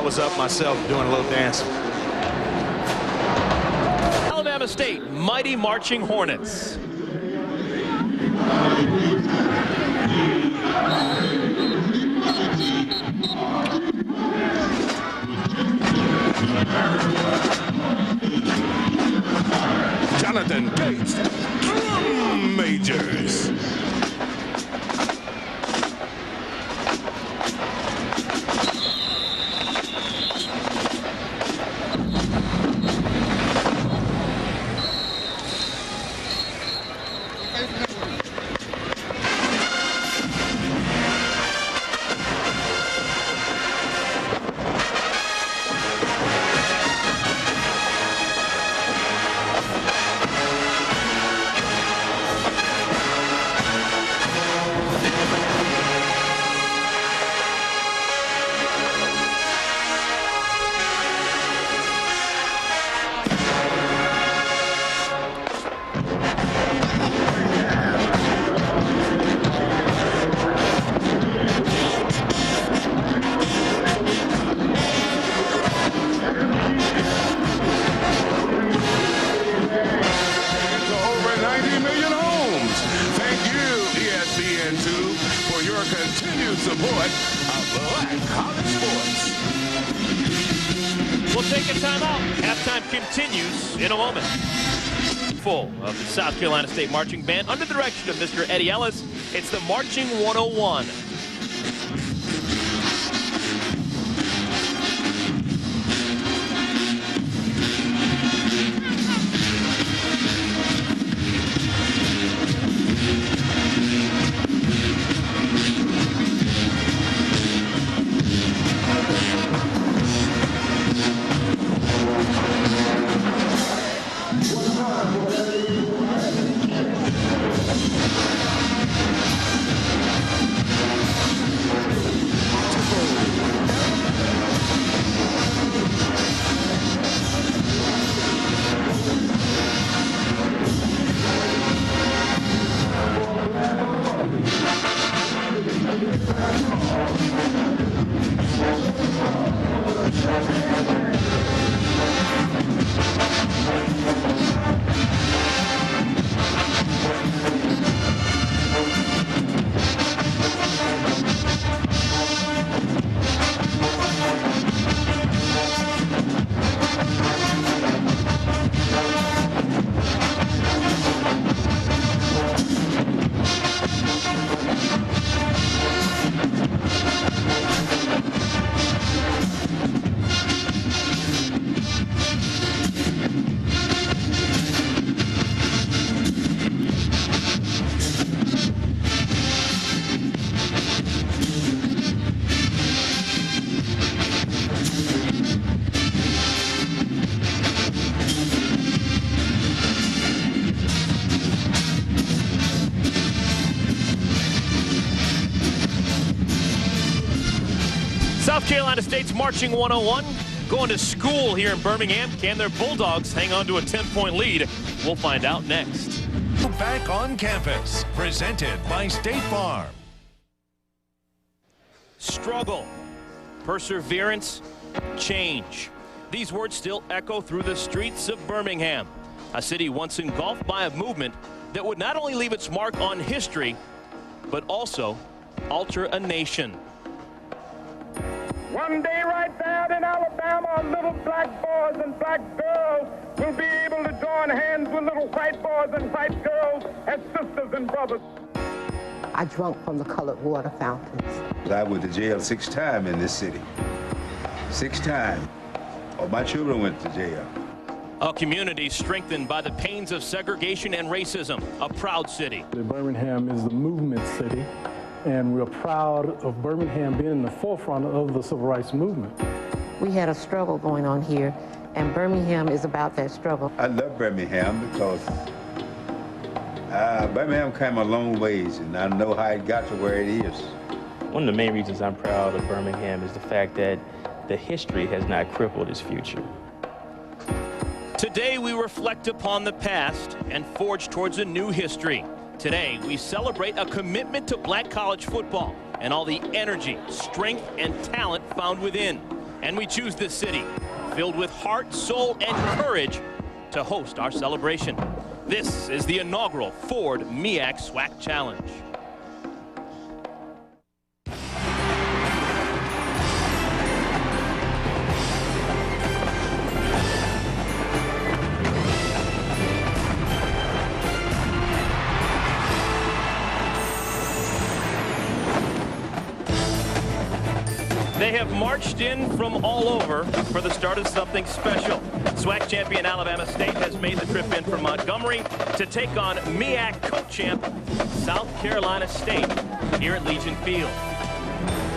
was up myself doing a little dancing. Alabama State, mighty marching Hornets. Jonathan Gates, drum majors. Continued support of Black college sports. We'll take a timeout. Halftime continues in a moment. Full of the South Carolina State Marching Band under the direction of Mr. Eddie Ellis. It's the Marching 101. South Carolina State's Marching 101 going to school here in Birmingham. Can their Bulldogs hang on to a 10-point lead? We'll find out next. Back on campus, presented by State Farm. Struggle, perseverance, change. These words still echo through the streets of Birmingham, a city once engulfed by a movement that would not only leave its mark on history, but also alter a nation. One day right there in Alabama, little black boys and black girls will be able to join hands with little white boys and white girls as sisters and brothers. I drunk from the colored water fountains. I went to jail 6 times in this city. 6 times. All my children went to jail. A community strengthened by the pains of segregation and racism. A proud city. Birmingham is the movement city, and we're proud of Birmingham being in the forefront of the civil rights movement. We had a struggle going on here, and Birmingham is about that struggle. I love Birmingham because Birmingham came a long ways, and I know how it got to where it is. One of the main reasons I'm proud of Birmingham is the fact that the history has not crippled its future. Today we reflect upon the past and forge towards a new history. Today we celebrate a commitment to black college football and all the energy, strength, and talent found within. And we choose this city, filled with heart, soul, and courage, to host our celebration. This is the inaugural Ford MEAC SWAC Challenge. They have marched in from all over for the start of something special. SWAC champion Alabama State has made the trip in from Montgomery to take on MEAC co-champ South Carolina State here at Legion Field.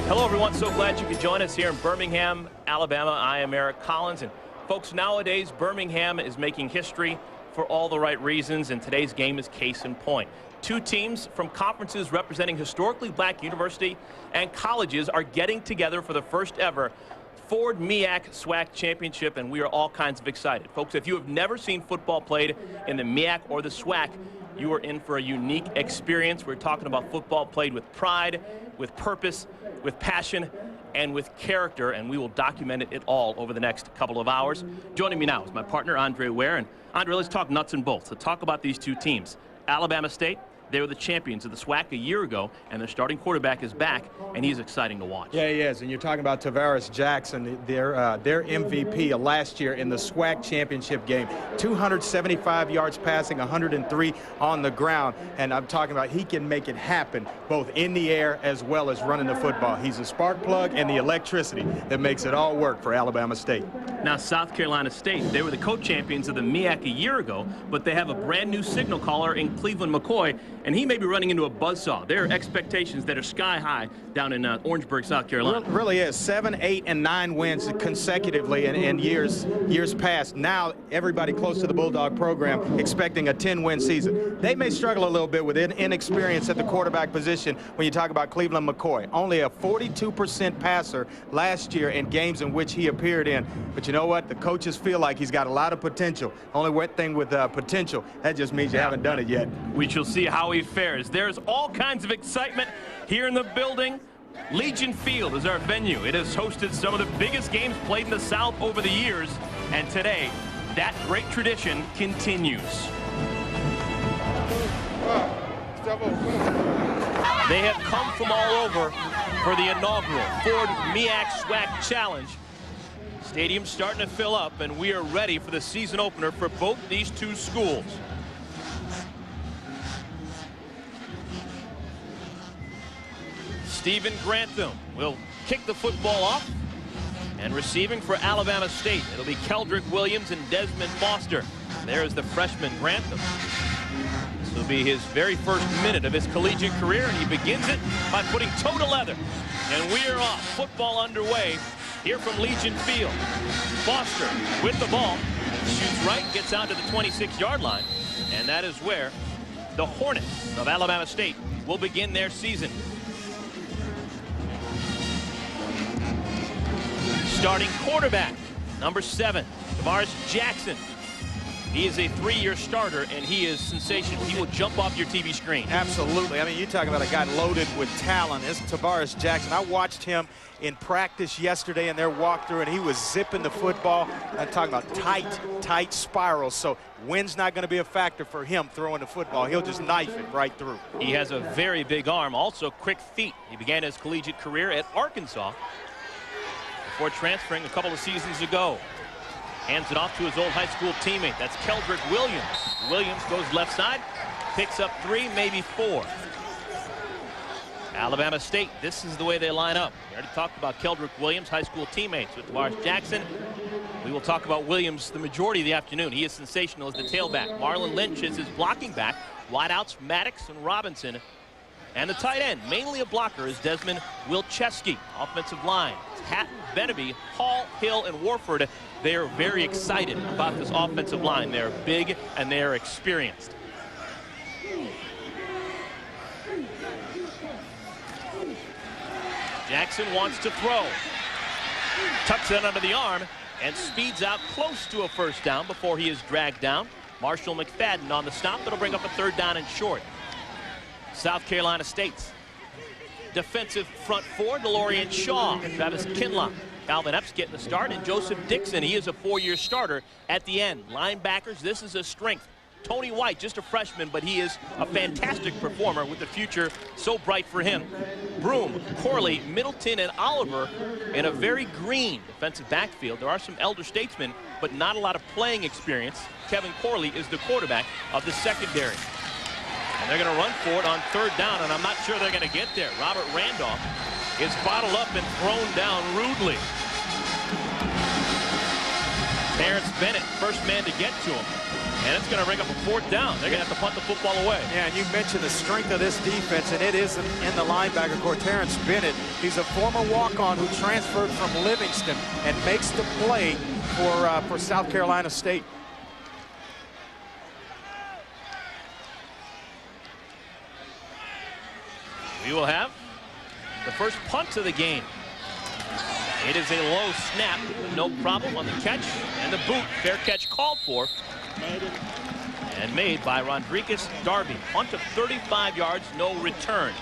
Hello everyone, so glad you could join us here in Birmingham, Alabama. I am Eric Collins, and folks, nowadays Birmingham is making history for all the right reasons, and today's game is case in point. Two teams from conferences representing historically black university and colleges are getting together for the first ever Ford MEAC SWAC Championship, and we are all kinds of excited. Folks, if you have never seen football played in the MEAC or the SWAC, you are in for a unique experience. We're talking about football played with pride, with purpose, with passion, and with character, and we will document it all over the next couple of hours. Joining me now is my partner, Andre Ware. And Andre, let's talk nuts and bolts. Let's talk about these two teams. Alabama State, they were the champions of the SWAC a year ago, and their starting quarterback is back, and he's exciting to watch. Yeah, he is. And you're talking about Tavares Jackson, their MVP of last year in the SWAC championship game. 275 yards passing, 103 on the ground. And I'm talking about he can make it happen both in the air as well as running the football. He's a spark plug and the electricity that makes it all work for Alabama State. Now, South Carolina State, they were the co-champions of the MEAC a year ago, but they have a brand new signal caller in Cleveland McCoy, and he may be running into a buzzsaw. There are expectations that are sky high down in Orangeburg, South Carolina. It really is. 7, 8, and 9 wins consecutively in years past. Now everybody close to the Bulldog program expecting a 10-win season. They may struggle a little bit with inexperience at the quarterback position when you talk about Cleveland McCoy. Only a 42% passer last year in games in which he appeared in. But you know what? The coaches feel like he's got a lot of potential. Only one thing with potential, that just means you haven't done it yet. We shall see how he fares. There's all kinds of excitement here in the building. Legion Field is our venue. It has hosted some of the biggest games played in the South over the years, and today that great tradition continues. They have come from all over for the inaugural Ford MEAC SWAC Challenge. Stadium's starting to fill up, and we are ready for the season opener for both these two schools. Stephen Grantham will kick the football off, and receiving for Alabama State, it'll be Keldrick Williams and Desmond Foster. There's the freshman Grantham. This will be his very first minute of his collegiate career, and he begins it by putting toe to leather. And we are off. Football underway here from Legion Field. Foster with the ball, shoots right, gets out to the 26-yard line, and that is where the Hornets of Alabama State will begin their season. Starting quarterback, number 7, Tavares Jackson. He is a 3-year starter, and he is sensational. He will jump off your TV screen. Absolutely. I mean, you talk about a guy loaded with talent. It's Tavares Jackson. I watched him in practice yesterday in their walkthrough, and he was zipping the football. I'm talking about tight spirals. So wind's not going to be a factor for him throwing the football. He'll just knife it right through. He has a very big arm, also quick feet. He began his collegiate career at Arkansas before transferring a couple of seasons ago. Hands it off to his old high school teammate. That's Keldrick Williams. Williams goes left side, picks up 3, maybe 4. Alabama State, this is the way they line up. We already talked about Keldrick Williams, high school teammates with Tavares Jackson. We will talk about Williams the majority of the afternoon. He is sensational as the tailback. Marlon Lynch is his blocking back. Wideouts Maddox and Robinson. And the tight end, mainly a blocker, is Desmond Wilczewski. Offensive line, it's Hatton, Beneby, Hall, Hill, and Warford. They are very excited about this offensive line. They're big and they're experienced. Jackson wants to throw. Tucks it under the arm and speeds out close to a first down before he is dragged down. Marshall McFadden on the stop. That'll bring up a 3rd down and short. South Carolina State's defensive front 4, DeLorean Shaw, Travis Kinlock, Calvin Epps getting the start, and Joseph Dixon, he is a 4-year starter at the end. Linebackers, this is a strength. Tony White, just a freshman, but he is a fantastic performer with the future so bright for him. Broom, Corley, Middleton, and Oliver in a very green defensive backfield. There are some elder statesmen, but not a lot of playing experience. Kevin Corley is the quarterback of the secondary. And they're going to run for it on 3rd down, and I'm not sure they're going to get there. Robert Randolph is bottled up and thrown down rudely. Terrence Bennett, first man to get to him. And it's going to bring up a 4th down. They're going to have to punt the football away. Yeah, and you mentioned the strength of this defense, and it is in the linebacker core. Terrence Bennett, he's a former walk-on who transferred from Livingston and makes the play for South Carolina State. We will have the first punt of the game. It is a low snap, no problem on the catch, and the boot. Fair catch called for. And made by Rodriguez Darby. Punt of 35 yards, no return.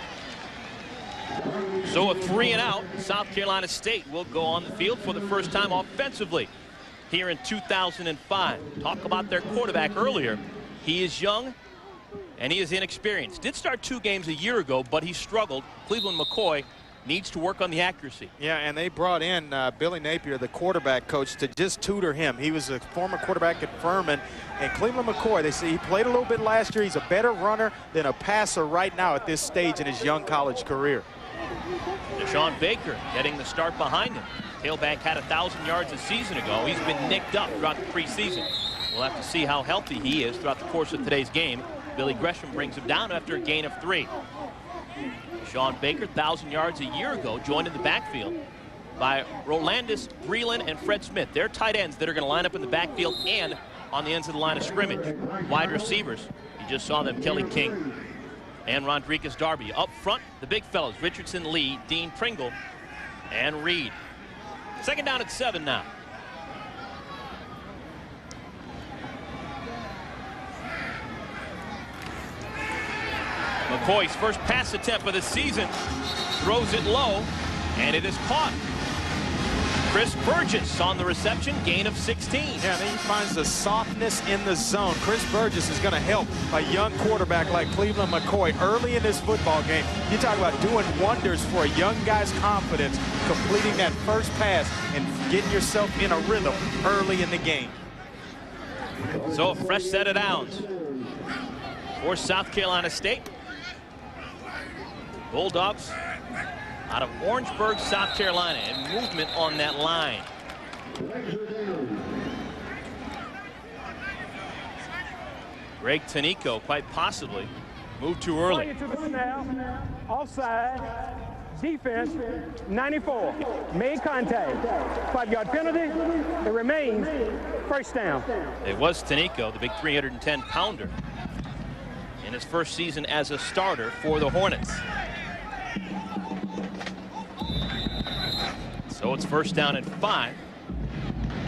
So a 3-and-out. South Carolina State will go on the field for the first time offensively here in 2005. Talk about their quarterback earlier. He is young and he is inexperienced. Did start 2 games a year ago, but he struggled. Cleveland McCoy needs to work on the accuracy. Yeah, and they brought in Billy Napier, the quarterback coach, to just tutor him. He was a former quarterback at Furman. And Cleveland McCoy, they say he played a little bit last year. He's a better runner than a passer right now at this stage in his young college career. Deshaun Baker getting the start behind him. Tailback had 1,000 yards a season ago. He's been nicked up throughout the preseason. We'll have to see how healthy he is throughout the course of today's game. Billy Gresham brings him down after a gain of 3. Sean Baker, 1,000 yards a year ago, joined in the backfield by Rolandis Breland and Fred Smith. They're tight ends that are going to line up in the backfield and on the ends of the line of scrimmage. Wide receivers, you just saw them, Kelly King and Rodriguez Darby. Up front, the big fellows, Richardson, Lee, Dean Pringle, and Reed. 2nd down at 7 now. McCoy's first pass attempt of the season, throws it low, and it is caught. Chris Burgess on the reception, gain of 16. Yeah, and he finds the softness in the zone. Chris Burgess is going to help a young quarterback like Cleveland McCoy early in this football game. You talk about doing wonders for a young guy's confidence, completing that first pass and getting yourself in a rhythm early in the game. So a fresh set of downs for South Carolina State. Bulldogs out of Orangeburg, South Carolina, and movement on that line. Greg Tanico, quite possibly, moved too early. To the snap, offside, defense, 94, made contact, 5-yard penalty, it remains 1st down. It was Tanico, the big 310-pounder, in his first season as a starter for the Hornets. So it's 1st down and 5,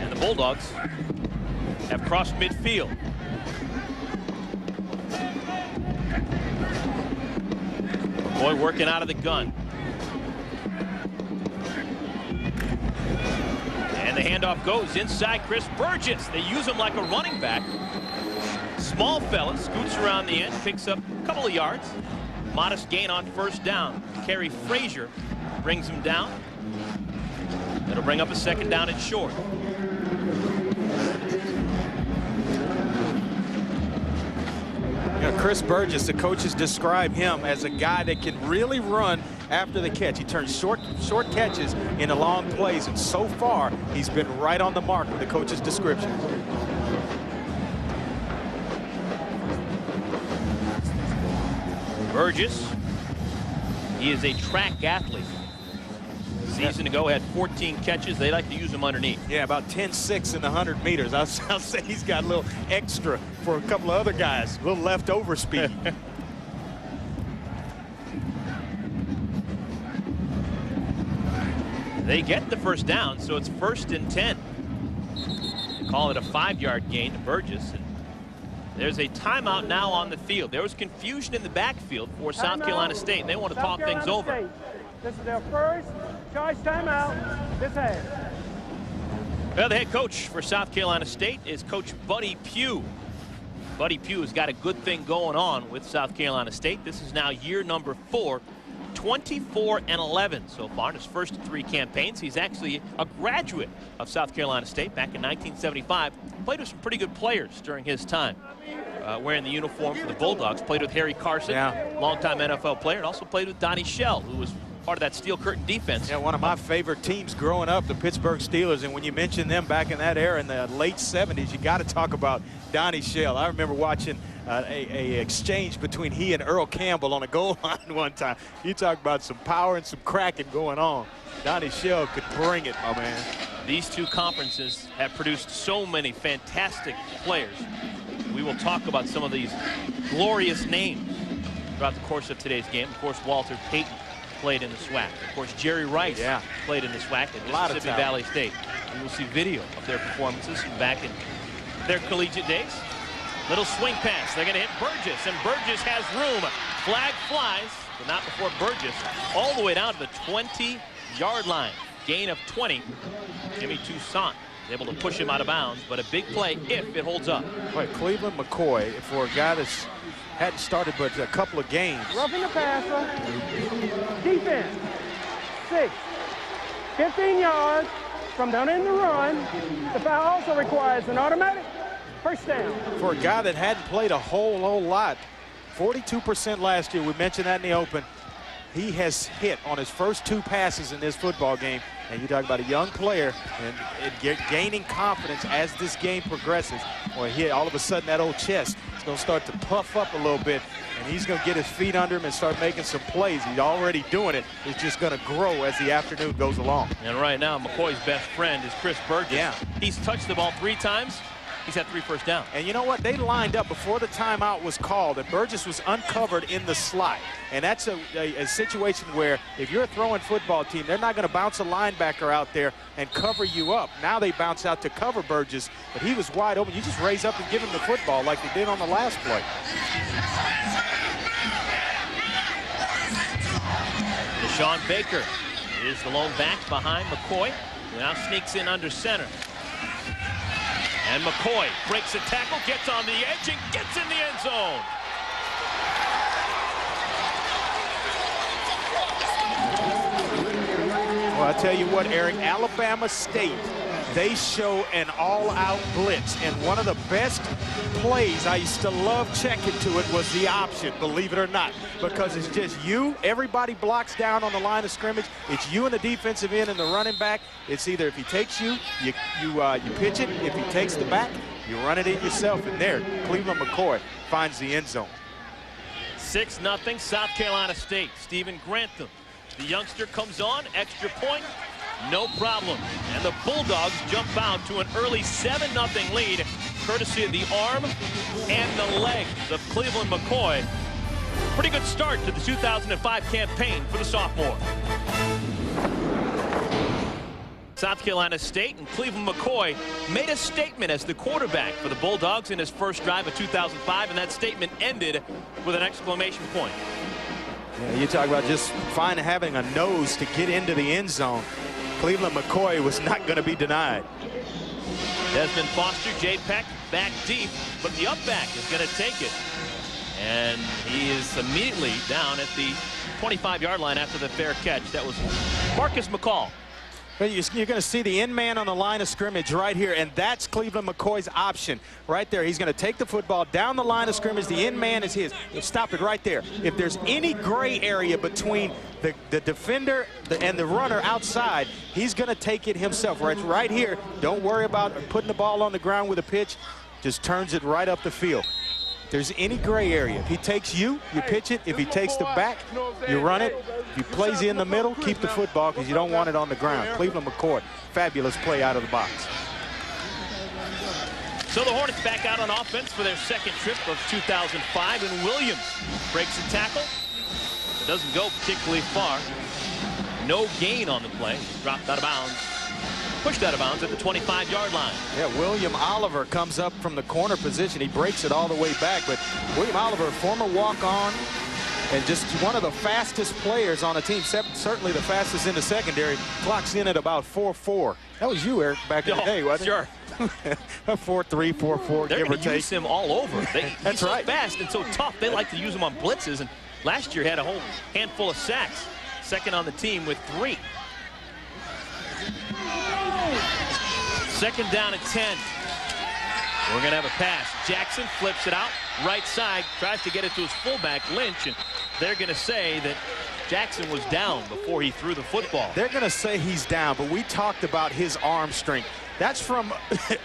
and the Bulldogs have crossed midfield. Boy working out of the gun. And the handoff goes inside Chris Burgess. They use him like a running back. Small fella, scoots around the end, picks up a couple of yards. Modest gain on 1st down. Kerry Frazier brings him down. It'll bring up a 2nd down and short. You know, Chris Burgess, the coaches describe him as a guy that can really run after the catch. He turns short catches into long plays, and so far he's been right on the mark with the coach's description. Burgess, he is a track athlete. Season ago had 14 catches. They like to use him underneath. Yeah, about 10-6 in the 100 meters. I'll say he's got a little extra for a couple of other guys, a little leftover speed. They get the 1st down, so it's 1st and 10. They call it a 5-yard gain to Burgess. And there's a timeout now on the field. There was confusion in the backfield for South Carolina State, and they want to talk things over. This is their first charge timeout this half. Well, the head coach for South Carolina State is Coach Buddy Pugh. Buddy Pugh has got a good thing going on with South Carolina State. This is now year number 4, 24-11 so far in his first 3 campaigns. He's actually a graduate of South Carolina State back in 1975. Played with some pretty good players during his time. Wearing the uniform for the Bulldogs. Played with Harry Carson, longtime NFL player, and also played with Donnie Shell, who was part of that Steel Curtain defense. Yeah, one of my favorite teams growing up, the Pittsburgh Steelers. And when you mention them back in that era in the late 70s, you got to talk about Donnie Shell. I remember watching a exchange between he and Earl Campbell on a goal line one time. You talk about some power and some cracking going on. Donnie Shell could bring it, my man. These 2 conferences have produced so many fantastic players. We will talk about some of these glorious names throughout the course of today's game. Of course, Walter Payton played in the SWAC. Of course, Jerry Rice played in the SWAC at Mississippi Valley State. We will see video of their performances from back in their collegiate days. Little swing pass. They're going to hit Burgess, and Burgess has room. Flag flies, but not before Burgess. All the way down to the 20-yard line. Gain of 20. Jimmy Toussaint able to push him out of bounds, but a big play if it holds up. Boy, Cleveland McCoy, for a guy that's hadn't started but a couple of games. Roughing the passer. Defense. 6. 15 yards from down in the run. The foul also requires an automatic first down. For a guy that hadn't played a whole lot, 42% last year, we mentioned that in the open. He has hit on his first 2 passes in this football game. And you talk about a young player and gaining confidence as this game progresses. Well, all of a sudden that old chest is going to start to puff up a little bit, and he's going to get his feet under him and start making some plays. He's already doing it. It's just going to grow as the afternoon goes along. And right now, McCoy's best friend is Chris Burgess. Yeah. He's touched the ball 3 times. He's had 3 first downs. And you know what? They lined up before the timeout was called, and Burgess was uncovered in the slot. And that's a situation where if you're a throwing football team, they're not going to bounce a linebacker out there and cover you up. Now they bounce out to cover Burgess, but he was wide open. You just raise up and give him the football like they did on the last play. Deshaun Baker is the lone back behind McCoy. Now sneaks in under center. And McCoy breaks a tackle, gets on the edge, and gets in the end zone. Well, I tell you what, Eric, Alabama State, they show an all-out blitz. And one of the best plays, I used to love checking to it, was the option, believe it or not, because it's just you. Everybody blocks down on the line of scrimmage. It's you and the defensive end and the running back. It's either if he takes you, you pitch it. If he takes the back, you run it in yourself. And there, Cleveland McCoy finds the end zone. 6-0 South Carolina State. Stephen Grantham, the youngster, comes on, extra point. No problem. And the Bulldogs jump out to an early 7-0 lead, courtesy of the arm and the legs of Cleveland McCoy. Pretty good start to the 2005 campaign for the sophomore. South Carolina State and Cleveland McCoy made a statement as the quarterback for the Bulldogs in his first drive of 2005, and that statement ended with an exclamation point. Yeah, you talk about just having a nose to get into the end zone. Cleveland McCoy was not going to be denied. Desmond Foster, Jay Peck back deep, but the up back is going to take it. And he is immediately down at the 25-yard line after the fair catch. That was Marcus McCall. You're going to see the end man on the line of scrimmage right here, and that's Cleveland McCoy's option right there. He's going to take the football down the line of scrimmage. The end man is his. Stop it right there. If there's any gray area between the defender and the runner outside, he's going to take it himself. Right here. Don't worry about putting the ball on the ground with a pitch. Just turns it right up the field. If there's any gray area, if he takes you, you pitch it. If he takes the back, you run it. If he plays you in the middle, keep the football because you don't want it on the ground. Cleveland McCoy, fabulous play out of the box. So the Hornets back out on offense for their second trip of 2005, and Williams breaks a tackle. It doesn't go particularly far. No gain on the play. Dropped out of bounds. Pushed out of bounds at the 25-yard line. Yeah, William Oliver comes up from the corner position. He breaks it all the way back, but William Oliver, former walk-on, and just one of the fastest players on the team, certainly the fastest in the secondary, clocks in at about 4.4. That was you, Eric, back in the day, wasn't it? Sure. 4.3, 4.4, They're give or going to take. use him all over. That's he's right. So fast and so tough. They like to use him on blitzes, and last year had a whole handful of sacks. Second on the team with 3. Second down at 10. We're going to have a pass. Jackson flips it out. Right side, tries to get it to his fullback, Lynch, and they're going to say that Jackson was down before he threw the football. They're going to say he's down, but we talked about his arm strength. That's from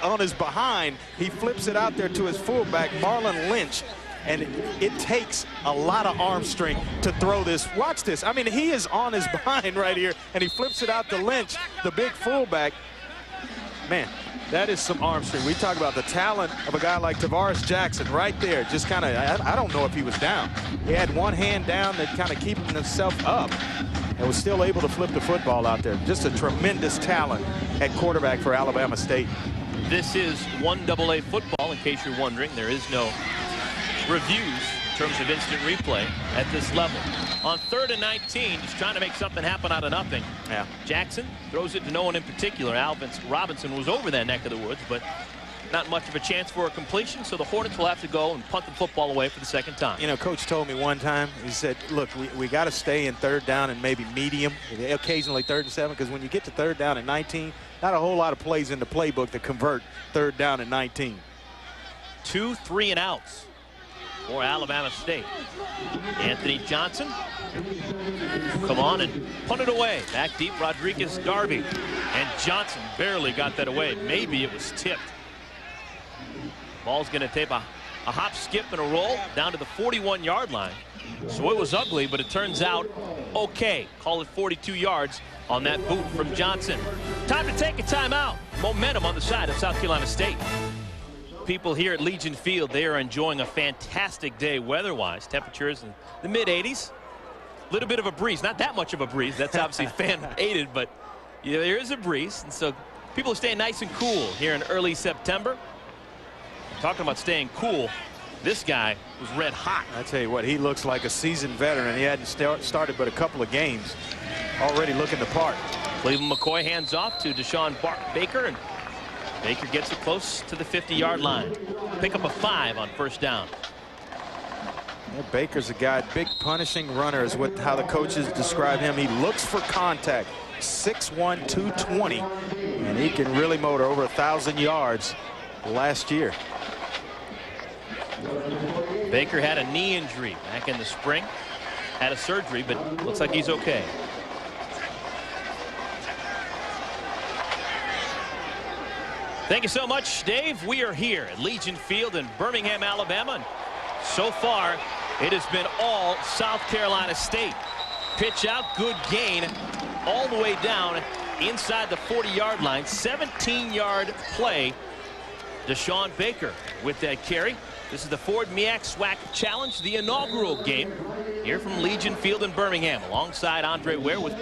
on his behind. He flips it out there to his fullback, Marlon Lynch, and it takes a lot of arm strength to throw this. Watch this. I mean, he is on his behind right here, and he flips it out to Lynch, the big fullback. Man, that is some arm strength. We talk about the talent of a guy like Tavares Jackson right there. Just kind of, I don't know if he was down. He had one hand down that kind of keeping himself up and was still able to flip the football out there. Just a tremendous talent at quarterback for Alabama State. This is 1AA football, in case you're wondering. There is no reviews in terms of instant replay at this level. On 3rd and 19, just trying to make something happen out of nothing. Yeah. Jackson throws it to no one in particular. Robinson was over that neck of the woods, but not much of a chance for a completion, so the Hornets will have to go and punt the football away for the second time. You know, Coach told me one time, he said, look, we got to stay in 3rd down and maybe medium, occasionally 3rd and 7, because when you get to 3rd down and 19, not a whole lot of plays in the playbook to convert 3rd down and 19. 2 3-and-outs for Alabama State. Anthony Johnson come on and punt it away. Back deep, Rodriguez Darby. And Johnson barely got that away. Maybe it was tipped. Ball's going to take a hop, skip, and a roll down to the 41-yard line. So it was ugly, but it turns out okay. Call it 42 yards on that boot from Johnson. Time to take a timeout. Momentum on the side of South Carolina State. People here at Legion Field, they are enjoying a fantastic day weather-wise. Temperatures in the mid-80s. A little bit of a breeze. Not that much of a breeze. That's obviously fan-aided, but yeah, there is a breeze. And so people are staying nice and cool here in early September. Talking about staying cool, this guy was red hot. I tell you what, he looks like a seasoned veteran. He hadn't started but a couple of games. Already looking the part. Cleveland McCoy hands off to Deshaun Baker, and Baker gets it close to the 50-yard line. Pick up a 5 on 1st down. Yeah, Baker's a guy, big punishing runner is how the coaches describe him. He looks for contact. 6'1", 220, and he can really motor over 1,000 yards last year. Baker had a knee injury back in the spring. Had a surgery, but looks like he's okay. Thank you so much, Dave. We are here at Legion Field in Birmingham, Alabama. And so far, it has been all South Carolina State. Pitch out, good gain, all the way down inside the 40-yard line. 17-yard play. Deshaun Baker with that carry. This is the Ford MEAC SWAC Challenge, the inaugural game here from Legion Field in Birmingham, alongside Andre Ware with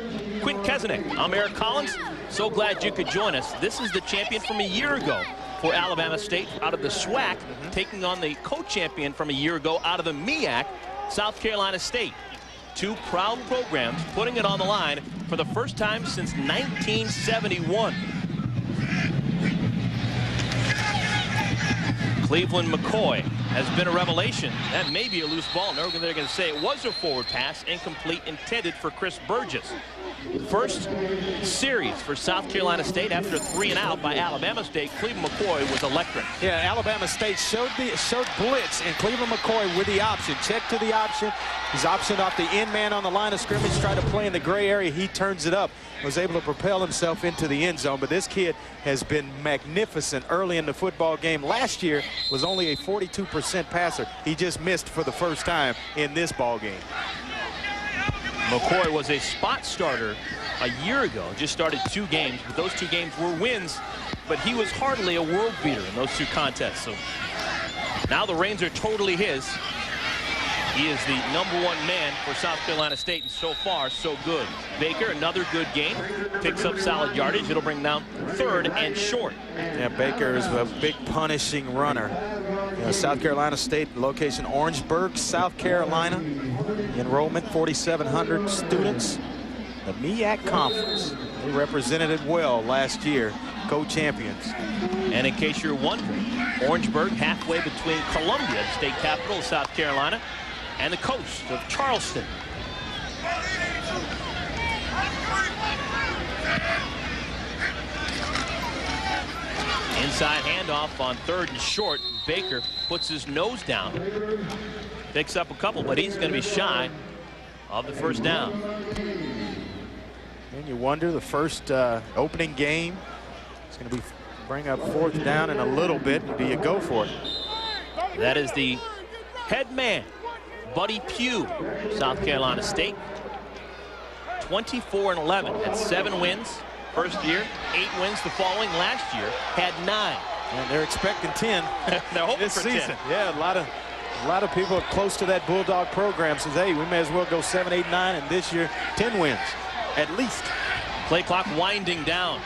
Quinn Kesenek. I'm Eric Collins. So glad you could join us. This is the champion from a year ago for Alabama State out of the SWAC, taking on the co-champion from a year ago out of the MEAC, South Carolina State. 2 proud programs putting it on the line for the first time since 1971. Cleveland McCoy has been a revelation. That may be a loose ball. No, they're going to say it was a forward pass, incomplete, intended for Chris Burgess. First series for South Carolina State after a 3-and-out by Alabama State. Cleveland McCoy was electric. Yeah, Alabama State showed blitz, and Cleveland McCoy with the option. Check to the option. He's optioned off the end man on the line of scrimmage, tried to play in the gray area. He turns it up, was able to propel himself into the end zone. But this kid has been magnificent early in the football game. Last year was only a 42% passer. He just missed for the first time in this ball game. McCoy was a spot starter a year ago. Just started 2 games, but those 2 games were wins. But he was hardly a world beater in those 2 contests. So now the reins are totally his. He is the #1 man for South Carolina State, and so far, so good. Baker, another good game, picks up solid yardage. It'll bring down 3rd and short. Yeah, Baker is a big punishing runner. You know, South Carolina State, location Orangeburg, South Carolina. Enrollment 4,700 students. The MEAC Conference. They represented it well last year. Co-champions. And in case you're wondering, Orangeburg halfway between Columbia, the state capital of South Carolina, and the coast of Charleston. Inside handoff on 3rd and short. Baker puts his nose down. Picks up a couple, but he's going to be shy of the first down. And you wonder, the first opening game, it's going to bring up 4th down in a little bit. Do you go for it? That is the head man, Buddy Pugh, South Carolina State. 24-11 at 7 wins first year, 8 wins the following. Last year had 9. And they're expecting 10 they're hoping this for season. 10. Yeah, a lot of people close to that Bulldog program says, hey, we may as well go 7, 8, 9, and this year 10 wins at least. Play clock winding down.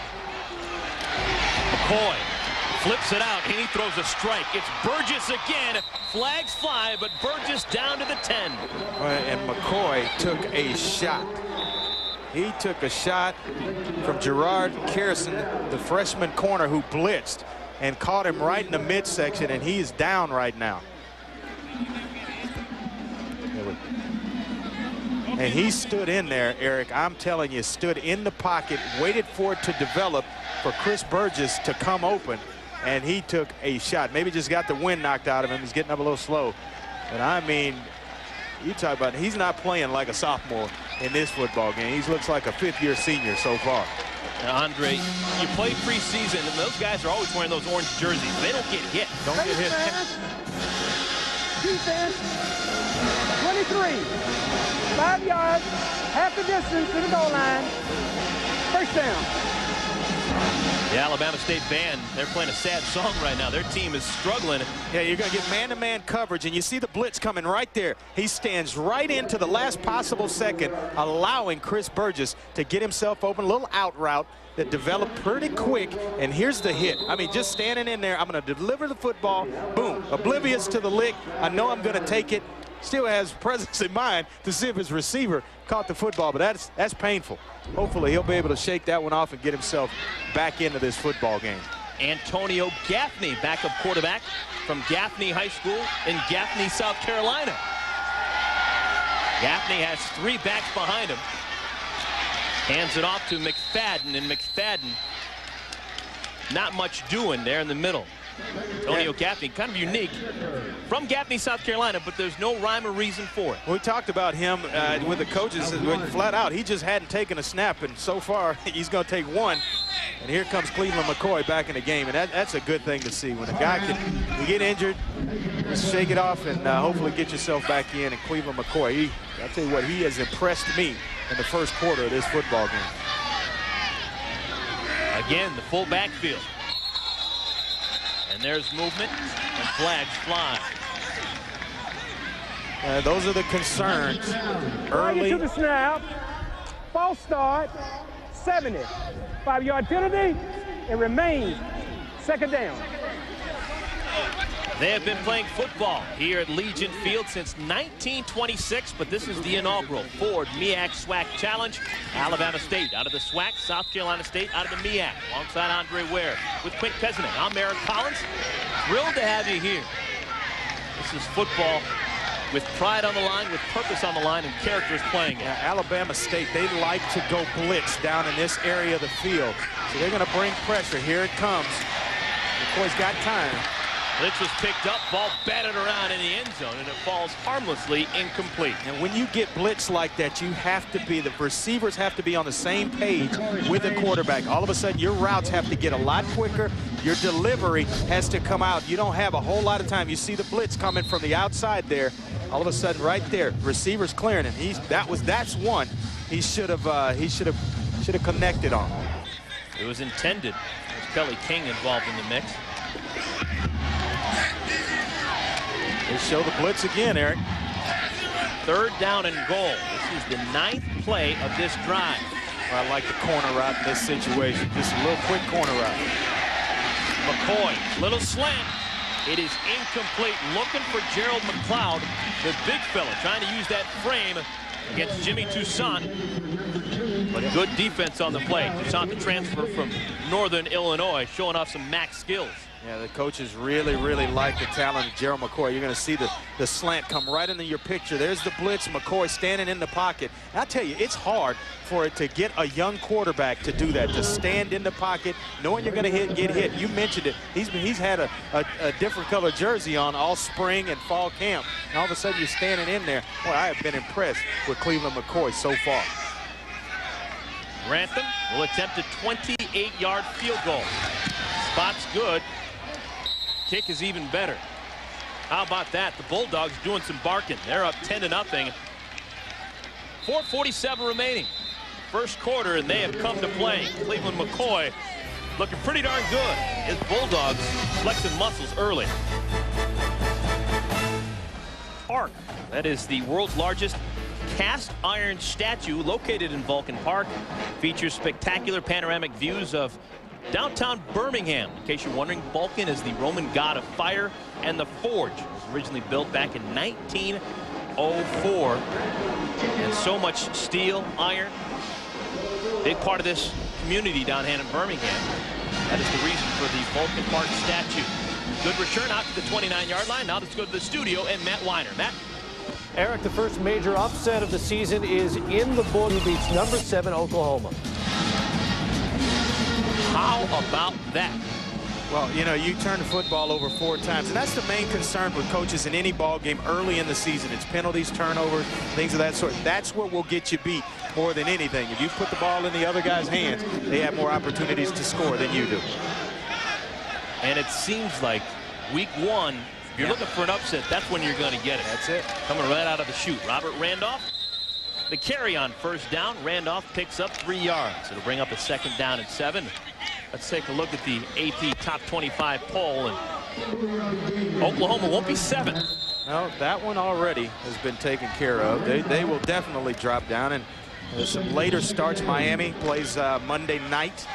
McCoy flips it out, and he throws a strike. It's Burgess again. Flags fly, but Burgess down to the 10. And McCoy took a shot. He took a shot from Gerard Carrison, the freshman corner who blitzed and caught him right in the midsection, and he is down right now. And he stood in there, Eric. I'm telling you, stood in the pocket, waited for it to develop for Chris Burgess to come open, and he took a shot. Maybe just got the wind knocked out of him. He's getting up a little slow. But I mean, you talk about, he's not playing like a sophomore in this football game. He looks like a 5th-year senior so far. Now, Andre, you play preseason, and those guys are always wearing those orange jerseys. They don't get hit. Don't get hit. Defense, 23, 5 yards, half the distance to the goal line. First down. The Alabama State band, they're playing a sad song right now. Their team is struggling. Yeah, you're going to get man-to-man coverage, and you see the blitz coming right there. He stands right into the last possible second, allowing Chris Burgess to get himself open. A little out route that developed pretty quick, and here's the hit. I mean, just standing in there, I'm going to deliver the football. Boom, oblivious to the lick. I know I'm going to take it. Still has presence in mind to see if his receiver caught the football, but that's painful. Hopefully he'll be able to shake that one off and get himself back into this football game. Antonio Gaffney, backup quarterback from Gaffney High School in Gaffney, South Carolina. Gaffney has 3 backs behind him. Hands it off to McFadden, and McFadden not much doing there in the middle. Antonio Gaffney, kind of unique, from Gaffney, South Carolina, but there's no rhyme or reason for it. We talked about him with the coaches flat out. He just hadn't taken a snap, and so far he's going to take one. And here comes Cleveland McCoy back in the game, and that's a good thing to see. When a guy can get injured, just shake it off and hopefully get yourself back in. And Cleveland McCoy, I'll tell you what, he has impressed me in the first quarter of this football game. Again, the full backfield. And there's movement, and flags fly. Those are the concerns. Early to the snap, false start, 70. 5-yard penalty, it remains second down. They have been playing football here at Legion Field since 1926, but this is the inaugural Ford MEAC SWAC Challenge. Alabama State out of the SWAC, South Carolina State out of the MEAC. Alongside Andre Ware with Quint Peasant. I'm Eric Collins. Thrilled to have you here. This is football with pride on the line, with purpose on the line, and characters playing it. Alabama State, they like to go blitz down in this area of the field. So they're going to bring pressure. Here it comes. McCoy's got time. Blitz was picked up, ball batted around in the end zone, and it falls harmlessly incomplete. And when you get blitz like that, you have to be, the receivers have to be on the same page with the quarterback. All of a sudden, your routes have to get a lot quicker. Your delivery has to come out. You don't have a whole lot of time. You see the blitz coming from the outside there. All of a sudden, right there, receivers clearing, and that's one he should have connected on. It was intended. There's Kelly King involved in the mix. They show the blitz again, Eric. 3rd down and goal. This is the 9th play of this drive. Well, I like the corner route in this situation. Just a little quick corner route. McCoy, little slant. It is incomplete. Looking for Gerald McLeod, the big fella, trying to use that frame against Jimmy Toussaint. But good defense on the play. Toussaint, the transfer from Northern Illinois, showing off some MEAC skills. Yeah, the coaches really, really like the talent of Gerald McCoy. You're going to see the slant come right into your picture. There's the blitz, McCoy standing in the pocket. And I tell you, it's hard for it to get a young quarterback to do that, to stand in the pocket, knowing you're going to get hit. You mentioned it. He's had a different color jersey on all spring and fall camp. And all of a sudden, you're standing in there. Boy, I have been impressed with Cleveland McCoy so far. Grantham will attempt a 28-yard field goal. Spot's good. Kick is even better. How about that? The Bulldogs doing some barking. They're up 10-0. 4:47 remaining. First quarter, and they have come to play. Cleveland McCoy looking pretty darn good. His Bulldogs flexing muscles early. Park. That is the world's largest cast iron statue located in Vulcan Park. Features spectacular panoramic views of downtown Birmingham. In case you're wondering, Vulcan is the Roman god of fire, and the forge was originally built back in 1904. And so much steel, iron, big part of this community down here in Birmingham. That is the reason for the Vulcan Park statue. Good return out to the 29-yard line. Now let's go to the studio and Matt Weiner. Matt? Eric, the first major upset of the season is in the Bull, who beats number 7 Oklahoma. How about that? Well, you know, you turn the football over 4 times, and that's the main concern with coaches in any ball game early in the season. It's penalties, turnovers, things of that sort. That's what will get you beat more than anything. If you put the ball in the other guy's hands, they have more opportunities to score than you do. And it seems like week 1, if you're looking for an upset, that's when you're going to get it. That's it. Coming right out of the chute. Robert Randolph, the carry on first down. Randolph picks up 3 yards. It'll bring up a 2nd down and 7. Let's take a look at the AP top 25 poll, and Oklahoma won't be 7th. No, that one already has been taken care of. They will definitely drop down, and there's some later starts. Miami plays Monday night.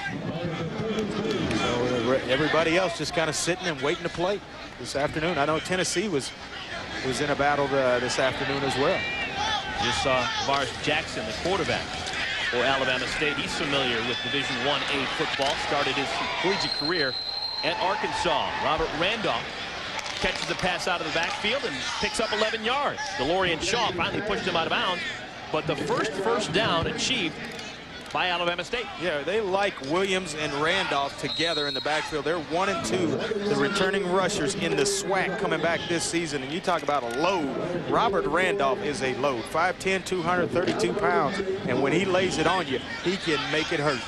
So everybody else just kind of sitting and waiting to play this afternoon. I know Tennessee was in a battle this afternoon as well. Just saw Vars Jackson, the quarterback for Alabama State. He's familiar with Division I-A football. Started his collegiate career at Arkansas. Robert Randolph catches the pass out of the backfield and picks up 11 yards. DeLorean Shaw finally pushed him out of bounds, but the first down achieved by Alabama State. Yeah, they like Williams and Randolph together in the backfield. They're 1 and 2, the returning rushers in the SWAC coming back this season. And you talk about a load. Robert Randolph is a load. 5'10", 232 pounds. And when he lays it on you, he can make it hurt.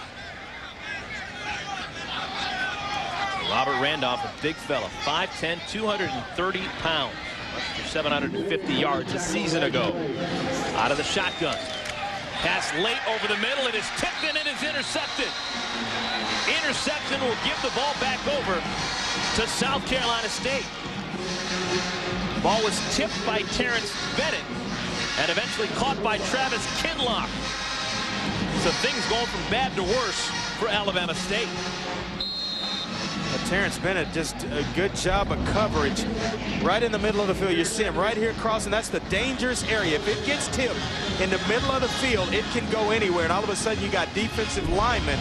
Robert Randolph, a big fella, 5'10", 230 pounds. Rushed for 750 yards a season ago. Out of the shotgun. Pass late over the middle. It is tipped and it is intercepted. Interception will give the ball back over to South Carolina State. Ball was tipped by Terrence Bennett and eventually caught by Travis Kinlock. So things going from bad to worse for Alabama State. Terrence Bennett, just a good job of coverage right in the middle of the field. You see him right here crossing. That's the dangerous area. If it gets tipped in the middle of the field, it can go anywhere. And all of a sudden, you got defensive linemen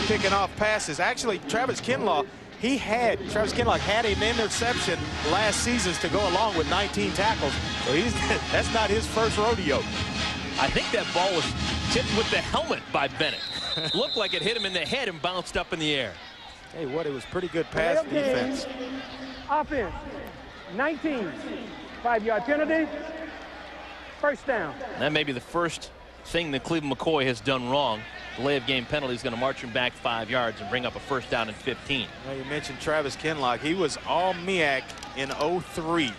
picking off passes. Actually, Travis Kinlock had an interception last season to go along with 19 tackles. So that's not his first rodeo. I think that ball was tipped with the helmet by Bennett. Looked like it hit him in the head and bounced up in the air. Hey, what, it was pretty good pass defense. Offense, 19, 5-yard penalty, first down. That may be the first thing that Cleveland McCoy has done wrong. Delay of game penalty is going to march him back 5 yards and bring up a 1st down and 15. Well, you mentioned Travis Kinlock. He was all MEAC in 03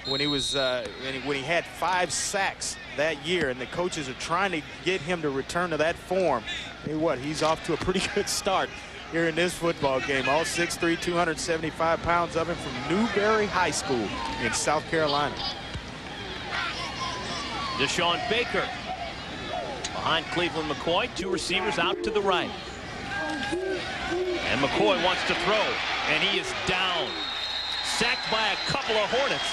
when he was when he had 5 sacks that year, and the coaches are trying to get him to return to that form. Hey, what, he's off to a pretty good start here in this football game. All 6'3", 275 pounds of him from Newberry High School in South Carolina. Deshaun Baker behind Cleveland McCoy. 2 receivers out to the right. And McCoy wants to throw, and he is down. sacked by a couple of Hornets.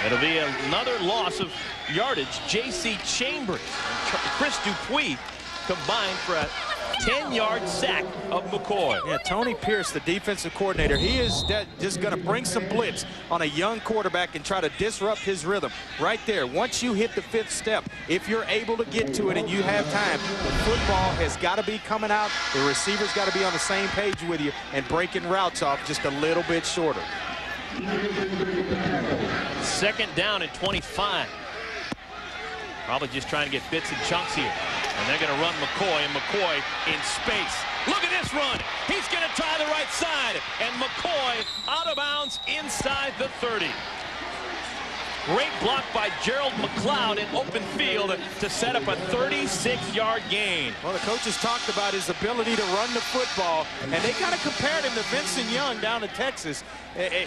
It'll be another loss of yardage. J.C. Chambers and Chris Dupuis combined for a 10-yard sack of McCoy. Yeah, Tony Pierce, the defensive coordinator, he is just going to bring some blitz on a young quarterback and try to disrupt his rhythm. Right there, once you hit the 5th step, if you're able to get to it and you have time, the football has got to be coming out. The receiver's got to be on the same page with you and breaking routes off just a little bit shorter. 2nd down and 25. Probably just trying to get bits and chunks here. And they're going to run McCoy, and McCoy in space. Look at this run. He's going to try the right side, and McCoy out of bounds inside the 30. Great block by Gerald McLeod in open field to set up a 36-yard gain. Well, the coaches talked about his ability to run the football, and they kind of compared him to Vincent Young down in Texas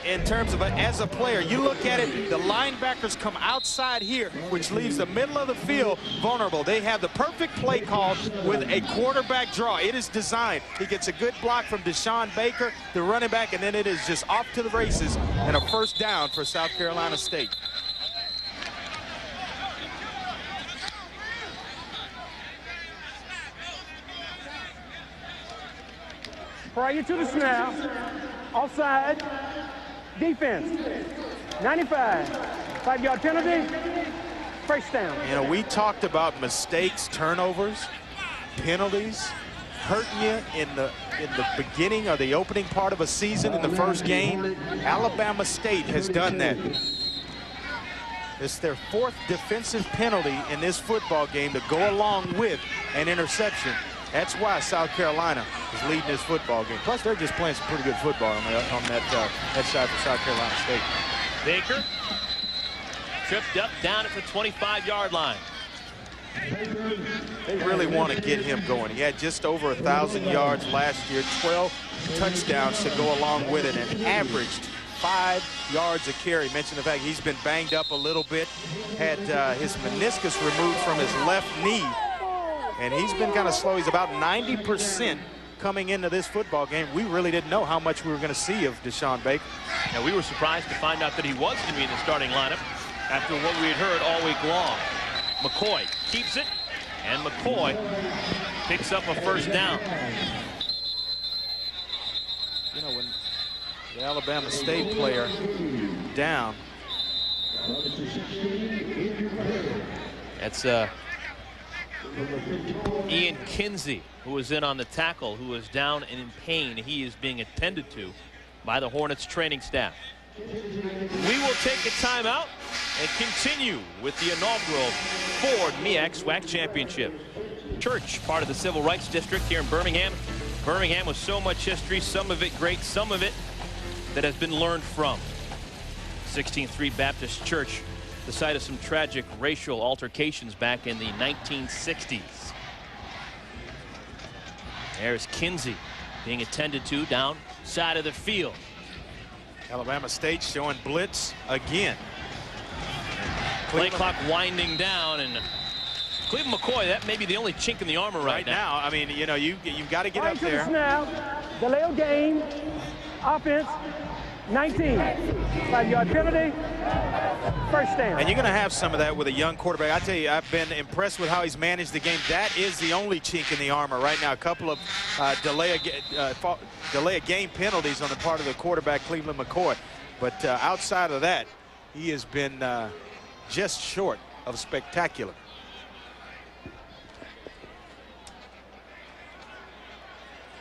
in terms of as a player. You look at it, the linebackers come outside here, which leaves the middle of the field vulnerable. They have the perfect play call with a quarterback draw. It is designed. He gets a good block from Deshaun Baker, the running back, and then it is just off to the races and a 1st down for South Carolina State. Prior to the snap, offside, defense, 95, 5-yard penalty, 1st down. You know, we talked about mistakes, turnovers, penalties, hurting you in the beginning or the opening part of a season in the 1st game. Alabama State has done that. It's their 4th defensive penalty in this football game to go along with an interception. That's why South Carolina is leading this football game. Plus, they're just playing some pretty good football on that side for South Carolina State. Baker tripped up down at the 25-yard line. They really want to get him going. He had just over 1,000 yards last year, 12 touchdowns to go along with it, and averaged 5 yards a carry. Mentioned the fact he's been banged up a little bit, had his meniscus removed from his left knee, and he's been kind of slow. He's about 90% coming into this football game. We really didn't know how much we were going to see of Deshaun Baker. Now, we were surprised to find out that he was going to be in the starting lineup after what we had heard all week long. McCoy keeps it, and McCoy picks up a 1st down. You know, when the Alabama State player down. That's Ian Kinsey, who was in on the tackle, who is down and in pain. He is being attended to by the Hornets training staff. We will take a timeout and continue with the inaugural Ford MEAC SWAC Championship. Church, part of the Civil Rights District here in Birmingham. Birmingham with so much history, some of it great, some of it that has been learned from. 16th Street Baptist Church, the site of some tragic racial altercations back in the 1960s. There's Kinsey being attended to down side of the field. Alabama State showing blitz again. Play clock winding down, and Cleveland McCoy, that may be the only chink in the armor right now. I mean, you know, you've got to get up there. Now, delay of game, offense, 19, 5-yard penalty, 1st down. And you're going to have some of that with a young quarterback. I tell you, I've been impressed with how he's managed the game. That is the only chink in the armor right now. A couple of delay of game penalties on the part of the quarterback, Cleveland McCoy. But outside of that, he has been just short of spectacular.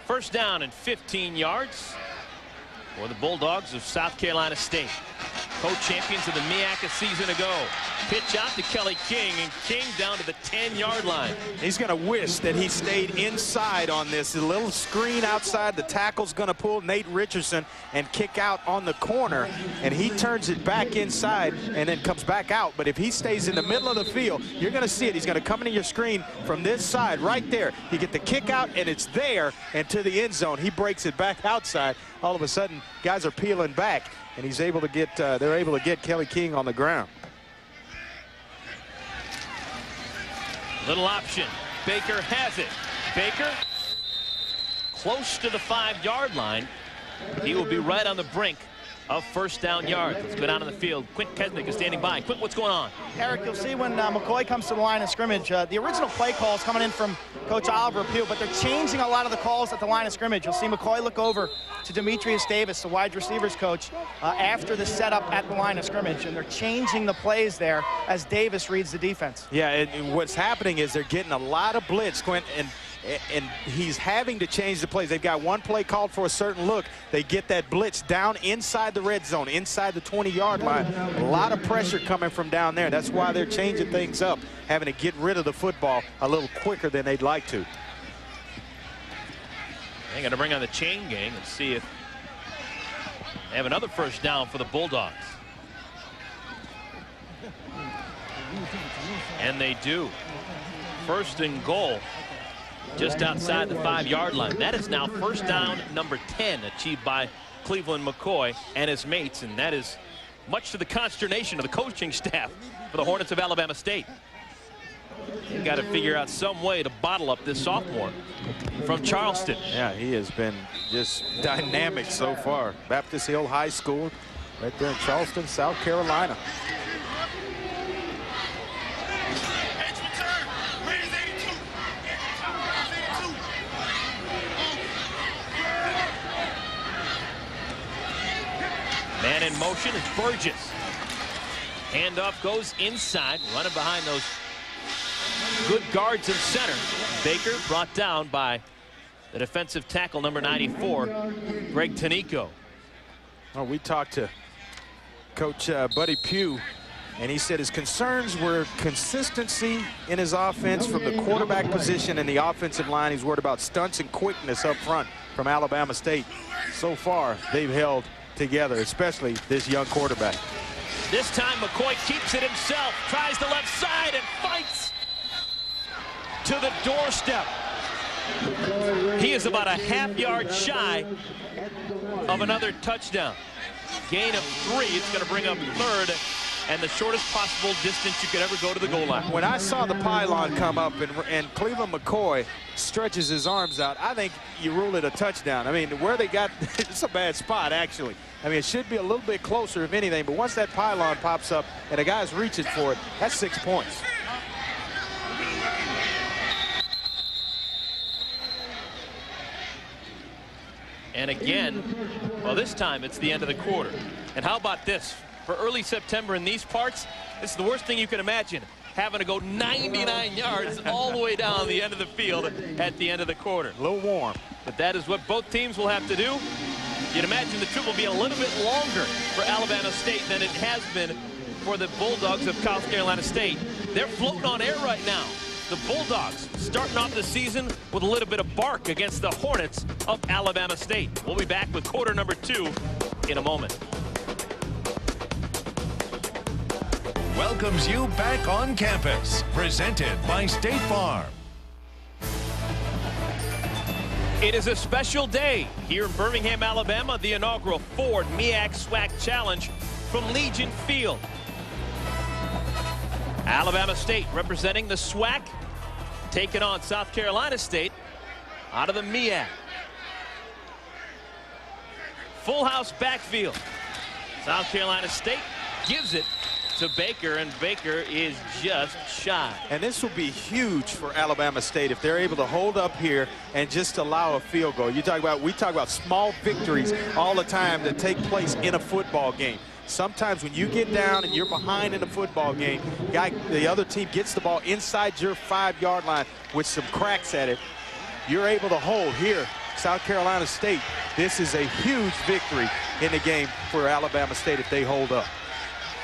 First down and 15 yards for the Bulldogs of South Carolina State. Co-champions of the MEAC a season ago. Pitch out to Kelly King, and King down to the 10-yard line. He's going to wish that he stayed inside on this. A little screen outside. The tackle's going to pull Nate Richardson and kick out on the corner, and he turns it back inside and then comes back out. But if he stays in the middle of the field, you're going to see it. He's going to come into your screen from this side right there. You get the kick out, and it's there and to the end zone. He breaks it back outside. All of a sudden, guys are peeling back, and he's able to get, they're able to get Kelly King on the ground. Little option. Baker has it. Baker close to the 5-yard line. He will be right on the brink of first down yards. Let's go down on the field. Quint Kesnick is standing by. Quint, what's going on? Eric, you'll see when McCoy comes to the line of scrimmage, the original play call is coming in from Coach Oliver Pugh, but they're changing a lot of the calls at the line of scrimmage. You'll see McCoy look over to Demetrius Davis, the wide receivers coach, after the setup at the line of scrimmage, and they're changing the plays there as Davis reads the defense. Yeah, and what's happening is they're getting a lot of blitz, Quint, and he's having to change the plays. They've got one play called for a certain look. They get that blitz down inside the red zone, inside the 20-yard line. A lot of pressure coming from down there. That's why they're changing things up, having to get rid of the football a little quicker than they'd like to. They're going to bring on the chain gang and see if they have another first down for the Bulldogs. And they do. First and goal just outside the 5-yard line. That is now first down number 10 achieved by Cleveland McCoy and his mates, and that is much to the consternation of the coaching staff for the Hornets of Alabama State. They've got to figure out some way to bottle up this sophomore from Charleston. Yeah, he has been just dynamic so far. Baptist Hill High School right there in Charleston, South Carolina. Man in motion is Burgess. Handoff goes inside, running behind those good guards in center. Baker brought down by the defensive tackle number 94, Greg Tanico. Well, we talked to Coach Buddy Pugh, and he said his concerns were consistency in his offense from the quarterback position and the offensive line. He's worried about stunts and quickness up front from Alabama State. So far, they've held together, especially this young quarterback. This time McCoy keeps it himself, tries the left side and fights to the doorstep. He is about a half-yard shy of another touchdown. Gain of 3. It's going to bring up third and the shortest possible distance you could ever go to the goal line. When I saw the pylon come up and Cleveland McCoy stretches his arms out, I think you rule it a touchdown. I mean, where they got, it's a bad spot, actually. I mean, it should be a little bit closer, if anything, but once that pylon pops up and a guy's reaching for it, that's 6 points. And again, well, this time it's the end of the quarter. And how about this? For early September in these parts, this is the worst thing you can imagine, having to go 99 yards all the way down the end of the field at the end of the quarter. A little warm. But that is what both teams will have to do. You'd imagine the trip will be a little bit longer for Alabama State than it has been for the Bulldogs of South Carolina State. They're floating on air right now. The Bulldogs starting off the season with a little bit of bark against the Hornets of Alabama State. We'll be back with quarter number 2 in a moment. Welcomes you back on campus. Presented by State Farm. It is a special day here in Birmingham, Alabama, the inaugural Ford MEAC SWAC Challenge from Legion Field. Alabama State representing the SWAC, taking on South Carolina State out of the MEAC. Full house backfield. South Carolina State gives it to Baker, and Baker is just shy. And this will be huge for Alabama State if they're able to hold up here and just allow a field goal. We talk about small victories all the time that take place in a football game. Sometimes when you get down and you're behind in a football game, the other team gets the ball inside your 5-yard line with some cracks at it. You're able to hold here. South Carolina State, this is a huge victory in the game for Alabama State if they hold up.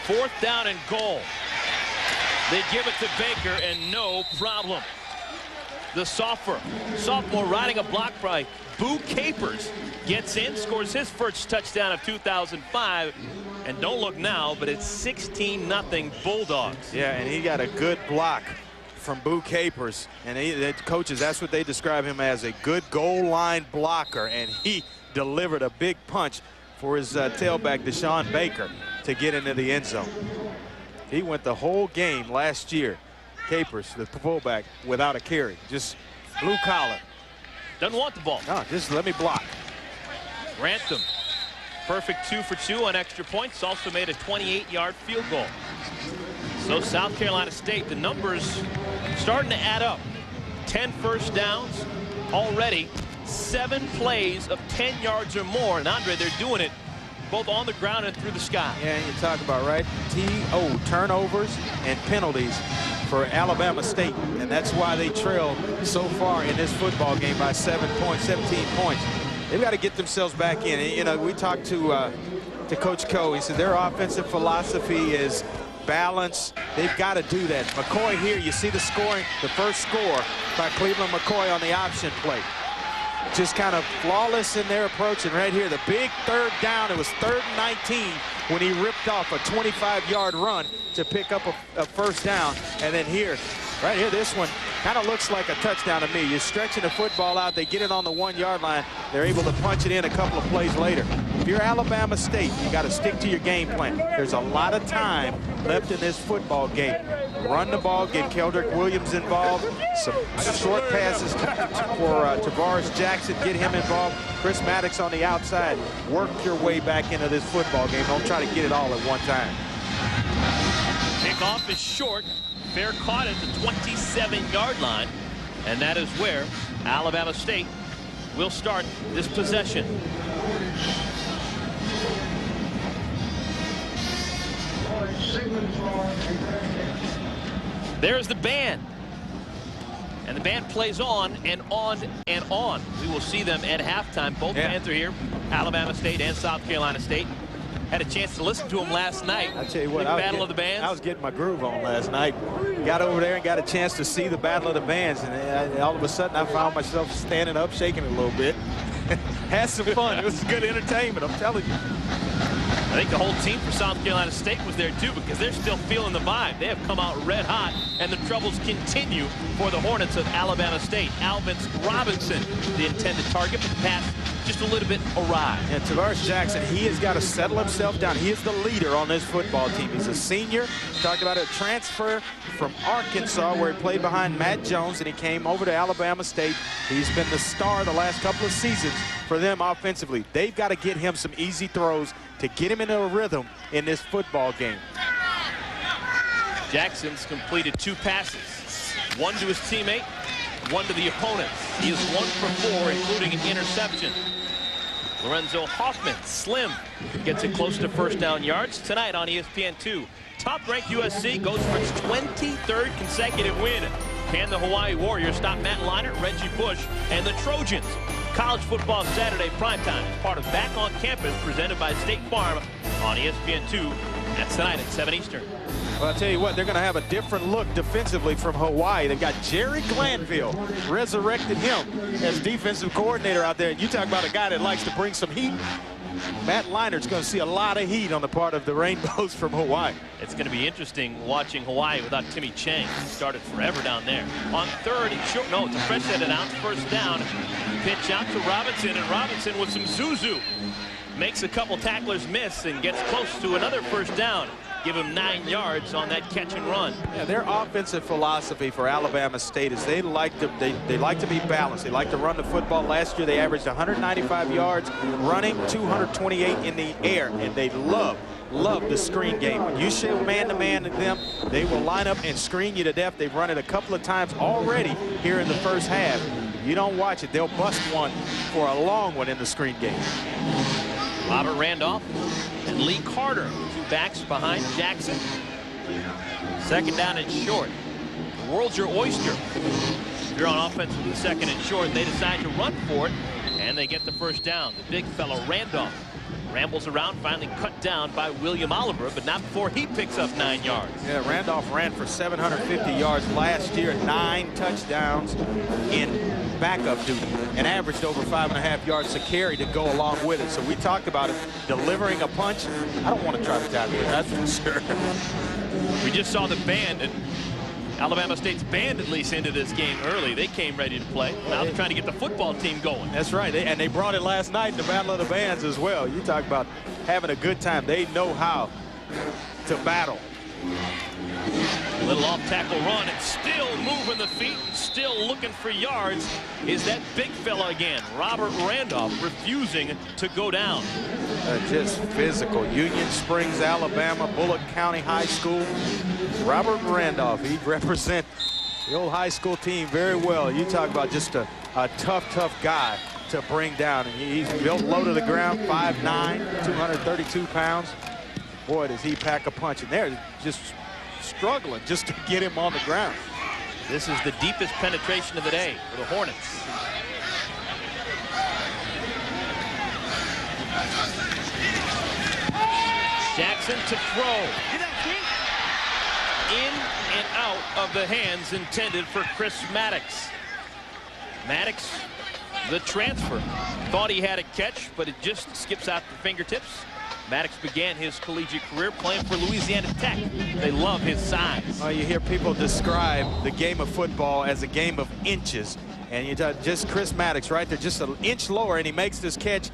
4th down and goal. They give it to Baker, and no problem. The sophomore riding a block by Boo Capers gets in, scores his first touchdown of 2005. And don't look now, but it's 16-0 Bulldogs. Yeah, and he got a good block from Boo Capers. And the coaches, that's what they describe him as, a good goal line blocker. And he delivered a big punch for his tailback, Deshaun Baker, to get into the end zone. He went the whole game last year, Capers, the fullback, without a carry. Just blue collar. Doesn't want the ball. No, just let me block. Grantham perfect 2 for 2 on extra points. Also made a 28-yard field goal. So South Carolina State, the numbers starting to add up. 10 first downs already. 7 plays of 10 yards or more. And Andre, they're doing it both on the ground and through the sky. Yeah, you talk about, right? T.O. turnovers and penalties for Alabama State. And that's why they trail so far in this football game by 17 points. They've got to get themselves back in. You know, we talked to Coach Coe. He said their offensive philosophy is balance. They've got to do that. McCoy here, you see the scoring, the first score by Cleveland McCoy on the option play. Just kind of flawless in their approach. And right here, the big third down. It was 3rd and 19 when he ripped off a 25-yard run to pick up a first down. And then here, right here, this one kind of looks like a touchdown to me. You're stretching the football out. They get it on the 1-yard line. They're able to punch it in a couple of plays later. If you're Alabama State, you got to stick to your game plan. There's a lot of time left in this football game. Run the ball, get Keldrick Williams involved. Some short passes for Tavares Jackson, get him involved. Chris Maddox on the outside. Work your way back into this football game. Don't try to get it all at one time. Kickoff is short. Fair caught at the 27-yard line. And that is where Alabama State will start this possession. There's the band. And the band plays on and on and on. We will see them at halftime. Both bands are here, Alabama State and South Carolina State. Had a chance to listen to them last night. I tell you what, Battle of the Bands. I was getting my groove on last night. Got over there and got a chance to see the Battle of the Bands, and all of a sudden I found myself standing up, shaking a little bit. Had some fun. It was good entertainment, I'm telling you. I think the whole team for South Carolina State was there too, because they're still feeling the vibe. They have come out red hot, and the troubles continue for the Hornets of Alabama State. Alvin Robinson, the intended target, but the pass just a little bit awry. And Tavares Jackson, he has got to settle himself down. He is the leader on this football team. He's a senior. Talked about a transfer from Arkansas, where he played behind Matt Jones, and he came over to Alabama State. He's been the star the last couple of seasons for them offensively. They've got to get him some easy throws to get him into a rhythm in this football game. Jackson's completed 2 passes, 1 to his teammate, 1 to the opponent. He is 1 for 4, including an interception. Lorenzo Hoffman, slim, gets it close to first down yards tonight on ESPN2. Top-ranked USC goes for its 23rd consecutive win. Can the Hawaii Warriors stop Matt Leinart, Reggie Bush, and the Trojans? College football Saturday primetime is part of Back on Campus, presented by State Farm on ESPN2. That's tonight at 7 Eastern. Well, I'll tell you what, they're going to have a different look defensively from Hawaii. They've got Jerry Glanville, resurrected him as defensive coordinator out there. You talk about a guy that likes to bring some heat. Matt Leinart's going to see a lot of heat on the part of the Rainbows from Hawaii. It's going to be interesting watching Hawaii without Timmy Chang. He started forever down there. On 3rd and short, no, it's a fresh set of downs, first down. Pitch out to Robinson, and Robinson with some zuzu. Makes a couple tacklers miss and gets close to another first down. Give him 9 yards on that catch and run. Yeah, their offensive philosophy for Alabama State is they like to be balanced. They like to run the football. Last year they averaged 195 yards running, 228 in the air, and they love the screen game. When you show man-to-man to them, they will line up and screen you to death. They've run it a couple of times already here in the first half. If you don't watch it, they'll bust one for a long one in the screen game. Robert Randolph and Lee Carter, 2 backs behind Jackson. 2nd down and short. The world's your oyster. If you're on offense with the 2nd and short, they decide to run for it, and they get the first down. The big fellow Randolph rambles around, finally cut down by William Oliver, but not before he picks up 9 yards. Yeah, Randolph ran for 750 yards last year, 9 touchdowns in backup duty, and averaged over 5.5 yards a carry to go along with it. So we talked about it, delivering a punch. I don't want to try to tackle it, that's for sure. We just saw the band, and Alabama State's band at least into this game early. They came ready to play. Now they're trying to get the football team going. That's right, and they brought it last night in the Battle of the Bands as well. You talk about having a good time. They know how to battle. A little off-tackle run and still moving the feet, still looking for yards is that big fella again, Robert Randolph, refusing to go down. Just physical. Union Springs, Alabama, Bullock County High School. Robert Randolph, he represents the old high school team very well. You talk about just a tough guy to bring down. And he's built low to the ground, 5'9", 232 pounds. Boy, does he pack a punch. And they're just struggling just to get him on the ground. This is the deepest penetration of the day for the Hornets. Jackson to throw. In and out of the hands intended for Chris Maddox. Maddox, the transfer, thought he had a catch, but it just skips out the fingertips. Maddox began his collegiate career playing for Louisiana Tech. They love his size. Oh, you hear people describe the game of football as a game of inches. And you just Chris Maddox right there, just an inch lower, and he makes this catch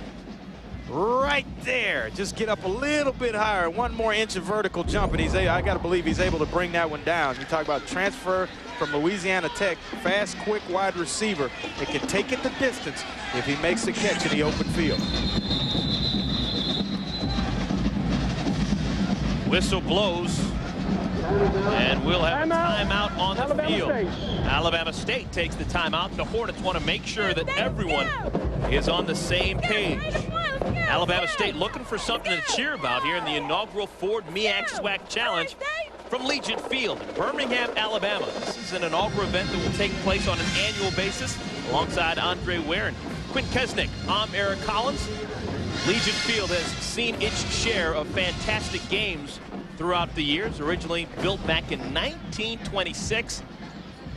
right there. Just get up a little bit higher, one more inch of vertical jump, and I got to believe he's able to bring that one down. You talk about transfer from Louisiana Tech, fast, quick wide receiver that can take it the distance if he makes the catch in the open field. Whistle blows, and we'll have a timeout on the field. Alabama State takes the timeout. The Hornets want to make sure that everyone is on the same page. Alabama State looking for something to cheer about here in the inaugural Ford MEAC SWAC Challenge from Legion Field in Birmingham, Alabama. This is an inaugural event that will take place on an annual basis alongside Andre Ware and Quinn Kesnick. I'm Eric Collins. Legion Field has seen its share of fantastic games throughout the years. Originally built back in 1926.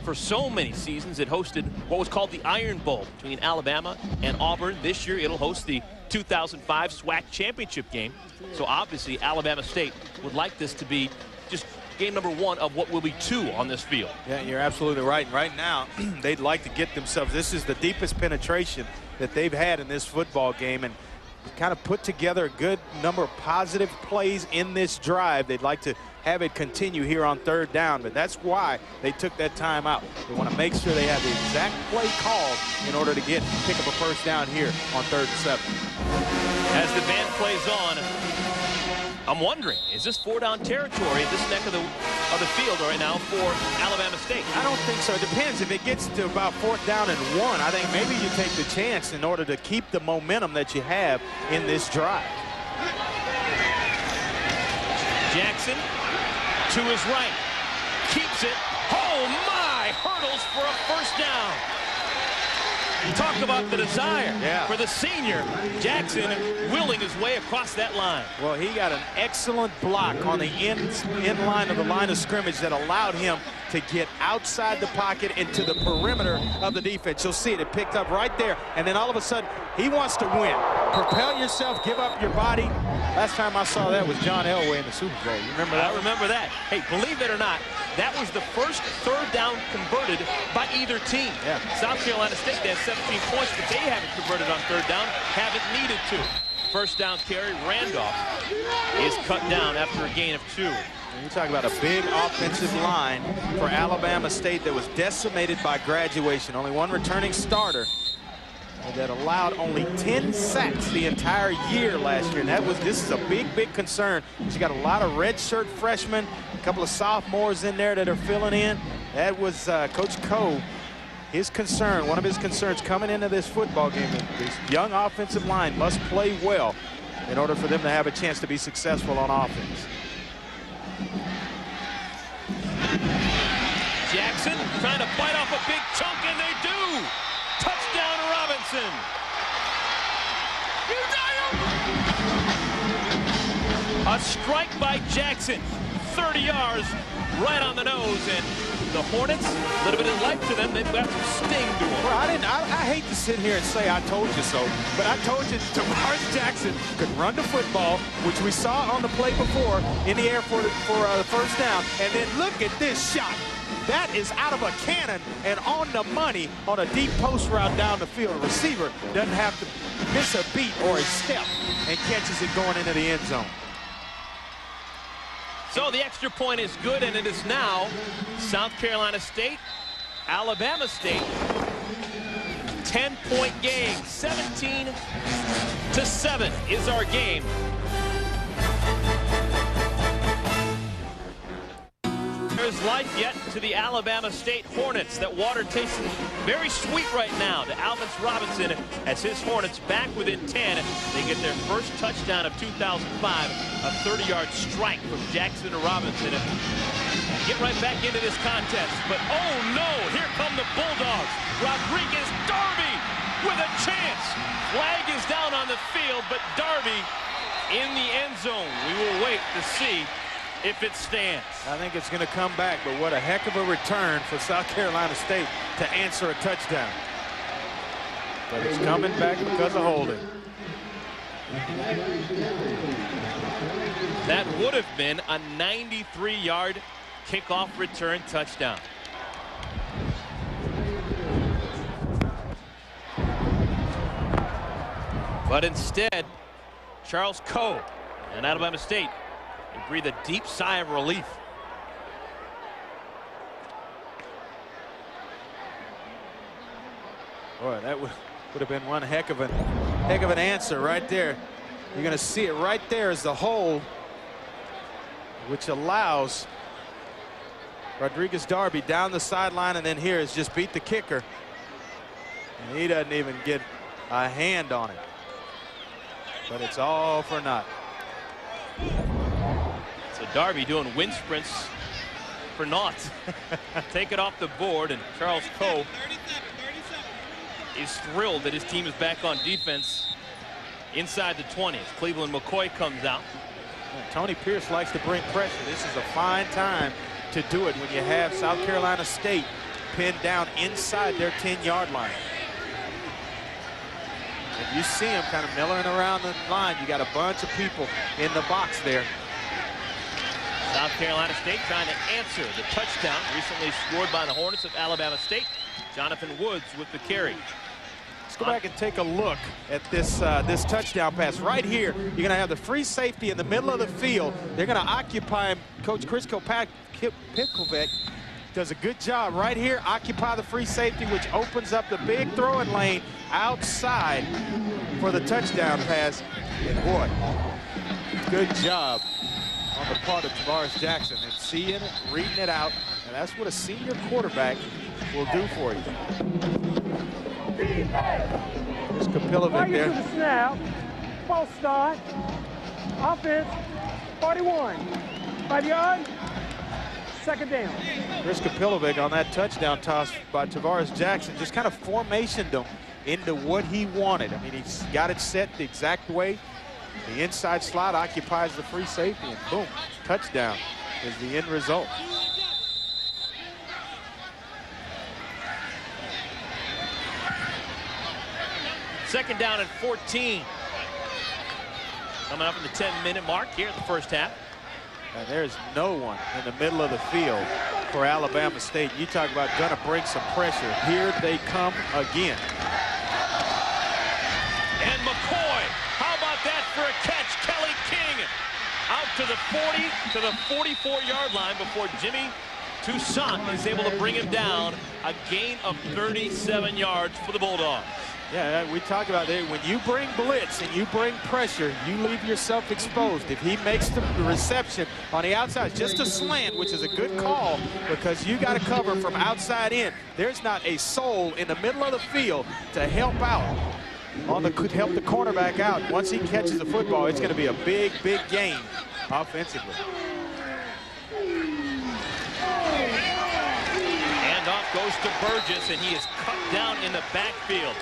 For so many seasons, it hosted what was called the Iron Bowl between Alabama and Auburn. This year, it'll host the 2005 SWAC championship game. So obviously, Alabama State would like this to be just game number one of what will be two on this field. Yeah, you're absolutely right. Right now, they'd like to get themselves, this is the deepest penetration that they've had in this football game, and kind of put together a good number of positive plays in this drive. They'd like to have it continue here on third down, but that's why they took that time out. They want to make sure they have the exact play called in order to pick up a first down here on 3rd and 7. As the band plays on, I'm wondering, is this 4-down territory in this neck of the field right now for Alabama State? I don't think so. It depends. If it gets to about 4th down and 1, I think maybe you take the chance in order to keep the momentum that you have in this drive. Jackson to his right, keeps it. Oh my, hurdles for a first down. Talk about the desire for the senior. Jackson willing his way across that line. Well, he got an excellent block on the end line of the line of scrimmage that allowed him to get outside the pocket into the perimeter of the defense. You'll see it. It picked up right there, and then all of a sudden, he wants to win. Propel yourself, give up your body. Last time I saw that was John Elway in the Super Bowl. You remember that? I remember that. Hey, believe it or not, that was the first 3rd down converted by either team. Yeah. South Carolina State, they have 17 points, but they haven't converted on 3rd down, haven't needed to. First down carry, Randolph is cut down after a gain of 2. You're talking about a big offensive line for Alabama State that was decimated by graduation. Only one returning starter that allowed only 10 sacks the entire year last year. And this is a big concern. You got a lot of redshirt freshmen, a couple of sophomores in there that are filling in. That was Coach Coe. His concern, one of his concerns coming into this football game, this young offensive line must play well in order for them to have a chance to be successful on offense. Jackson trying to bite off a big chunk, and they do. Touchdown, Robinson. A strike by Jackson, 30 yards right on the nose, and the Hornets, a little bit of life to them. They've got some sting to them. Well, I hate to sit here and say I told you so, but I told you Tavares Jackson could run the football, which we saw on the play before in the air for the first down. And then look at this shot. That is out of a cannon and on the money on a deep post route down the field. A receiver doesn't have to miss a beat or a step and catches it going into the end zone. So the extra point is good, and it is now South Carolina State, Alabama State. 10-point game, 17-7 is our game. There's life yet to the Alabama State Hornets. That water tastes very sweet right now to Alvis Robinson as his Hornets back within 10. They get their first touchdown of 2005, a 30-yard strike from Jackson to Robinson. Get right back into this contest, but oh no, here come the Bulldogs. Rodriguez Darby with a chance. Flag is down on the field, but Darby in the end zone. We will wait to see if it stands. I think it's going to come back, but what a heck of a return for South Carolina State to answer a touchdown. But it's coming back because of holding. That would have been a 93-yard kickoff return touchdown. But instead, Charles Coe and Alabama State breathe a deep sigh of relief. Boy, that would have been one heck of an answer right there. You're going to see it right there as the hold, which allows Rodriguez Darby down the sideline, and then here is just beat the kicker. And he doesn't even get a hand on it. But it's all for naught. So Darby doing wind sprints for naught. Take it off the board, and Charles Coe is thrilled that his team is back on defense inside the 20s. Cleveland McCoy comes out. Tony Pierce likes to bring pressure. This is a fine time to do it when you have South Carolina State pinned down inside their 10-yard line. And you see them kind of milling around the line. You got a bunch of people in the box there. South Carolina State trying to answer the touchdown recently scored by the Hornets of Alabama State. Jonathan Woods with the carry. Let's go back and take a look at this this touchdown pass. Right here, you're going to have the free safety in the middle of the field. They're going to occupy him. Coach Chris Picklevic does a good job right here. Occupy the free safety, which opens up the big throwing lane outside for the touchdown pass. And boy, good job on the part of Tavares Jackson and seeing it, reading it out, and that's what a senior quarterback will do for you. There's Kapilovic there. The snap, false start, offense, 41, 5 yards, second down. Chris Kapilovic on that touchdown toss by Tavares Jackson just kind of formationed him into what he wanted. I mean, he's got it set the exact way. The inside slot occupies the free safety, and boom, touchdown is the end result. Second down and 14. Coming up in the 10-minute mark here in the first half. And there's no one in the middle of the field for Alabama State. You talk about gonna bring some pressure. Here they come again. And McCoy, how about that for a catch? Kelly King out to the 40 to the 44-yard line before Jimmy Toussaint is able to bring him down. A gain of 37 yards for the Bulldogs. Yeah, we talk about that. When you bring blitz and you bring pressure, you leave yourself exposed. If he makes the reception on the outside, just a slant, which is a good call because you got to cover from outside in. There's not a soul in the middle of the field to help out. Help the cornerback out. Once he catches the football, it's going to be a big, big gain offensively. Handoff goes to Burgess, and he is cut down in the backfield.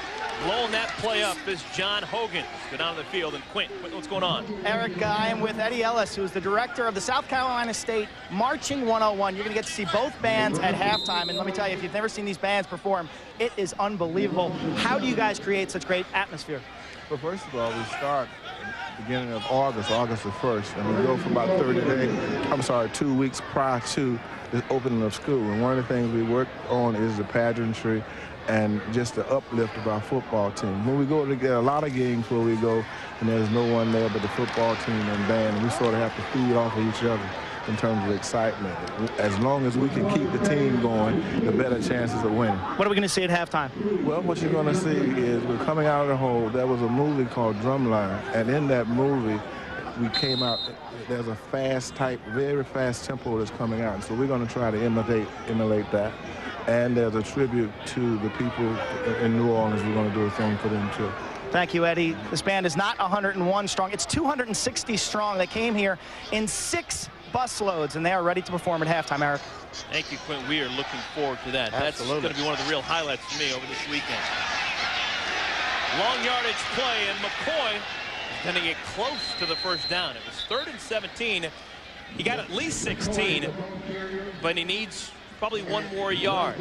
Blowing that play up is John Hogan. Go down the field, and Quint, what's going on? Eric, I am with Eddie Ellis, who's the director of the South Carolina State Marching 101. You're going to get to see both bands at halftime, and let me tell you, if you've never seen these bands perform, it is unbelievable. How do you guys create such great atmosphere? Well, first of all, we start at the beginning of August the 1st, and we go for about 2 weeks prior to the opening of school. And one of the things we work on is the pageantry and just the uplift of our football team. When we go to get a lot of games where we go and there's no one there but the football team and band, and we sort of have to feed off of each other. in terms of excitement. As long as we can keep the team going, the better chances of winning. What are we going to see at halftime? Well, what you're going to see is we're coming out of the hole. There was a movie called Drumline, and in that movie, we came out, there's a fast type, very fast tempo that's coming out. So we're going to try to emulate that. And there's a tribute to the people in New Orleans. We're going to do a thing for them, too. Thank you, Eddie. This band is not 101 strong. It's 260 strong. They came here in 6 bus loads, and they are ready to perform at halftime, Eric. Thank you, Quint. We are looking forward to that. Absolutely. That's going to be one of the real highlights for me over this weekend. Long yardage play, and McCoy is going to get close to the first down. It was 3rd and 17. He got at least 16, but he needs probably 1 more yard.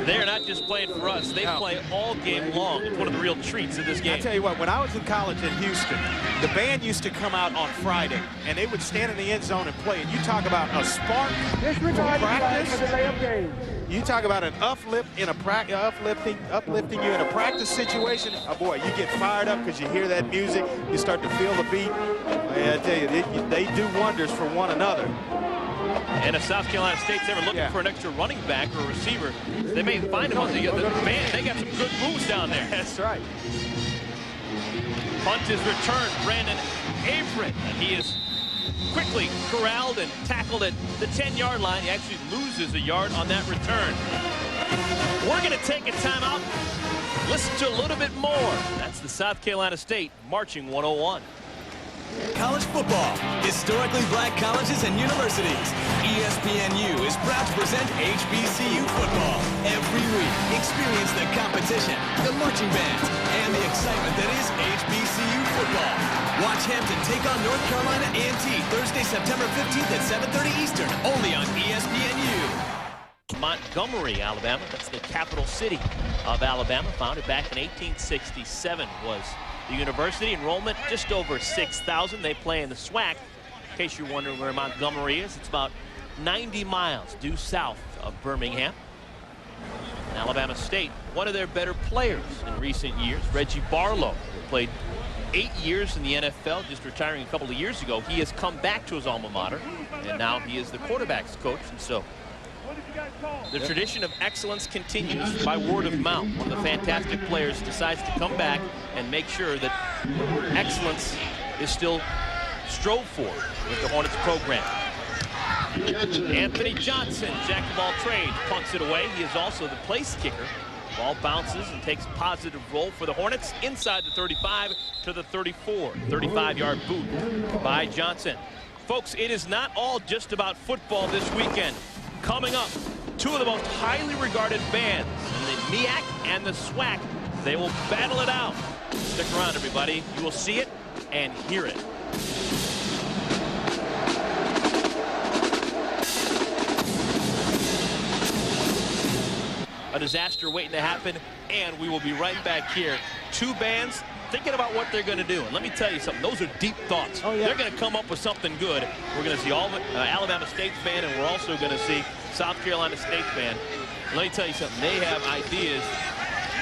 They're not just playing for us. They play all game long. It's one of the real treats of this game. I tell you what, when I was in college in Houston, the band used to come out on Friday, and they would stand in the end zone and play. And you talk about a spark for practice. You talk about an uplifting you in a practice situation. Oh boy, you get fired up because you hear that music. You start to feel the beat. And I tell you, they do wonders for one another. And if South Carolina State's ever looking for an extra running back or receiver, they may find him on the band. They got some good moves down there. That's right. Punt is returned. Brandon Averett, and he is quickly corralled and tackled at the 10-yard line. He actually loses a yard on that return. We're going to take a timeout. Listen to a little bit more. That's the South Carolina State Marching 101. College football, historically black colleges and universities. ESPNU is proud to present HBCU football. Every week, experience the competition, the marching bands, and the excitement that is HBCU football. Watch Hampton take on North Carolina A&T Thursday, September 15th at 7:30 Eastern, only on ESPNU. Montgomery, Alabama. That's the capital city of Alabama. Founded back in 1867 was the university. Enrollment just over 6,000. They play in the SWAC. In case you're wondering where Montgomery is, it's about 90 miles due south of Birmingham. And Alabama State, one of their better players in recent years, Reggie Barlow, played 8 years in the NFL, just retiring a couple of years ago. He has come back to his alma mater, and now he is the quarterback's coach. And so the tradition of excellence continues by word of mouth. One of the fantastic players decides to come back and make sure that excellence is still strove for with the Hornets program. Anthony Johnson, jack of all trades, punts it away. He is also the place kicker. Ball bounces and takes positive roll for the Hornets inside the 35 to the 34. 35-yard boot by Johnson. Folks, it is not all just about football this weekend. Coming up, 2 of the most highly regarded bands, the MEAC and the SWAC. They will battle it out. Stick around, everybody. You will see it and hear it. A disaster waiting to happen, and we will be right back here. 2 bands thinking about what they're going to do. And let me tell you something. Those are deep thoughts. Oh, yeah. They're going to come up with something good. We're going to see Alabama State's band, and we're also going to see South Carolina State's band. And let me tell you something. They have ideas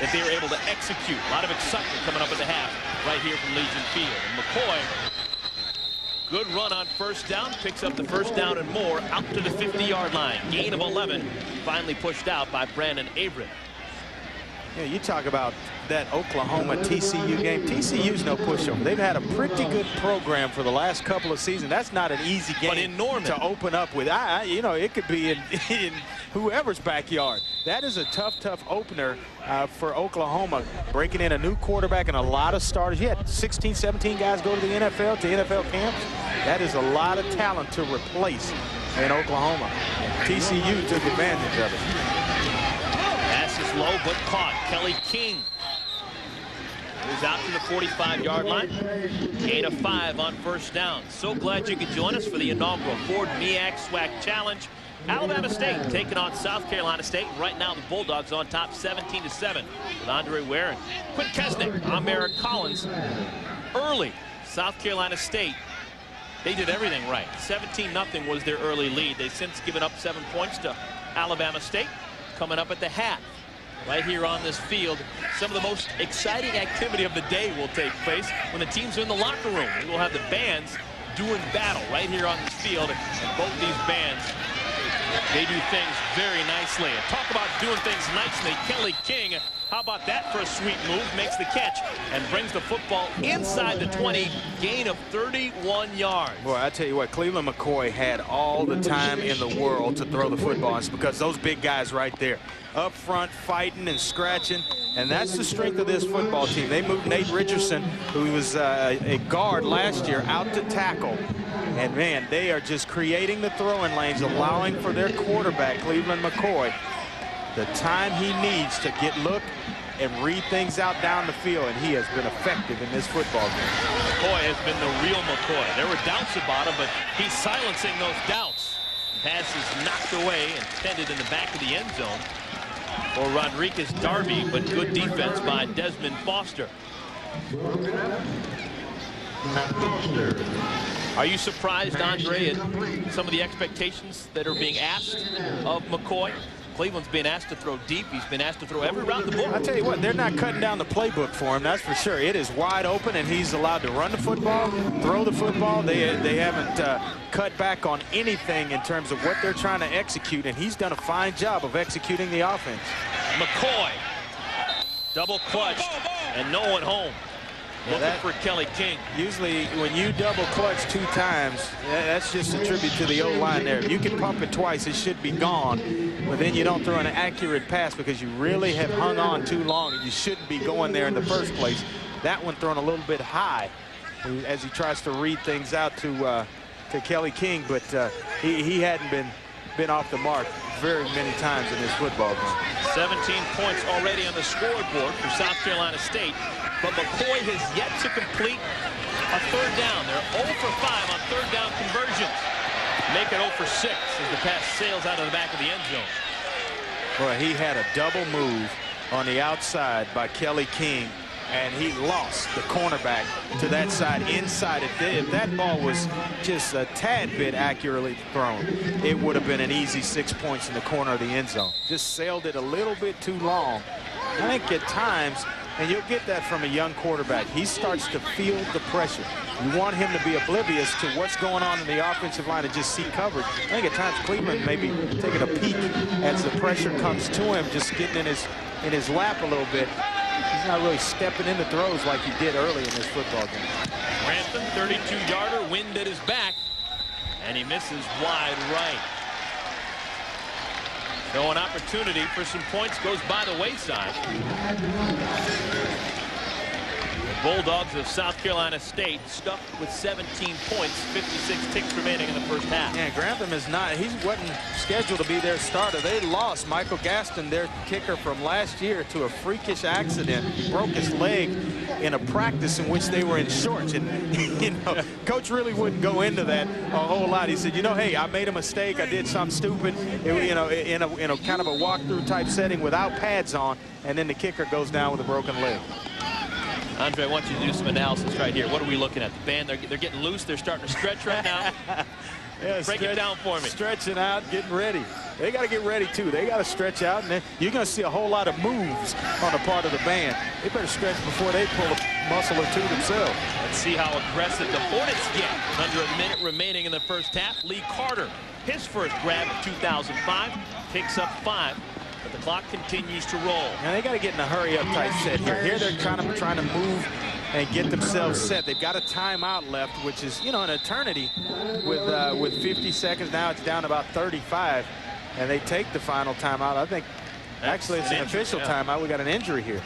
that they were able to execute. A lot of excitement coming up at the half right here from Legion Field. And McCoy, good run on first down, picks up the first down and more out to the 50-yard line. Gain of 11, finally pushed out by Brandon Averett. Yeah, you talk about that Oklahoma-TCU game. TCU's no pushover. They've had a pretty good program for the last couple of seasons. That's not an easy game but in Norman to open up with. You know, it could be in whoever's backyard. That is a tough opener for Oklahoma, breaking in a new quarterback and a lot of starters. You had 16, 17 guys go to the NFL, to NFL camps. That is a lot of talent to replace. in Oklahoma. TCU took advantage of it. Pass is low but caught. Kelly King moves out to the 45-yard line. Gain of 5 on first down. So glad you could join us for the inaugural Ford MEAC SWAC Challenge. Alabama State taking on South Carolina State. Right now the Bulldogs on top 17-7 with Andre Ware and Quinn Kesnick. I'm Eric Collins. Early, South Carolina State, they did everything right. 17-0 was their early lead. They've since given up 7 points to Alabama State. Coming up at the half, right here on this field, some of the most exciting activity of the day will take place when the teams are in the locker room. We will have the bands doing battle right here on this field, and both these bands, they do things very nicely. And talk about doing things nicely. Kelly King, how about that for a sweet move? Makes the catch and brings the football inside the 20, gain of 31 yards. Boy, I tell you what, Cleveland McCoy had all the time in the world to throw the football. It's because those big guys right there up front fighting and scratching, and that's the strength of this football team. They moved Nate Richardson, who was a guard last year, out to tackle. And, man, they are just creating the throwing lanes, allowing for their quarterback, Cleveland McCoy, the time he needs to get look and read things out down the field, and he has been effective in this football game. McCoy has been the real McCoy. There were doubts about him, but he's silencing those doubts. Pass is knocked away, intended in the back of the end zone for Rodriguez Darby, but good defense by Desmond Foster. Are you surprised, Andre, at some of the expectations that are being asked of McCoy? Cleveland's been asked to throw deep. He's been asked to throw every route the book. I tell you what, they're not cutting down the playbook for him, that's for sure. It is wide open, and he's allowed to run the football, throw the football. They haven't cut back on anything in terms of what they're trying to execute, and he's done a fine job of executing the offense. McCoy, double clutch, and no one home. Looking for Kelly King. Usually when you double clutch 2 times, that's just a tribute to the O-line there. If you can pump it twice, it should be gone. But then you don't throw an accurate pass because you really have hung on too long, and you shouldn't be going there in the first place. That one thrown a little bit high as he tries to read things out to Kelly King, but he hadn't been off the mark very many times in this football game. 17 points already on the scoreboard for South Carolina State, but McCoy has yet to complete a third down. They're 0 for 5 on third down conversions. Make it 0 for 6 as the pass sails out of the back of the end zone. Boy, he had a double move on the outside by Kelly King, and he lost the cornerback to that side inside. If that ball was just a tad bit accurately thrown, it would have been an easy 6 points in the corner of the end zone. Just sailed it a little bit too long. I think at times, and you'll get that from a young quarterback, he starts to feel the pressure. You want him to be oblivious to what's going on in the offensive line and just see coverage. I think at times Cleveland may be taking a peek as the pressure comes to him, just getting in his lap a little bit. He's not really stepping into throws like he did early in this football game. Grantham, 32-yarder, wind at his back, and he misses wide right. So an opportunity for some points goes by the wayside. The Bulldogs of South Carolina State stuck with 17 points, 56 ticks remaining in the first half. Yeah, Grantham is not, he wasn't scheduled to be their starter. They lost Michael Gaston, their kicker from last year, to a freakish accident. He broke his leg in a practice in which they were in shorts. And, you know, coach really wouldn't go into that a whole lot. He said, you know, hey, I made a mistake. I did something stupid, you know, in a kind of a walkthrough type setting without pads on. And then the kicker goes down with a broken leg. Andre, I want you to do some analysis right here. What are we looking at? The band, they're getting loose. They're starting to stretch right now. Yeah, break it down for me. Stretching out, getting ready. They got to get ready, too. They got to stretch out, and then you're going to see a whole lot of moves on the part of the band. They better stretch before they pull a muscle or two themselves. Let's see how aggressive the Hornets get. Under a minute remaining in the first half. Lee Carter, his first grab of 2005, picks up 5. But the clock continues to roll. Now they got to get in a hurry-up type set here. Here they're trying to move and get themselves set. They've got a timeout left, which is, you know, an eternity with 50 seconds. Now it's down about 35, and they take the final timeout. I think actually it's an official timeout. We got an injury here.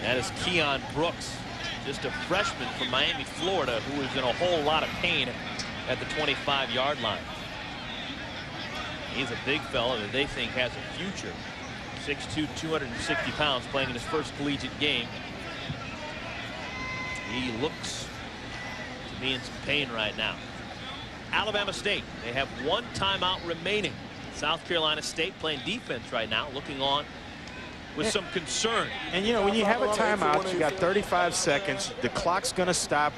That is Keon Brooks, just a freshman from Miami, Florida, who is in a whole lot of pain. at the 25-yard line. He's a big fella that they think has a future. 6'2", 260 pounds, playing in his first collegiate game. He looks to be in some pain right now. Alabama State, they have one timeout remaining. South Carolina State playing defense right now, looking on with some concern. And you know, when you have a timeout, you got 35 seconds. The clock's going to stop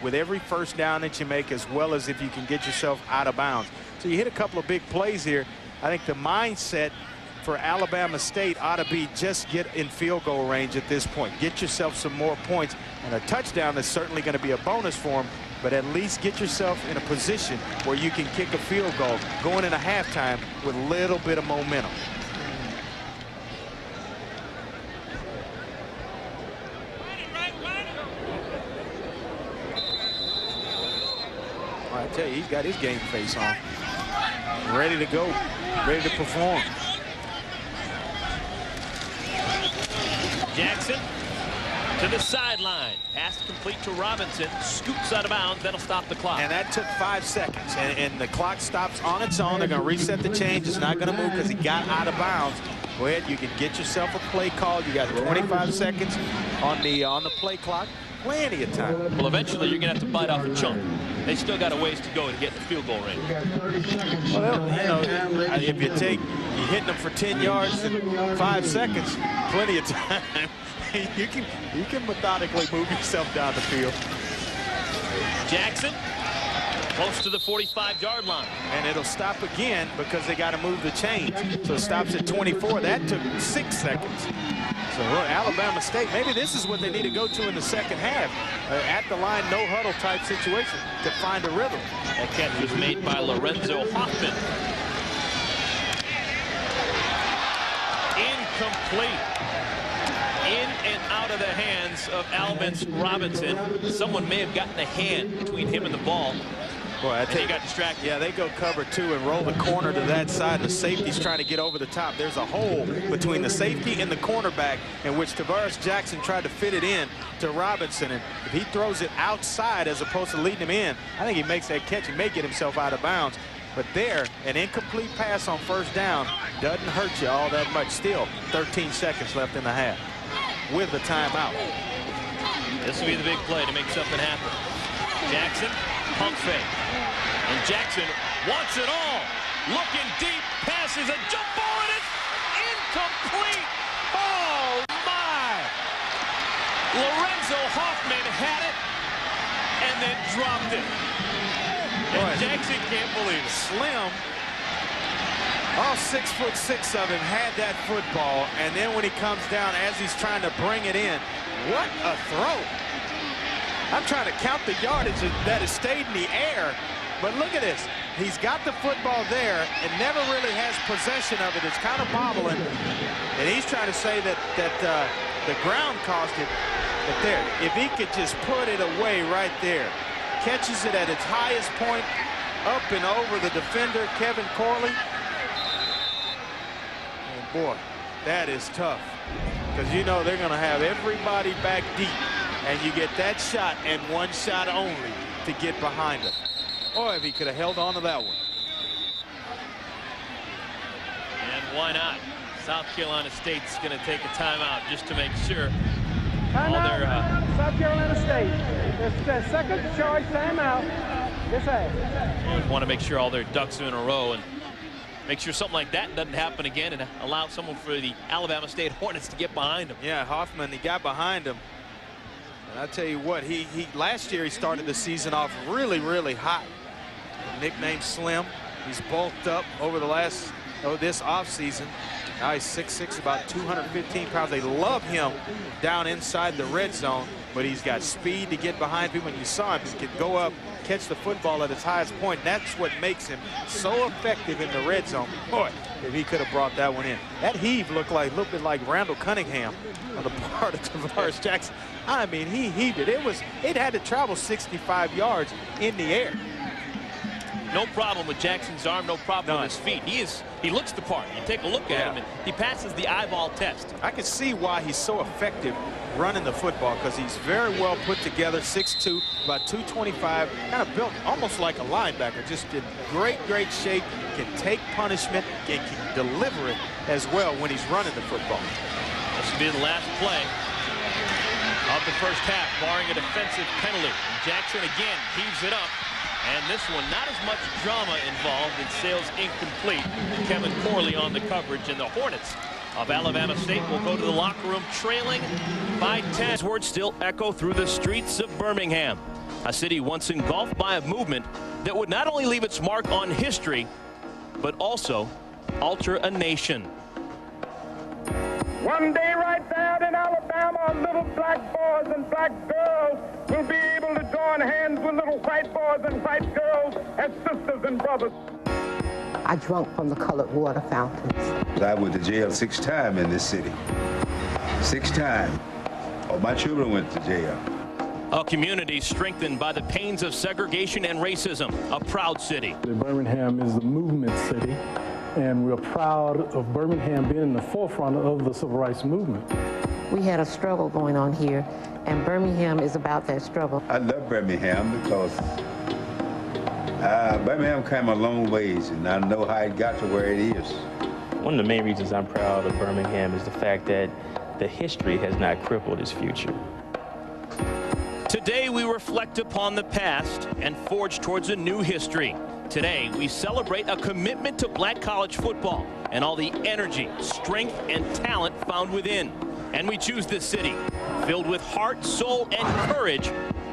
with every first down that you make, as well as if you can get yourself out of bounds. So you hit a couple of big plays here. I think the mindset for Alabama State ought to be just get in field goal range at this point. Get yourself some more points, and a touchdown is certainly going to be a bonus for them, but at least get yourself in a position where you can kick a field goal going into halftime with a little bit of momentum. I tell you, he's got his game face on. Ready to go, ready to perform. Jackson to the sideline. Pass complete to Robinson. Scoops out of bounds. That'll stop the clock. And that took 5 seconds. And the clock stops on its own. They're going to reset the change. It's not going to move because he got out of bounds. Go ahead. You can get yourself a play call. You got 25 seconds on the play clock. Plenty of time. Well, eventually you're going to have to bite off a chunk. They still got a ways to go to get in the field goal range. Well, you know, if you're hitting them for 10 yards in 5 seconds, plenty of time. you can methodically move yourself down the field. Jackson close to the 45-yard line. And it'll stop again because they got to move the chains. So it stops at 24. That took 6 seconds. So Alabama State, maybe this is what they need to go to in the second half. At the line, no huddle type situation to find a rhythm. That catch was made by Lorenzo Hoffman. Incomplete. In and out of the hands of Alvin's Robinson. Someone may have gotten a hand between him and the ball. Boy, I think he got distracted. Yeah, they go cover 2 and roll the corner to that side. The safety's trying to get over the top. There's a hole between the safety and the cornerback in which Tavares Jackson tried to fit it in to Robinson. And if he throws it outside as opposed to leading him in, I think he makes that catch. He may get himself out of bounds. But there, an incomplete pass on first down doesn't hurt you all that much. Still, 13 seconds left in the half with the timeout. This will be the big play to make something happen. Jackson, pump fake. And Jackson wants it all. Looking deep, passes a jump ball, and it's incomplete. Oh, my. Lorenzo Hoffman had it and then dropped it. And Jackson can't believe it. Slim, all 6'6" of him, had that football, and then when he comes down as he's trying to bring it in, what a throw. I'm trying to count the yardage that has stayed in the air, but look at this. He's got the football there and never really has possession of it. It's kind of bobbling, and he's trying to say that the ground caused it. But there, if he could just put it away right there, catches it at its highest point, up and over the defender, Kevin Corley. And boy, that is tough, because you know they're going to have everybody back deep, and you get that shot and one shot only to get behind him. Or if he could have held on to that one. And why not? South Carolina State's going to take a timeout just to make sure. Timeout, South Carolina State. It's the second choice timeout. This half. Want to make sure all their ducks are in a row and make sure something like that doesn't happen again and allow someone for the Alabama State Hornets to get behind him. Yeah, Hoffman, he got behind him. And I tell you what, he last year he started the season off really hot. Nicknamed Slim. He's bulked up over the this offseason. Now he's 6'6", about 215 pounds. They love him down inside the red zone, but he's got speed to get behind people. And you saw him, he could go up, catch the football at its highest point. That's what makes him so effective in the red zone. Boy, if he could have brought that one in. That heave looked like a little bit like Randall Cunningham on the part of Tavares Jackson. I mean, he heaved it. It had to travel 65 yards in the air. No problem with Jackson's arm, no problem with his feet. He looks the part. You take a look at him, and he passes the eyeball test. I can see why he's so effective running the football, because he's very well put together, 6'2", about 225, kind of built almost like a linebacker, just in great shape, can take punishment, and can deliver it as well when he's running the football. This will be the last play of the first half, barring a defensive penalty. Jackson again heaves it up. And this one, not as much drama involved. It sails incomplete. Kevin Corley on the coverage, and the Hornets of Alabama State will go to the locker room trailing by 10. His words still echo through the streets of Birmingham, a city once engulfed by a movement that would not only leave its mark on history, but also alter a nation. One day right there in Alabama, little black boys and black girls will be able to join hands with little white boys and white girls as sisters and brothers. I drunk from the colored water fountains. I went to jail 6 times in this city. 6 times. All my children went to jail. A community strengthened by the pains of segregation and racism. A proud city. Birmingham is the movement city, and we're proud of Birmingham being in the forefront of the civil rights movement. We had a struggle going on here, and Birmingham is about that struggle. I love Birmingham because Birmingham came a long ways, and I know how it got to where it is. One of the main reasons I'm proud of Birmingham is the fact that the history has not crippled its future. Today we reflect upon the past and forge towards a new history. Today we celebrate a commitment to black college football and all the energy, strength, and talent found within. And we choose this city, filled with heart, soul, and courage,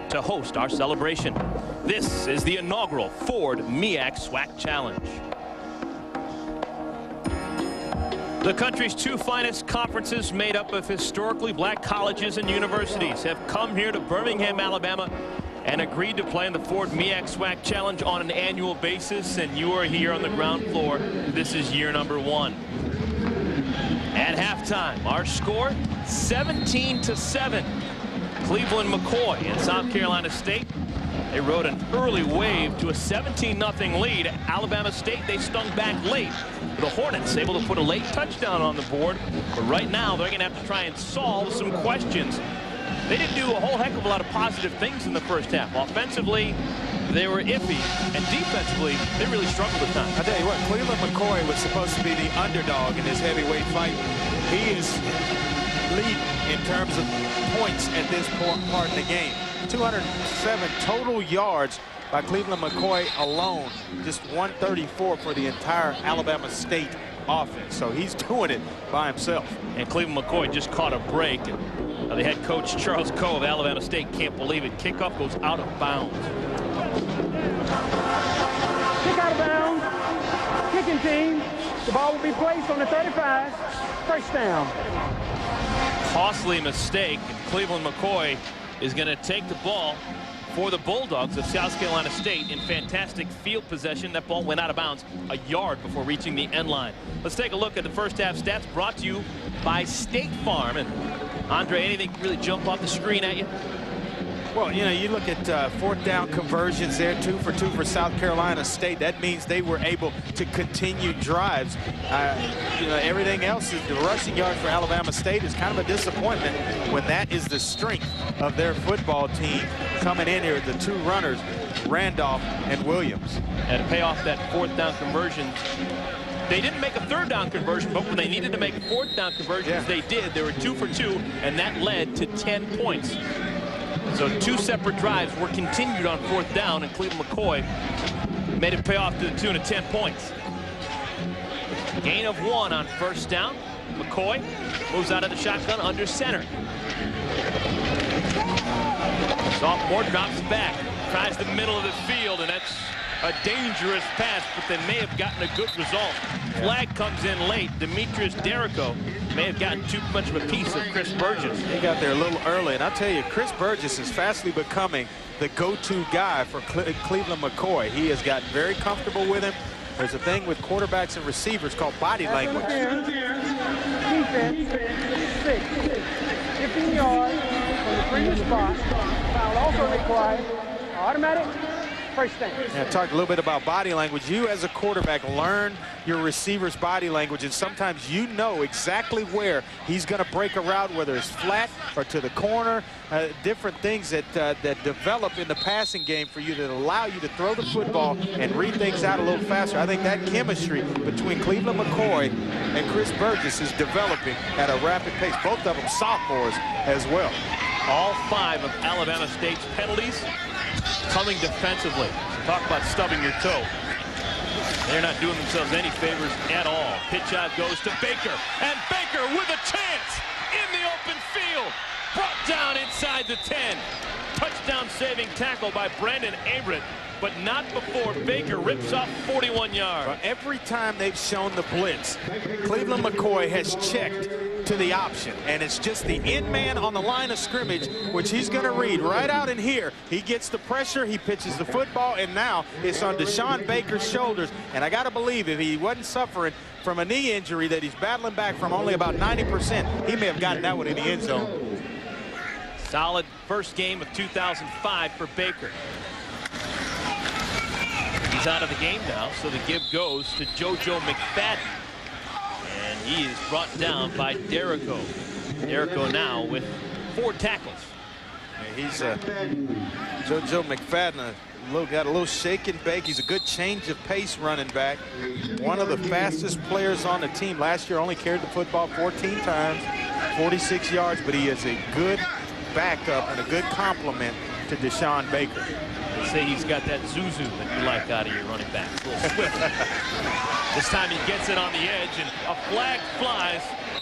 to host our celebration. This is the inaugural Ford MEAC SWAC Challenge. The country's 2 finest conferences, made up of historically black colleges and universities, have come here to Birmingham, Alabama, and agreed to play in the Ford MEAC SWAC Challenge on an annual basis, and you are here on the ground floor. This is year number 1. At halftime, our score, 17-7. Cleveland McCoy and South Carolina State, they rode an early wave to a 17-0 lead. Alabama State, they stung back late. The Hornets able to put a late touchdown on the board, but right now they're going to have to try and solve some questions. They didn't do a whole heck of a lot of positive things in the first half. Offensively, they were iffy, and defensively, they really struggled at times. I tell you what, Cleveland McCoy was supposed to be the underdog in this heavyweight fight. He is leading in terms of points at this part in the game. 207 total yards by Cleveland McCoy alone. Just 134 for the entire Alabama State offense. So he's doing it by himself. And Cleveland McCoy just caught a break. And the head coach, Charles Coe of Alabama State, can't believe it. Kickoff goes out of bounds. Kick out of bounds. Kicking team. The ball will be placed on the 35. First down. Costly mistake. And Cleveland McCoy is going to take the ball for the Bulldogs of South Carolina State in fantastic field possession. That ball went out of bounds a yard before reaching the end line. Let's take a look at the first half stats brought to you by State Farm. And Andre, anything really jump off the screen at you? Well, you know, you look at 4th down conversions there, 2 for 2 for South Carolina State. That means they were able to continue drives. You know, everything else, is the rushing yards for Alabama State is kind of a disappointment when that is the strength of their football team coming in here. The 2 runners, Randolph and Williams. And to pay off that 4th down conversion, they didn't make a 3rd down conversion, but when they needed to make 4th down conversions, they did. They were 2 for 2, and that led to 10 points. So 2 separate drives were continued on 4th down, and Cleveland McCoy made it pay off to the tune of 10 points. Gain of 1 on 1st down. McCoy moves out of the shotgun under center. Sophomore drops back, tries the middle of the field, and that's a dangerous pass, but they may have gotten a good result. Flag comes in late. Demetrius Derrico may have gotten too much of a piece of Chris Burgess. He got there a little early, and I'll tell you, Chris Burgess is fastly becoming the go-to guy for Cleveland McCoy. He has gotten very comfortable with him. There's a thing with quarterbacks and receivers called body language. Defense, 6. 15 yards from the previous spot. Foul also required. Automatic First down. Yeah, talked a little bit about body language. You as a quarterback learn your receiver's body language, and sometimes you know exactly where he's going to break a route, whether it's flat or to the corner, different things that develop in the passing game for you that allow you to throw the football and read things out a little faster. I think that chemistry between Cleveland McCoy and Chris Burgess is developing at a rapid pace. Both of them sophomores as well. All 5 of Alabama State's penalties coming defensively. So talk about stubbing your toe. They're not doing themselves any favors at all. Pitch out goes to Baker, and Baker with a chance in the open field. Brought down inside the 10. Touchdown saving tackle by Brandon Averett, but not before Baker rips off 41 yards. Well, every time they've shown the blitz, Cleveland McCoy has checked to the option, and it's just the in man on the line of scrimmage, which he's going to read right out in here. He gets the pressure, he pitches the football, and now it's on Deshaun Baker's shoulders. And I got to believe if he wasn't suffering from a knee injury that he's battling back from only about 90%, he may have gotten that one in the end zone. Solid first game of 2005 for Baker. He's out of the game now, so the give goes to JoJo McFadden. And he is brought down by Derrico. Derrico now with 4 tackles. Yeah, he's JoJo McFadden, got a little shake and bake. He's a good change of pace running back. One of the fastest players on the team. Last year only carried the football 14 times, 46 yards, but he is a good backup and a good complement to Deshaun Baker. They say he's got that Zuzu that you like out of your running backs. A little swift. This time he gets it on the edge, and a flag flies.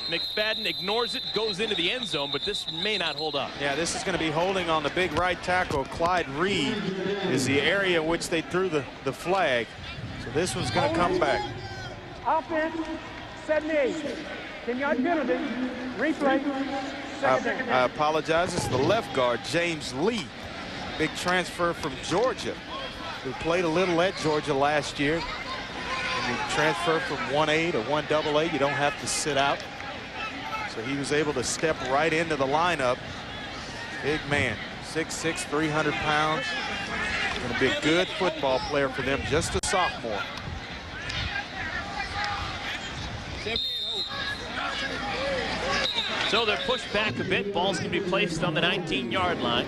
McFadden ignores it, goes into the end zone, but this may not hold up. Yeah, this is going to be holding on the big right tackle. Clyde Reed is the area in which they threw the flag. So this one's going to come back. Offense, 78. 10-yard penalty. Replay. I apologize. It's the left guard, James Lee. Big transfer from Georgia, who played a little at Georgia last year. When you transfer from 1A to 1AA, you don't have to sit out. So he was able to step right into the lineup. Big man, 6'6", 300 pounds. Going to be a good football player for them, just a sophomore. So they're pushed back a bit. Ball's going to be placed on the 19-yard line.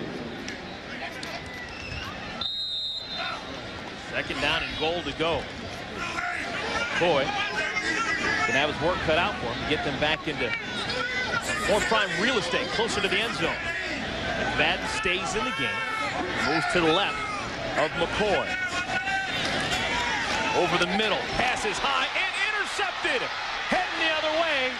Second down and goal to go. Boy, can have his work cut out for him to get them back into more prime real estate, closer to the end zone. McFadden stays in the game. Moves to the left of McCoy. Over the middle, passes high and intercepted. Heading the other way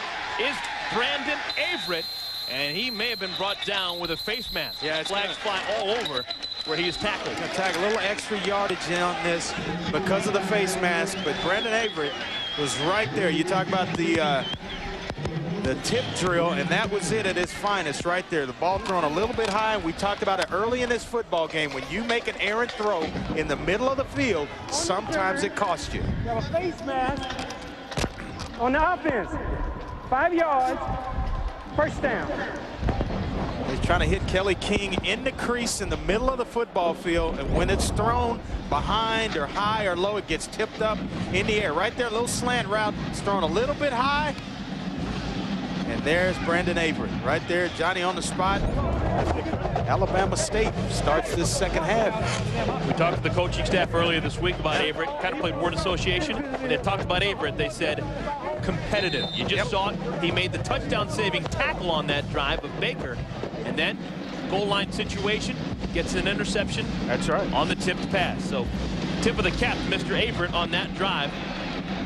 is Brandon Averett, and he may have been brought down with a face mask. Yeah, flags fly all over where he is tackled. Gonna tag a little extra yardage on this because of the face mask, but Brandon Averett was right there. You talk about the tip drill, and that was it at its finest right there. The ball thrown a little bit high, and we talked about it early in this football game. When you make an errant throw in the middle of the field, sometimes it costs you. You have a face mask on the offense. 5 yards, first down. He's trying to hit Kelly King in the crease in the middle of the football field, and when it's thrown behind or high or low, it gets tipped up in the air. Right there, a little slant route. It's thrown a little bit high. And there's Brandon Averett right there, Johnny on the spot. Alabama State starts this second half. We talked to the coaching staff earlier this week about Averett. Kind of played word association. When they talked about Averett, they said competitive. You just saw it. He made the touchdown-saving tackle on that drive of Baker. And then goal line situation, gets an interception. That's right. On the tipped pass. So tip of the cap to Mr. Averett on that drive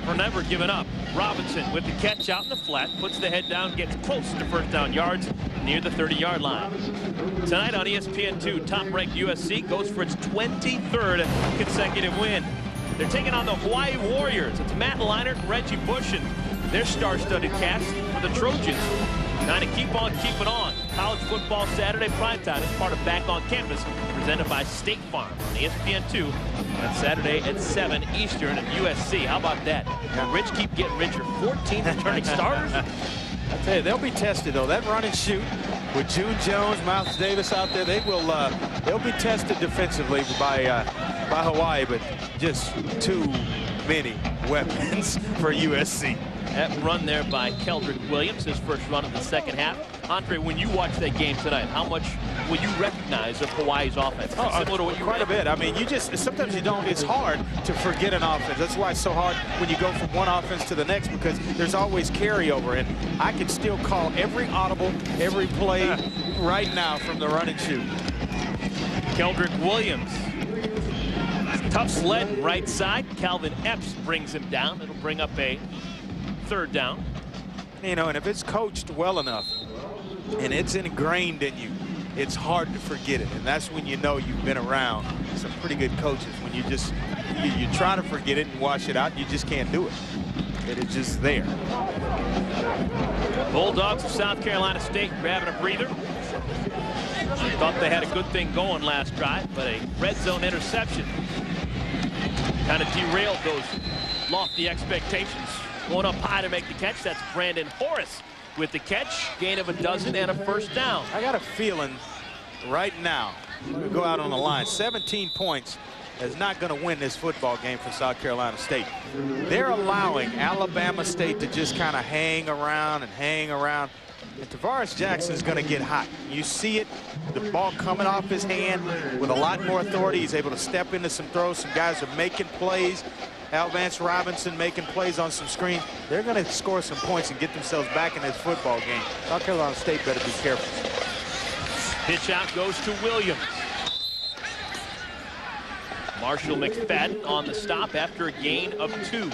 for never giving up. Robinson with the catch out in the flat, puts the head down, gets close to first down yards near the 30-yard line. Tonight on ESPN2, top-ranked USC goes for its 23rd consecutive win. They're taking on the Hawaii Warriors. It's Matt Leinart and Reggie Bush and their star-studded cast for the Trojans. Trying to keep on keeping on. College football Saturday primetime is part of Back on Campus, presented by State Farm on ESPN2 on Saturday at 7 Eastern at USC. How about that? Will Rich keep getting richer? 14 returning starters? I tell you, they'll be tested though. That run and shoot with June Jones, Miles Davis out there, they will they'll be tested defensively by by Hawaii, but just too many weapons for USC. That run there by Keldrick Williams, his first run in the second half. Andre, when you watch that game tonight, how much will you recognize of Hawaii's offense? Similar to what you quite a bit. I mean, sometimes you don't. It's hard to forget an offense. That's why it's so hard when you go from one offense to the next, because there's always carryover. And I can still call every audible, every play right now from the run and shoot. Keldrick Williams. Tough sled right side. Calvin Epps brings him down. It'll bring up a third down. You know, and if it's coached well enough and it's ingrained in you, it's hard to forget it. And that's when you know you've been around some pretty good coaches. When you just, you try to forget it and wash it out, you just can't do it. It's just there. Bulldogs of South Carolina State grabbing a breather. Thought they had a good thing going last drive, but a red zone interception kind of derailed those lofty expectations. Going up high to make the catch. That's Brandon Horace with the catch. Gain of a dozen and a first down. I got a feeling right now, we'll go out on the line, 17 points is not going to win this football game for South Carolina State. They're allowing Alabama State to just kind of hang around and hang around. And Tavares Jackson is going to get hot. You see it, the ball coming off his hand with a lot more authority. He's able to step into some throws. Some guys are making plays. Vance Robinson making plays on some screens. They're going to score some points and get themselves back in this football game. South Carolina State better be careful. Pitch out goes to Williams. Marshall McFadden on the stop after a gain of 2.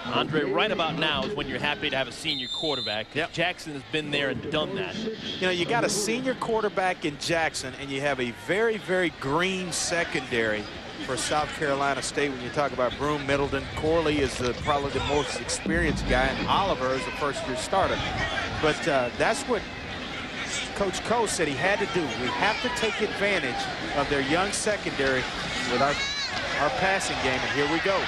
Andre, right about now is when you're happy to have a senior quarterback. Yep. Jackson has been there and done that. You know, you got a senior quarterback in Jackson, and you have a very, very green secondary for South Carolina State. When you talk about Broome, Middleton, Corley is probably the most experienced guy, and Oliver is a first-year starter. But that's what Coach Coe said he had to do. We have to take advantage of their young secondary with our passing game, and here we go.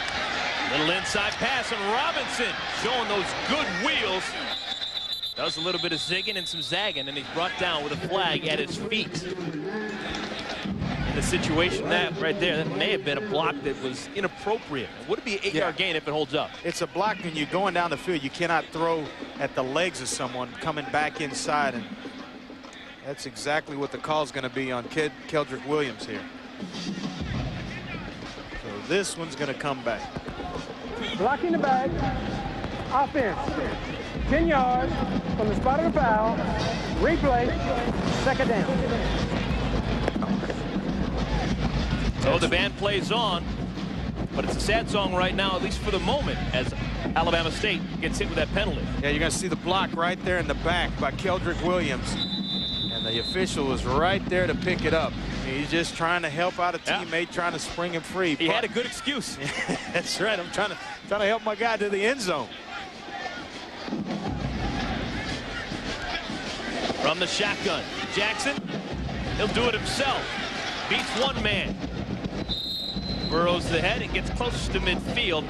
Little inside pass, and Robinson showing those good wheels. Does a little bit of zigging and some zagging, and he's brought down with a flag at his feet. In the situation that right there, that may have been a block that was inappropriate. Would it be an 8-yard gain if it holds up? It's a block when you're going down the field. You cannot throw at the legs of someone coming back inside, and that's exactly what the call is going to be on Keldrick Williams here. So this one's going to come back. Blocking the back, offense, 10 yards from the spot of the foul, replay, second down. So the band plays on, but it's a sad song right now, at least for the moment, as Alabama State gets hit with that penalty. Yeah, you're going to see the block right there in the back by Keldrick Williams, and the official was right there to pick it up. He's just trying to help out a teammate, trying to spring him free. He had a good excuse. That's right. I'm trying to help my guy to the end zone. From the shotgun, Jackson, he'll do it himself. Beats one man. Burrows the head and gets close to midfield.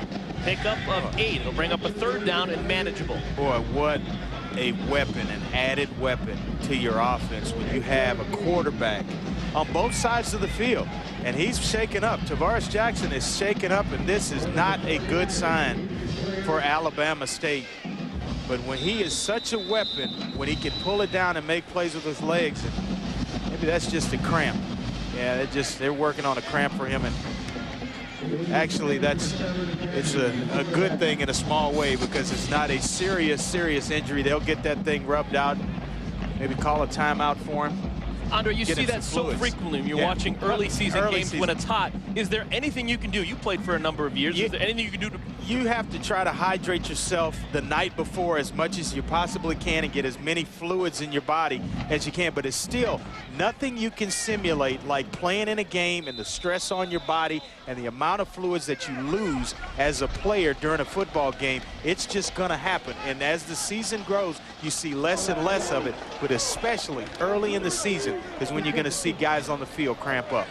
Pickup of 8. It'll bring up a third down and manageable. Boy, what a weapon, an added weapon to your offense when you have a quarterback on both sides of the field, and he's shaken up. Tavares Jackson is shaken up, and this is not a good sign for Alabama State. But when he is such a weapon, when he can pull it down and make plays with his legs, and maybe that's just a cramp. Yeah, they're working on a cramp for him, and actually it's a good thing in a small way, because it's not a serious injury. They'll get that thing rubbed out, maybe call a timeout for him. Andre, you see that so frequently when you're watching early season games when it's hot. Is there anything you can do? You played for a number of years. Is there anything you can do to... You have to try to hydrate yourself the night before as much as you possibly can and get as many fluids in your body as you can. But it's still nothing you can simulate like playing in a game and the stress on your body and the amount of fluids that you lose as a player during a football game. It's just going to happen. And as the season grows, you see less and less of it, but especially early in the season is when you're going to see guys on the field cramp up.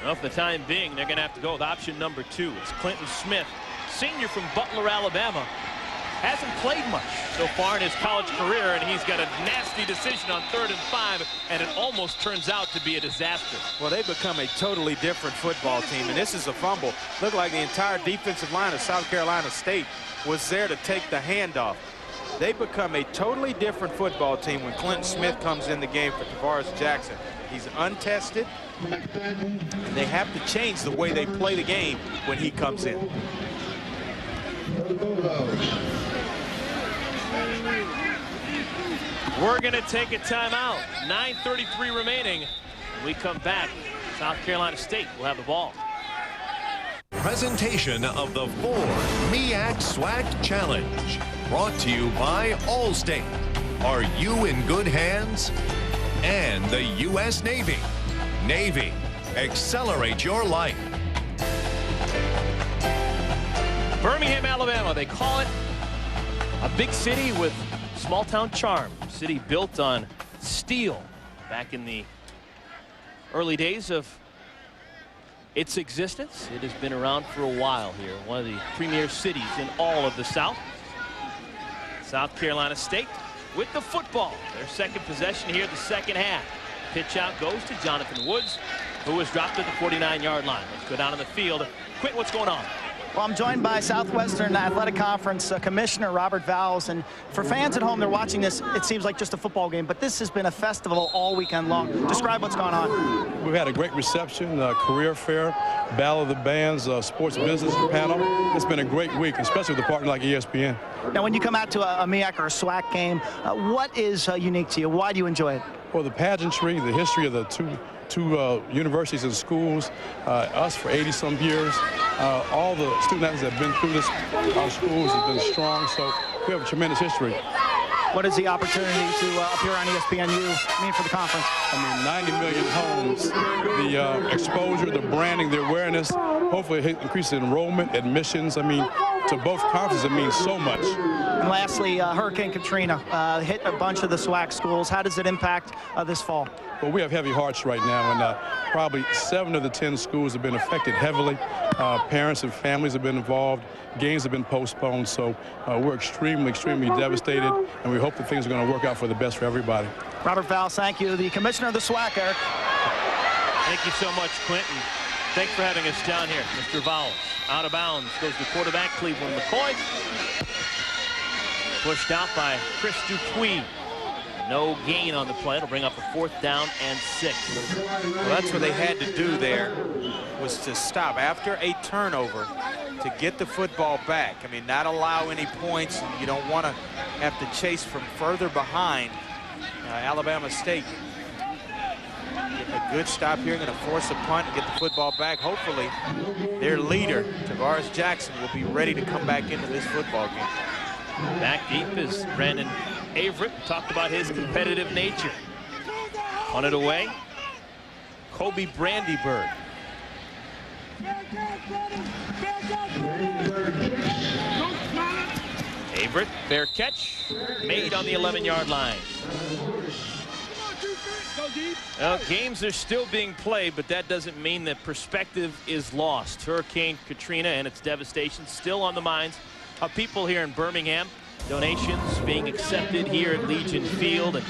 Well, for the time being, they're going to have to go with option number 2. It's Clinton Smith, senior from Butler, Alabama. hasn't played much so far in his college career, and he's got a nasty decision on 3rd and 5, and it almost turns out to be a disaster. Well, they've become a totally different football team, and this is a fumble. Looked like the entire defensive line of South Carolina State was there to take the handoff. They become a totally different football team when Clinton Smith comes in the game for Tavares Jackson. He's untested, and they have to change the way they play the game when he comes in. We're going to take a timeout. 9:33 remaining. When we come back, South Carolina State will have the ball. Presentation of the Ford MEAC SWAC Challenge. Brought to you by Allstate. Are you in good hands? And the U.S. Navy. Navy, accelerate your life. Birmingham, Alabama. They call it a big city with small town charm. City built on steel back in the early days of its existence. It has been around for a while here. One of the premier cities in all of the South. South Carolina State with the football. Their second possession here, the second half. Pitch out goes to Jonathan Woods, who was dropped at the 49-yard line. Let's go down on the field. Quint, what's going on? Well, I'm joined by Southwestern Athletic Conference Commissioner Robert Vowles, and for fans at home, they're watching this, it seems like just a football game, but this has been a festival all weekend long. Describe what's going on. We've had a great reception, career fair, Battle of the Bands, sports business panel. It's been a great week, especially with a partner like ESPN. Now, when you come out to a MEAC or a SWAC game, what is unique to you? Why do you enjoy it? Well, the pageantry, the history of the two universities and schools, us for 80-some years. All the student athletes that have been through this, our schools have been strong, so we have a tremendous history. What is the opportunity to appear on ESPNU mean for the conference? I mean, 90 million homes, the exposure, the branding, the awareness, hopefully it increases enrollment, admissions. I mean, to both conferences, it means so much. And lastly, Hurricane Katrina hit a bunch of the SWAC schools. How does it impact this fall? Well, we have heavy hearts right now, and probably 7 of the 10 schools have been affected heavily. Parents and families have been involved. Games have been postponed, so we're extremely, extremely devastated, and we hope that things are going to work out for the best for everybody. Robert Vowles, thank you. The commissioner of the SWAC, Eric. Thank you so much, Quentin. Thanks for having us down here, Mr. Vowles. Out of bounds goes the quarterback, Cleveland McCoy. Pushed out by Chris Dupuis. No gain on the play. It'll bring up a 4th down and 6. Well, that's what they had to do there, was to stop after a turnover to get the football back. I mean, not allow any points. You don't want to have to chase from further behind. Alabama State getting a good stop here, going to force a punt and get the football back. Hopefully, their leader, Tavares Jackson, will be ready to come back into this football game. Back deep is Brandon Averett. Talked about his competitive nature. On it away, Kobe Brandyburg. Averett, fair catch, made on the 11-yard line. Well, games are still being played, but that doesn't mean that perspective is lost. Hurricane Katrina and its devastation still on the minds of people here in Birmingham. Donations being accepted here at Legion Field. And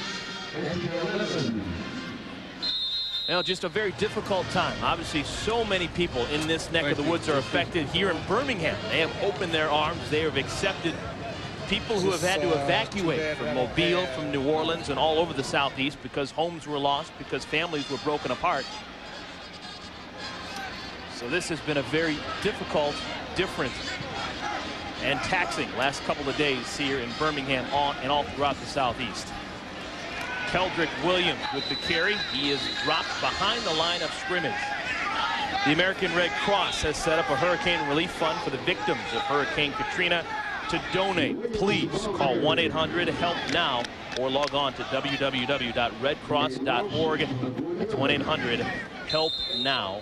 well, just a very difficult time. Obviously, so many people in this neck of the woods are affected here in Birmingham. They have opened their arms. They have accepted people who have had to evacuate from Mobile, from New Orleans, and all over the Southeast because homes were lost, because families were broken apart. So this has been a very difficult, different, and taxing last couple of days here in Birmingham and all throughout the Southeast. Keldrick Williams with the carry. He is dropped behind the line of scrimmage. The American Red Cross has set up a hurricane relief fund for the victims of Hurricane Katrina. To donate, please call 1-800-HELP-NOW or log on to www.redcross.org. It's 1-800-HELP-NOW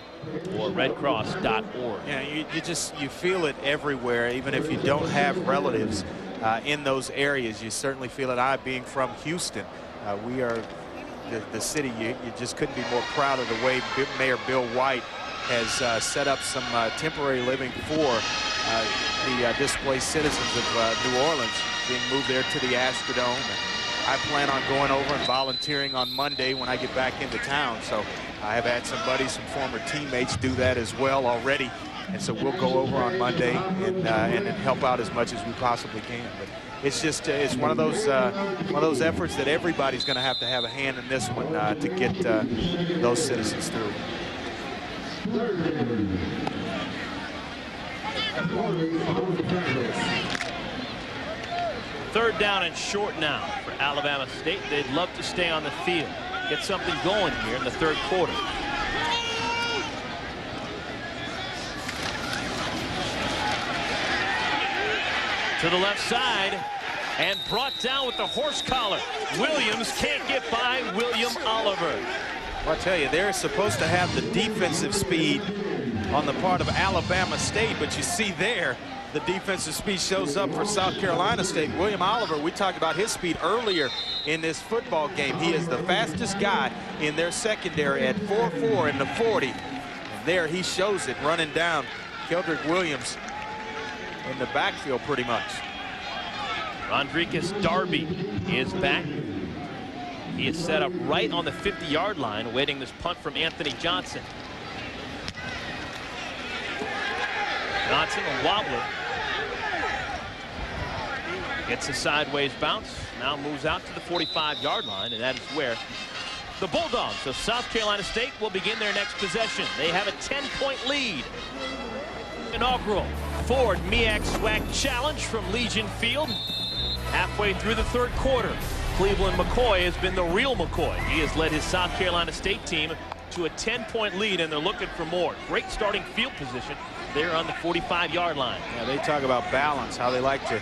or redcross.org. Yeah, you feel it everywhere, even if you don't have relatives in those areas. You certainly feel it. I, being from Houston, we are the city. You just couldn't be more proud of the way Mayor Bill White has set up some temporary living for the displaced citizens of New Orleans being moved there to the Astrodome. I plan on going over and volunteering on Monday when I get back into town. So I have had some buddies, some former teammates do that as well already. And so we'll go over on Monday and help out as much as we possibly can. But it's just it's one of those efforts that everybody's going to have a hand in this one to get those citizens through. Third down and short now for Alabama State. They'd love to stay on the field, get something going here in the third quarter. To the left side and brought down with the horse collar. Williams can't get by William Oliver. Well, I tell you, they're supposed to have the defensive speed on the part of Alabama State, but you see there, the defensive speed shows up for South Carolina State. William Oliver, we talked about his speed earlier in this football game. He is the fastest guy in their secondary at 4.4 in the 40. And there he shows it, running down Keldrick Williams in the backfield pretty much. Rodriguez Darby is back. He is set up right on the 50-yard line, awaiting this punt from Anthony Johnson. Johnson, a wobbler. Gets a sideways bounce, now moves out to the 45-yard line, and that is where the Bulldogs of South Carolina State will begin their next possession. They have a 10-point lead. Inaugural Ford MEAC SWAC Challenge from Legion Field. Halfway through the third quarter, Cleveland McCoy has been the real McCoy. He has led his South Carolina State team to a 10-point lead, and they're looking for more. Great starting field position there on the 45-yard line. Yeah, they talk about balance, how they like to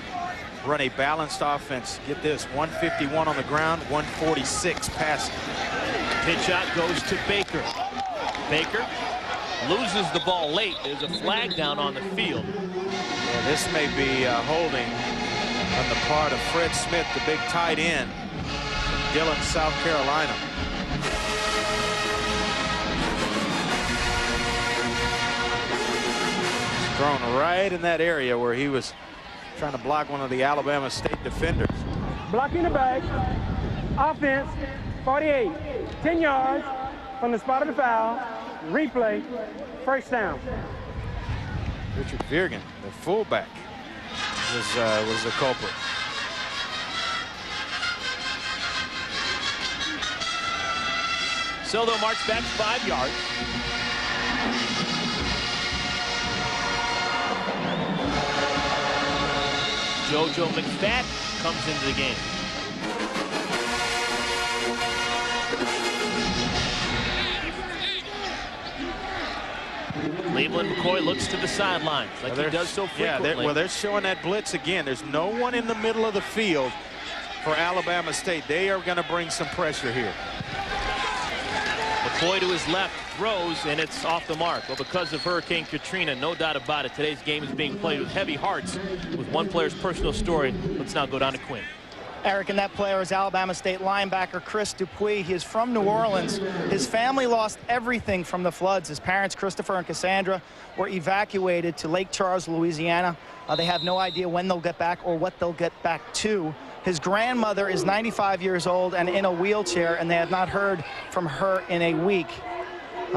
run a balanced offense. Get this, 151 on the ground, 146 passing. Pitch out goes to Baker. Baker loses the ball late. There's a flag down on the field. Yeah, this may be holding on the part of Fred Smith, the big tight end from Dillon, South Carolina. Thrown right in that area where he was trying to block one of the Alabama State defenders. Blocking the back. Offense, 48. 10 yards from the spot of the foul. Replay, first down. Richard Virgin, the fullback, was the culprit. So they'll march back 5 yards. JoJo McFadden comes into the game. Cleveland McCoy looks to the sidelines like he does so frequently. Yeah, they're showing that blitz again. There's no one in the middle of the field for Alabama State. They are going to bring some pressure here. McCoy to his left throws, and it's off the mark. Well, because of Hurricane Katrina, no doubt about it, today's game is being played with heavy hearts. With one player's personal story, let's now go down to Quinn. Eric, and that player is Alabama State linebacker Chris Dupuis. He is from New Orleans. His family lost everything from the floods. His parents, Christopher and Cassandra, were evacuated to Lake Charles, Louisiana. They have no idea when they'll get back or what they'll get back to. His grandmother is 95 years old and in a wheelchair, and they have not heard from her in a week.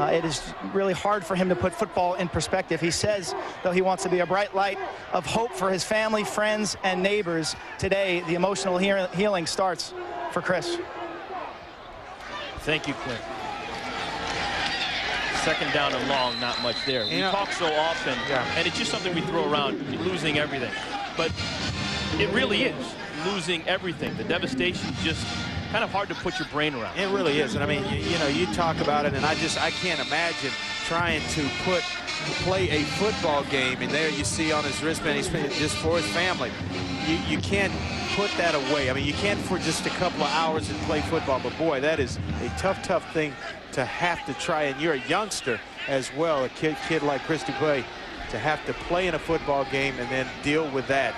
It is really hard for him to put football in perspective. He says, though, he wants to be a bright light of hope for his family, friends, and neighbors. Today, the emotional healing starts for Chris. Thank you, Clint. Second down and long, not much there. We talk so often, and it's just something we throw around, losing everything. But it really is losing everything. The devastation is just kind of hard to put your brain around. It really is. And I mean, you know, you talk about it, and I can't imagine trying to play a football game, and there you see on his wristband, he's just for his family. You can't put that away. I mean, you can't for just a couple of hours and play football, but boy, that is a tough thing to have to try, and you're a youngster as well, a kid like Chris Dupuis, to have to play in a football game and then deal with that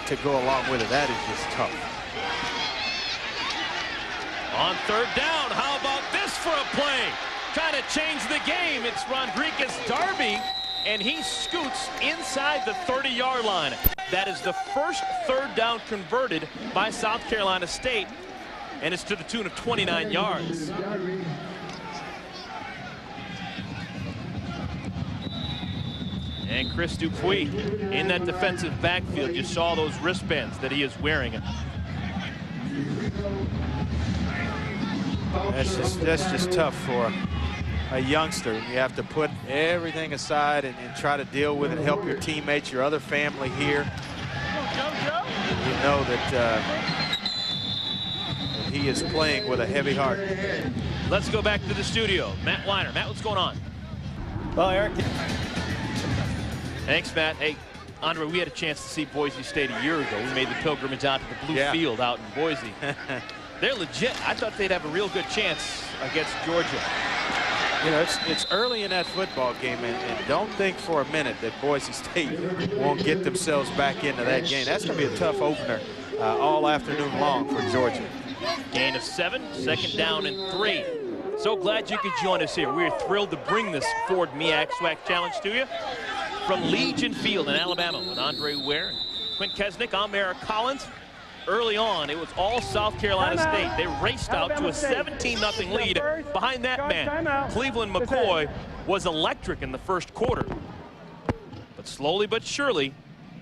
to go along with it. That is just tough. On third down, how about this for a play? Trying to change the game. It's Rodriguez Darby and he scoots inside the 30-yard line. That is the first third down converted by South Carolina State, and it's to the tune of 29 yards. And Chris Dupuis in that defensive backfield. You saw those wristbands that he is wearing. That's just tough for a youngster. You have to put everything aside and try to deal with it, help your teammates, your other family here. You know that he is playing with a heavy heart. Let's go back to the studio. Matt Weiner. Matt, what's going on? Well, Eric. Thanks, Matt. Hey, Andre, we had a chance to see Boise State a year ago. We made the pilgrimage out to the blue field out in Boise. They're legit. I thought they'd have a real good chance against Georgia. You know, it's early in that football game, and don't think for a minute that Boise State won't get themselves back into that game. That's going to be a tough opener all afternoon long for Georgia. Gain of 7, second down and 3. So glad you could join us here. We're thrilled to bring this Ford MEAC SWAC Challenge to you from Legion Field in Alabama with Andre Ware, Quint Kesnick. I'm Eric Collins. Early on, it was all South Carolina State. They raced out to a 17-0 lead behind that man. Cleveland McCoy was electric in the first quarter. But slowly but surely,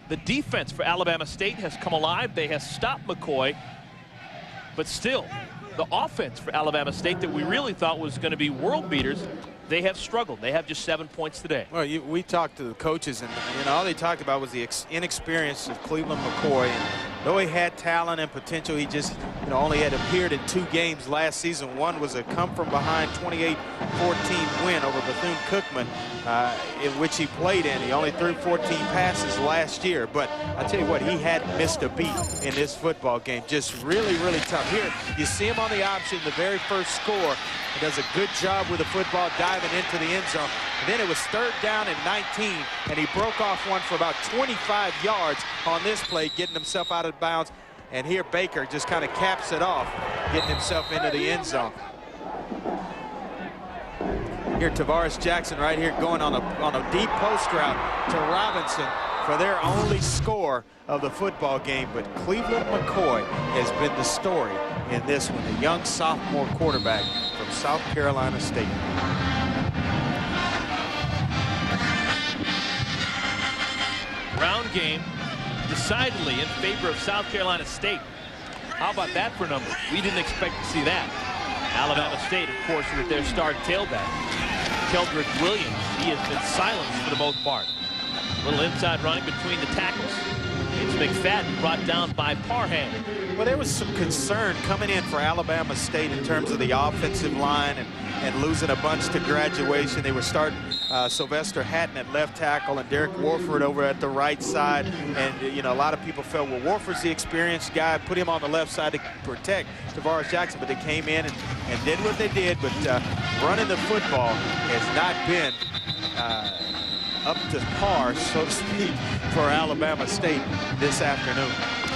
the defense for Alabama State has come alive. They have stopped McCoy. But still, the offense for Alabama State that we really thought was going to be world beaters, they have struggled. They have just 7 points today. Well, we talked to the coaches, and all they talked about was the inexperience of Cleveland McCoy. And though he had talent and potential, he just only had appeared in 2 games last season. One was a come-from-behind 28-14 win over Bethune-Cookman, in which he played in. He only threw 14 passes last year. But I tell you what, he hadn't missed a beat in this football game. Just really, really tough. Here, you see him on the option, the very first score. He does a good job with the football diving into the end zone. And then it was 3rd down and 19, and he broke off one for about 25 yards on this play, getting himself out of bounds. And here Baker just kind of caps it off, getting himself into the end zone. Here Tavares Jackson right here going on a deep post route to Robinson for their only score of the football game. But Cleveland McCoy has been the story in this one, a young sophomore quarterback from South Carolina State. Round game decidedly in favor of South Carolina State. How about that for numbers? We didn't expect to see that. Alabama State, of course, with their star tailback, Keldrick Williams. He has been silenced for the most part. A little inside running between the tackles. It's McFadden brought down by Parham. Well, there was some concern coming in for Alabama State in terms of the offensive line and losing a bunch to graduation. They were starting Sylvester Hatton at left tackle and Derek Warford over at the right side. And, a lot of people felt, well, Warford's the experienced guy, put him on the left side to protect Tavares Jackson. But they came in and did what they did. But running the football has not been up to par, so to speak, for Alabama State this afternoon.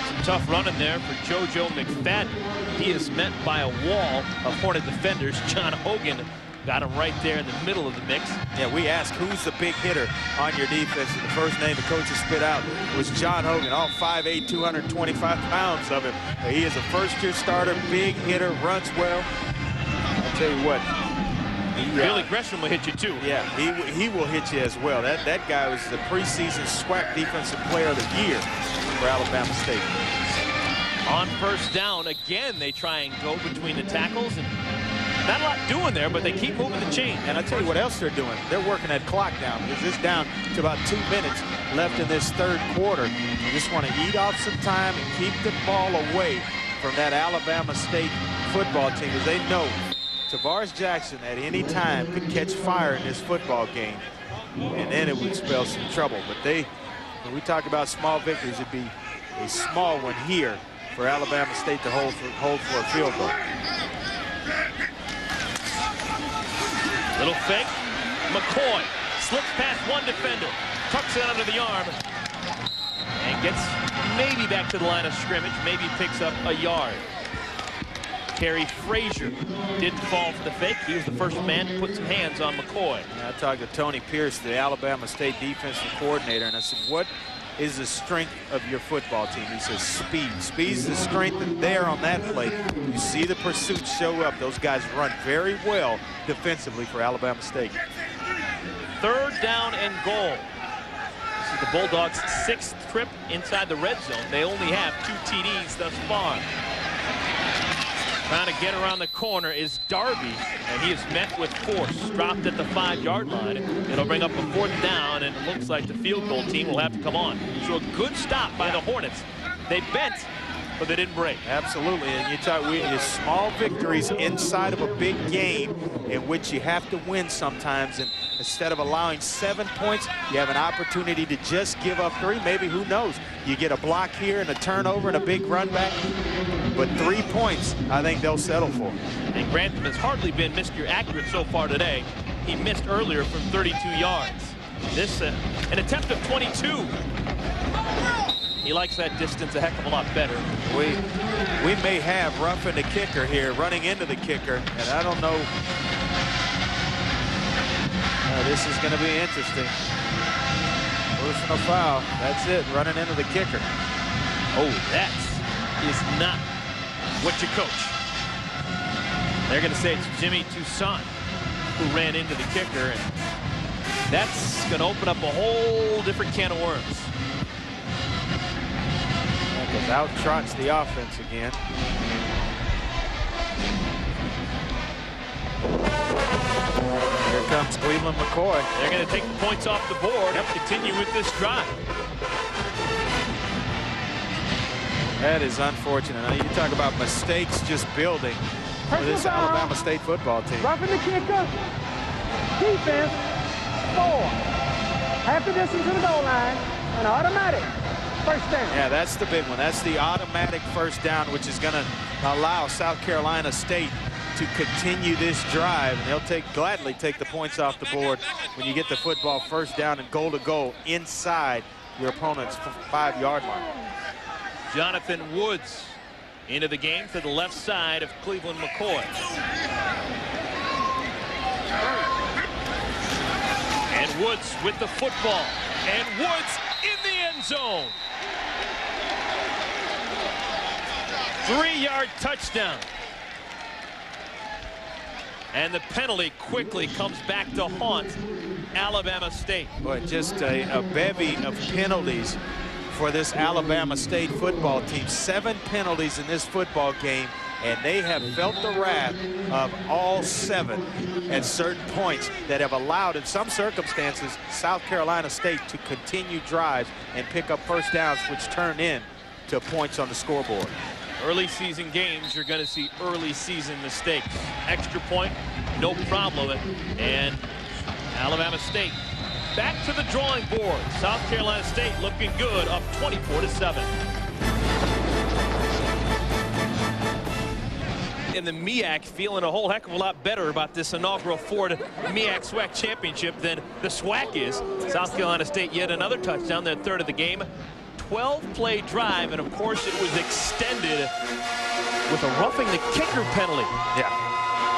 Some tough running there for JoJo McFadden. He is met by a wall of Hornet defenders. John Hogan got him right there in the middle of the mix. Yeah, we asked who's the big hitter on your defense, and the first name the coaches spit out was John Hogan, all 5'8", 225 pounds of him. He is a first-year starter, big hitter, runs well. I'll tell you what. Billy Gresham will hit you too. Yeah, he will hit you as well. That guy was the preseason SWAC Defensive Player of the Year for Alabama State. On first down, again, they try and go between the tackles. And not a lot doing there, but they keep moving the chain. And I'll tell you what else they're doing. They're working that clock down. Because it's down to about 2 minutes left in this third quarter. You just want to eat off some time and keep the ball away from that Alabama State football team, because they know Tavares Jackson at any time could catch fire in this football game, and then it would spell some trouble. But when we talk about small victories, it'd be a small one here for Alabama State to hold for a field goal. Little fake. McCoy slips past one defender, tucks it under the arm, and gets maybe back to the line of scrimmage, maybe picks up a yard. Kerry Frazier didn't fall for the fake. He was the first man to put some hands on McCoy. I talked to Tony Pierce, the Alabama State defensive coordinator, and I said, what is the strength of your football team? He says speed. Speed's the strength, and there on that play, you see the pursuit show up. Those guys run very well defensively for Alabama State. 3rd down and goal. This is the Bulldogs' 6th trip inside the red zone. They only have 2 TDs thus far. Trying to get around the corner is Darby, and he is met with force. Dropped at the 5-yard line. It'll bring up a 4th down, and it looks like the field goal team will have to come on. So a good stop by the Hornets. They bent, but they didn't break. Absolutely, and you talk small victories inside of a big game in which you have to win sometimes, and instead of allowing 7 points, you have an opportunity to just give up 3. Maybe, who knows, you get a block here and a turnover and a big run back, but 3 points I think they'll settle for. And Grantham has hardly been Mr. Accurate so far today. He missed earlier from 32 yards. This an attempt of 22. He likes that distance a heck of a lot better. We may have roughing the kicker here, running into the kicker, and I don't know. This is going to be interesting. Personal foul. That's it, running into the kicker. Oh, that is not what you coach. They're going to say it's Jimmy Toussaint who ran into the kicker, and that's going to open up a whole different can of worms. Because out trots the offense again. Here comes Cleveland McCoy. They're going to take the points off the board and continue with this drive. That is unfortunate. Now, you talk about mistakes just building for this Alabama State football team. Roughing the kicker. Defense, 4. Half the distance to the goal line. An automatic. 1st down. Yeah, that's the big one. That's the automatic 1st down, which is going to allow South Carolina State to continue this drive. And they'll gladly take the points off the board when you get the football 1st down and goal to goal inside your opponent's 5-yard line. Jonathan Woods into the game to the left side of Cleveland McCoy. And Woods with the football. And Woods in the end zone. 3-yard touchdown. And the penalty quickly comes back to haunt Alabama State. Boy, just a bevy of penalties for this Alabama State football team. 7 penalties in this football game, and they have felt the wrath of all 7 at certain points that have allowed, in some circumstances, South Carolina State to continue drives and pick up 1st downs, which turn in to points on the scoreboard. Early season games, you're going to see early season mistakes. Extra point, no problem. And Alabama State back to the drawing board. South Carolina State looking good, up 24-7. In the MEAC, feeling a whole heck of a lot better about this inaugural Ford MEAC SWAC championship than the SWAC is. South Carolina State yet another touchdown, their 3rd of the game. 12-play drive, and of course it was extended with a roughing the kicker penalty. Yeah.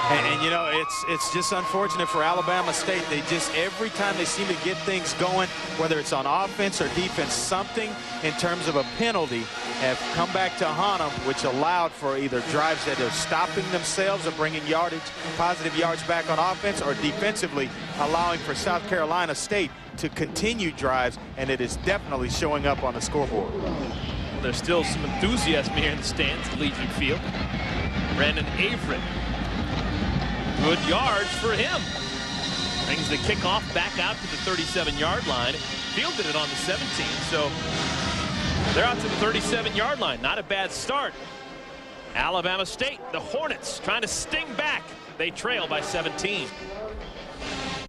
And you know, it's just unfortunate for Alabama State. They just, every time they seem to get things going, whether it's on offense or defense, something in terms of a penalty have come back to haunt them, which allowed for either drives that are stopping themselves or bringing yardage, positive yards back on offense, or defensively allowing for South Carolina State to continue drives, and it is definitely showing up on the scoreboard. There's still some enthusiasm here in the stands at Legion Field. Brandon Averett. Good yards for him. Brings the kickoff back out to the 37-yard line. Fielded it on the 17, so they're out to the 37-yard line. Not a bad start. Alabama State, the Hornets, trying to sting back. They trail by 17.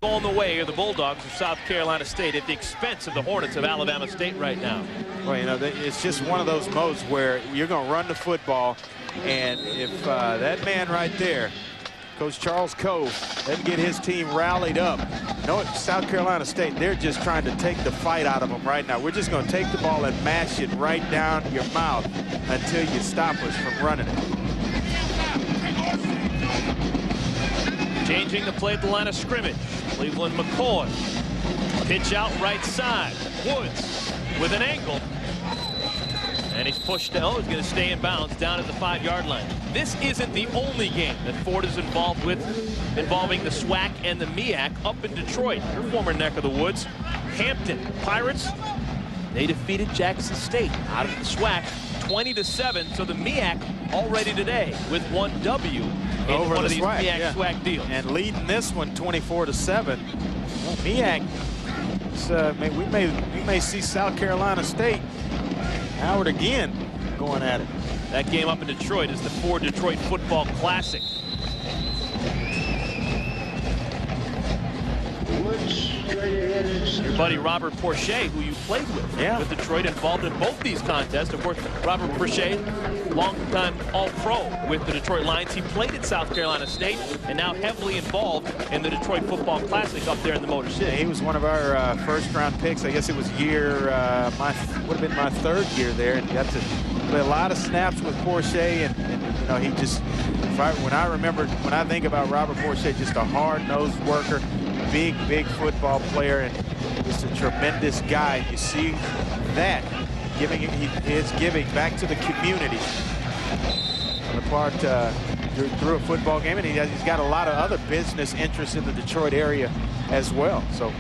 On the way are the Bulldogs of South Carolina State at the expense of the Hornets of Alabama State right now. Well, you know, it's just one of those modes where you're going to run the football, and if that man right there, Coach Charles Cove, doesn't get his team rallied up. No, South Carolina State, they're just trying to take the fight out of them right now. We're just going to take the ball and mash it right down your mouth until you stop us from running it. Changing the play at the line of scrimmage. Cleveland McCoy. Pitch out right side. Woods with an angle. And he's pushed down. Oh, he's going to stay in bounds down at the 5-yard line. This isn't the only game that Ford is involved with, involving the SWAC and the MEAC up in Detroit, your former neck of the woods. Hampton Pirates, they defeated Jackson State out of the SWAC 20-7. So the MEAC already today with 1 W in over one of the these SWAC, MEAC SWAC deals. And leading this one 24-7. Well, MEAC, we may see South Carolina State, Howard again, going at it. That game up in Detroit is the Ford Detroit Football Classic. Your buddy Robert Porcher, who you played with, with Detroit, involved in both these contests. Of course, Robert Porcher, longtime All-Pro with the Detroit Lions. He played at South Carolina State and now heavily involved in the Detroit Football Classic up there in the Motor City. Yeah, he was one of our first-round picks. I guess it was would have been my 3rd year there, and got to play a lot of snaps with Porcher, and you know, he just, when I think about Robert Porcher, just a hard-nosed worker, big football player, and just a tremendous guy. You see that he is giving back to the community on the part through a football game, and he's got a lot of other business interests in the Detroit area as well. So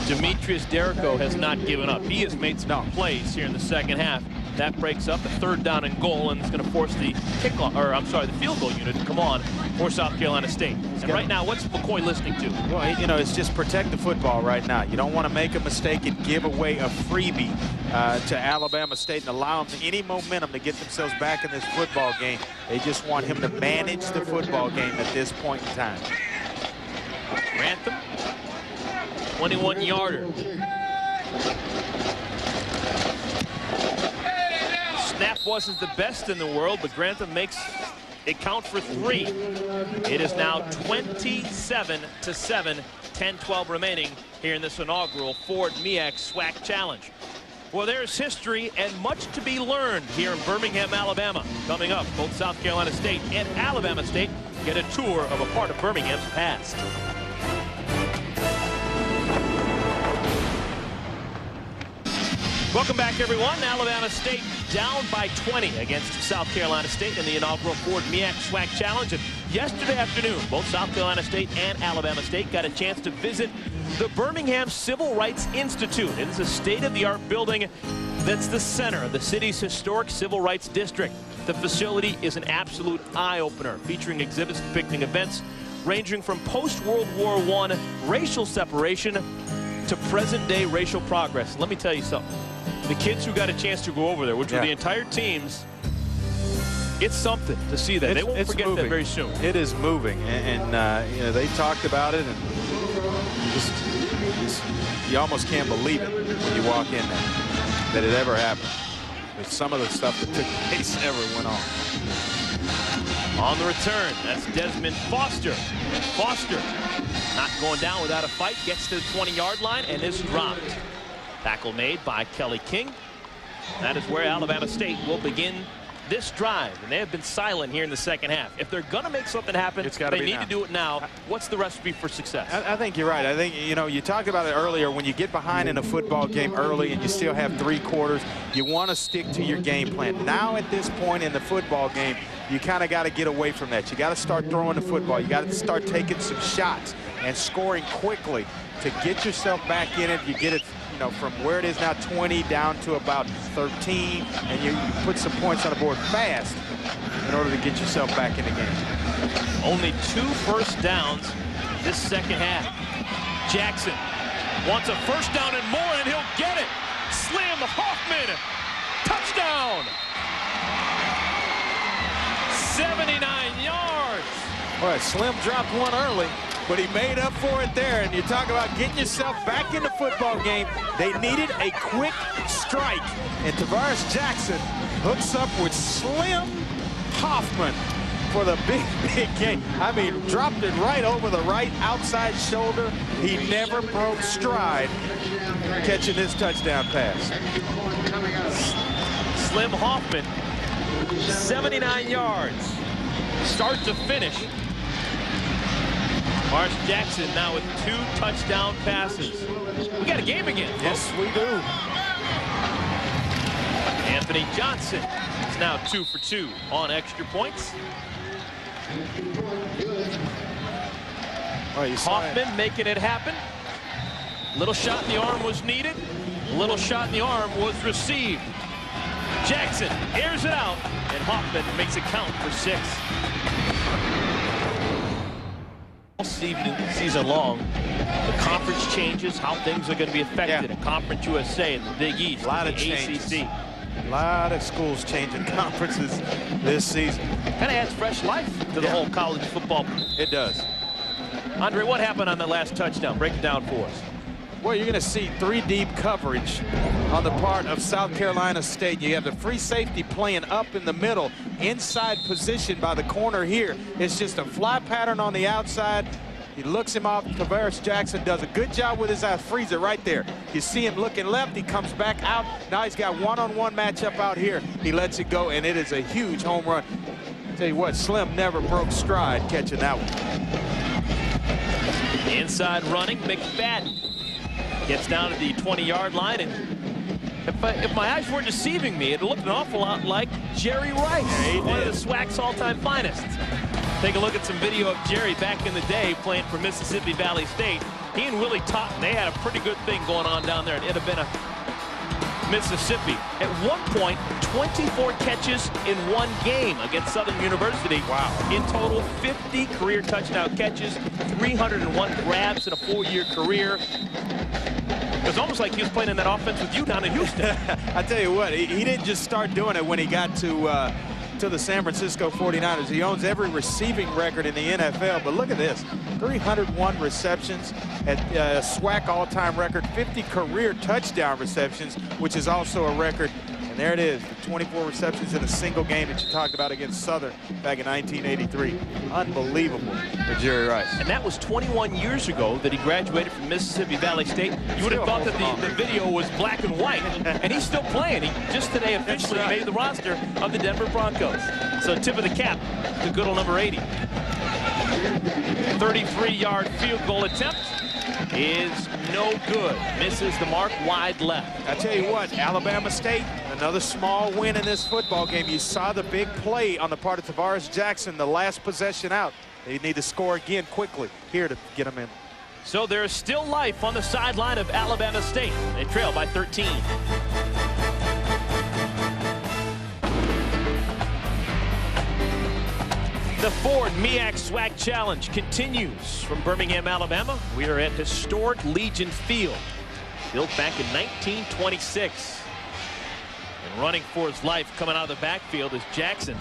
Demetrius Derrico has not given up. He has made some plays here in the second half. That breaks up a 3rd down and goal, and it's going to force the the field goal unit to come on for South Carolina State. And right now, what's McCoy listening to? Well, you know, it's just protect the football right now. You don't want to make a mistake and give away a freebie to Alabama State and allow them any momentum to get themselves back in this football game. They just want him to manage the football game at this point in time. Grantham, 21-yarder. Snap wasn't the best in the world, but Grantham makes it count for 3. It is now 27-7, 10-12 remaining here in this inaugural Ford MEAC SWAC Challenge. Well, there's history and much to be learned here in Birmingham, Alabama. Coming up, both South Carolina State and Alabama State get a tour of a part of Birmingham's past. Welcome back, everyone. Alabama State down by 20 against South Carolina State in the inaugural Ford MEAC SWAC Challenge. And yesterday afternoon, both South Carolina State and Alabama State got a chance to visit the Birmingham Civil Rights Institute. It is a state-of-the-art building that's the center of the city's historic civil rights district. The facility is an absolute eye-opener, featuring exhibits depicting events ranging from post-World War I racial separation to present-day racial progress. Let me tell you something. The kids who got a chance to go over there, which were the entire teams, it's something to see that. They won't forget that very soon. It is moving, and you know, they talked about it, and you almost can't believe it when you walk in there that it ever happened. But some of the stuff that took place ever went on. On the return, that's Desmond Foster. Foster not going down without a fight, gets to the 20-yard line and is dropped. Tackle made by Kelly King. That is where Alabama State will begin this drive, and they have been silent here in the second half. If they're going to make something happen, they need to do it now. What's the recipe for success? I think you're right. I think, you know, you talked about it earlier. When you get behind in a football game early and you still have 3 quarters, you want to stick to your game plan. Now at this point in the football game, you kind of got to get away from that. You got to start throwing the football. You got to start taking some shots and scoring quickly to get yourself back in it. You get it, you know, from where it is now 20 down to about 13, and you put some points on the board fast in order to get yourself back in the game. Only 2 first downs this second half. Jackson wants a first down and more, and he'll get it. Slim Hoffman, touchdown. 79 yards. Well, Slim dropped one early, but he made up for it there. And you talk about getting yourself back in the football game. They needed a quick strike, and Tavares Jackson hooks up with Slim Hoffman for the big game. I mean, dropped it right over the right outside shoulder. He never broke stride catching this touchdown pass. Slim Hoffman, 79 yards, start to finish. Mars Jackson now with 2 touchdown passes. We got a game again. Yes, we do. Anthony Johnson is now 2 for 2 on extra points. Hoffman making it happen. Little shot in the arm was needed. Little shot in the arm was received. Jackson airs it out, and Hoffman makes it count for 6. All season long, the conference changes, how things are going to be affected. In Conference USA and the Big East, A lot of the changes. ACC. A lot of schools changing conferences this season. Kind of adds fresh life to the whole college football. It does. Andre, what happened on that last touchdown? Break it down for us. Well, you're going to see 3 deep coverage on the part of South Carolina State. You have the free safety playing up in the middle, inside position by the corner here. It's just a fly pattern on the outside. He looks him off. Tavares Jackson does a good job with his eyes. Frees it right there. You see him looking left. He comes back out. Now he's got one-on-one matchup out here. He lets it go, and it is a huge home run. Tell you what, Slim never broke stride catching that one. Inside running, McFadden gets down to the 20-yard line, and if my eyes weren't deceiving me, it looked an awful lot like Jerry Rice, one of the SWAC's all-time finest. Take a look at some video of Jerry back in the day playing for Mississippi Valley State. He and Willie Totten, they had a pretty good thing going on down there in Itawamba, Mississippi. At one point, 24 catches in one game against Southern University. Wow. In total, 50 career touchdown catches, 301 grabs in a 4-year career. It was almost like he was playing in that offense with you down in Houston. I tell you what, he didn't just start doing it when he got to the San Francisco 49ers. He owns every receiving record in the NFL, but look at this. 301 receptions at SWAC all-time record, 50 career touchdown receptions, which is also a record. And there it is, the 24 receptions in a single game that you talked about against Southern back in 1983. Unbelievable for Jerry Rice. And that was 21 years ago that he graduated from Mississippi Valley State. You would have thought that the video was black and white, and he's still playing. He just today officially made the roster of the Denver Broncos. So tip of the cap to good old number 80. 33-yard field goal attempt is no good. Misses the mark, wide left. I tell you what, Alabama State, another small win in this football game. You saw the big play on the part of Tavares Jackson, the last possession out. They need to score again quickly here to get them in. So there is still life on the sideline of Alabama State. They trail by 13. The Ford MEAC SWAC Challenge continues from Birmingham, Alabama. We are at historic Legion Field, built back in 1926. And running for his life coming out of the backfield is Jackson.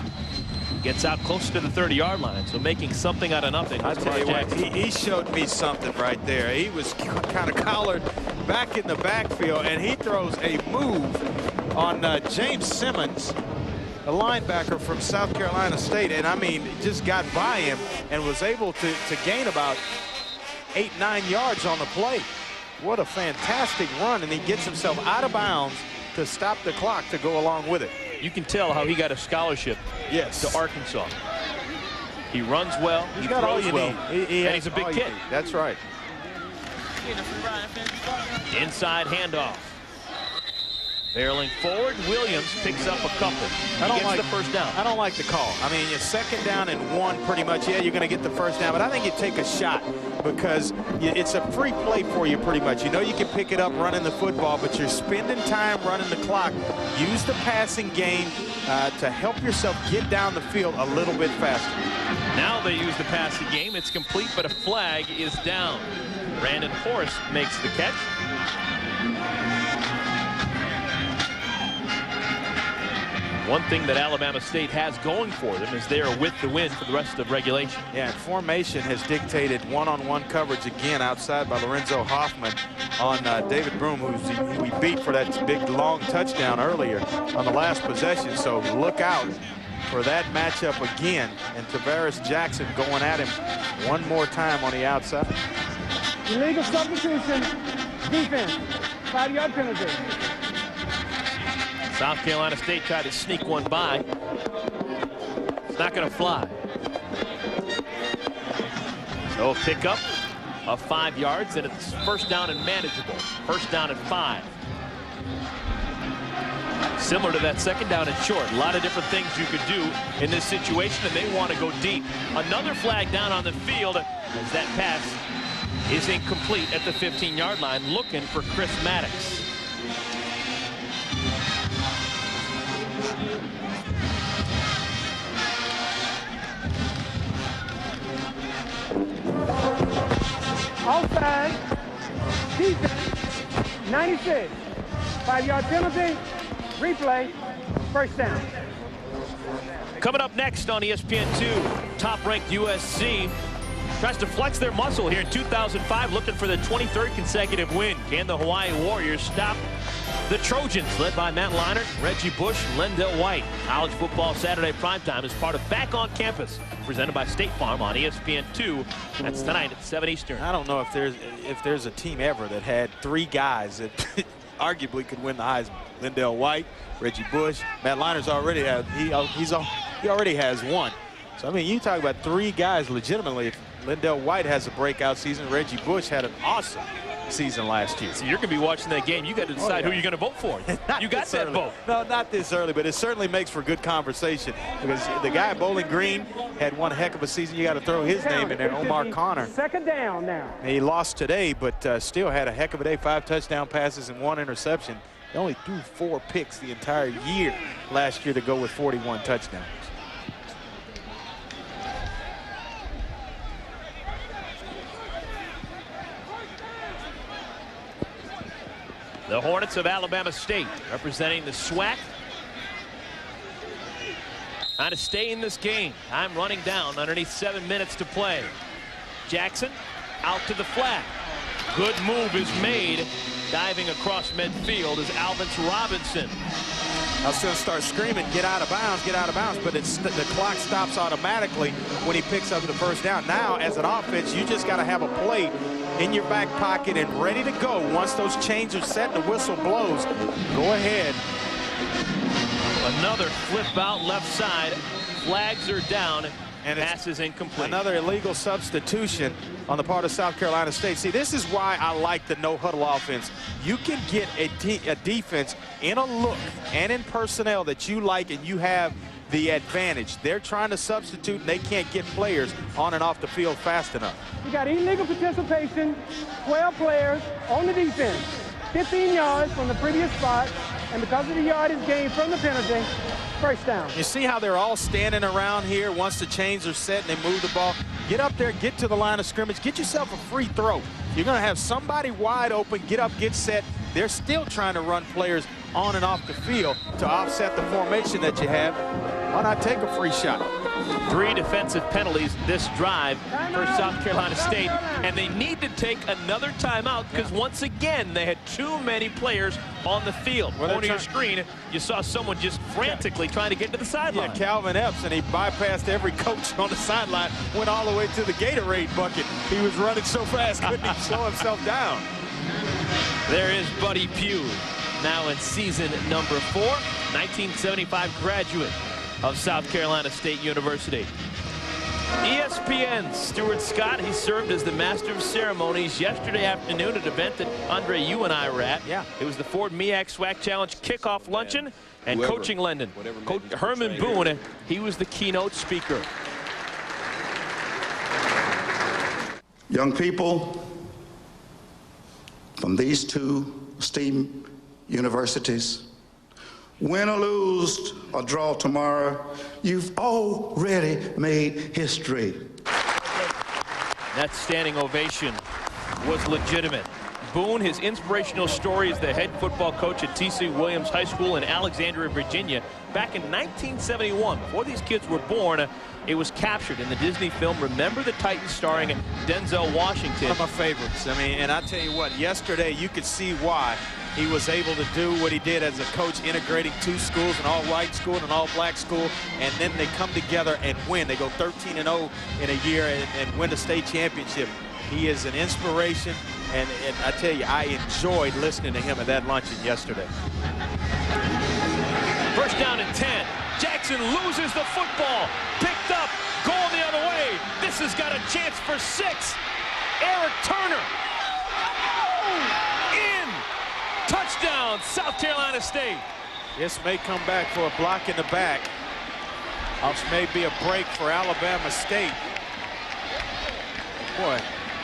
Gets out close to the 30-yard line, so making something out of nothing. I tell you what, he showed me something right there. He was kind of collared back in the backfield, and he throws a move on James Simmons, a linebacker from South Carolina State, and I mean, just got by him and was able to gain about 8-9 yards on the play. What a fantastic run, and he gets himself out of bounds to stop the clock to go along with it. You can tell how he got a scholarship to Arkansas. He runs well, he got all throws you well, need. and he's a big kid. That's right. Inside handoff. Barreling forward, Williams picks up a couple. He gets the first down. I don't like the call. I mean, you're 2nd down and 1 pretty much. Yeah, you're going to get the first down, but I think you take a shot because it's a free play for you pretty much. You know you can pick it up running the football, but you're spending time running the clock. Use the passing game to help yourself get down the field a little bit faster. Now they use the passing game. It's complete, but a flag is down. Brandon Forrest makes the catch. One thing that Alabama State has going for them is they are with the win for the rest of regulation. Yeah, and formation has dictated one-on-one coverage again outside by Lorenzo Hoffman on David Broom, who we beat for that big long touchdown earlier on the last possession. So look out for that matchup again, and Tavares Jackson going at him one more time on the outside. Illegal substitution, defense, 5-yard penalty. South Carolina State tried to sneak one by. It's not going to fly. They'll pick up of 5 yards, and it's first down and manageable. First down and 5. Similar to that second down and short. A lot of different things you could do in this situation, and they want to go deep. Another flag down on the field as that pass is incomplete at the 15-yard line, looking for Chris Maddox. Offside, defense, 96. 5-yard penalty, replay, first down. Coming up next on ESPN2, top-ranked USC tries to flex their muscle here in 2005, looking for the 23rd consecutive win. Can the Hawaii Warriors stop the Trojans, led by Matt Leinart, Reggie Bush, Lendell White? College Football Saturday Primetime is part of Back on Campus, presented by State Farm on ESPN2. That's tonight at 7 Eastern. I don't know if there's a team ever that had 3 guys that arguably could win the Heisman. Lendell White, Reggie Bush, Matt Leinert's already had he already has 1. So I mean, you talk about 3 guys legitimately. If Lendell White has a breakout season, Reggie Bush had an awesome season last year. So you're going to be watching that game. You got to decide who you're going to vote for. You got that early. vote. No, not this early, but it certainly makes for good conversation, because the guy Bowling Green had one heck of a season. You got to throw his name in there, Omar Connor. Second down now. He lost today, but still had a heck of a day. 5 touchdown passes and 1 interception. He only threw 4 picks the entire year last year to go with 41 touchdowns. The Hornets of Alabama State representing the SWAC. Trying to stay in this game. Time running down underneath 7 minutes to play. Jackson out to the flat. Good move is made. Diving across midfield is Alvis Robinson. I was going to start screaming, get out of bounds, but the clock stops automatically when he picks up the first down. Now, as an offense, you just got to have a play in your back pocket and ready to go. Once those chains are set and the whistle blows, go ahead. Another flip out left side. Flags are down. And pass is incomplete. Another illegal substitution on the part of South Carolina State. See, this is why I like the no-huddle offense. You can get a defense in a look and in personnel that you like, and you have the advantage. They're trying to substitute, and they can't get players on and off the field fast enough. You got illegal participation, 12 players on the defense, 15 yards from the previous spot, and because of the yardage gained from the penalty, first down. You see how they're all standing around here once the chains are set and they move the ball? Get up there, get to the line of scrimmage, get yourself a free throw. You're going to have somebody wide open, get up, get set. They're still trying to run players on and off the field to offset the formation that you have. Why not take a free shot? 3 defensive penalties this drive for South Carolina State, and they need to take another timeout because once again they had too many players on the field. On your screen, you saw someone just frantically trying to get to the sideline. Yeah, Calvin Epps, and he bypassed every coach on the sideline, went all the way to the Gatorade bucket. He was running so fast, couldn't he slow himself down. There is Buddy Pugh, now in season number 4, 1975 graduate of South Carolina State University. ESPN's Stuart Scott, he served as the master of ceremonies yesterday afternoon at an event that Andre, you and I were at. Yeah. It was the Ford MEAC SWAC Challenge kickoff luncheon and coaching London. Coach Herman Boone, he was the keynote speaker. Young people from these 2 esteemed universities, win or lose or draw tomorrow, you've already made history. That standing ovation was legitimate. Boone, his inspirational story is the head football coach at T.C. Williams High School in Alexandria, Virginia. Back in 1971, before these kids were born, it was captured in the Disney film Remember the Titans, starring Denzel Washington. One of my favorites. I mean, and I tell you what, yesterday you could see why he was able to do what he did as a coach, integrating 2 schools, an all-white school and an all-black school, and then they come together and win. They go 13-0 in a year and win the state championship. He is an inspiration, and I tell you, I enjoyed listening to him at that luncheon yesterday. First down and 10. Jackson Jackson loses the football. Picked up, going the other way. This has got a chance for 6. Eric Turner. In. Touchdown, South Carolina State. This may come back for a block in the back. This may be a break for Alabama State. Boy,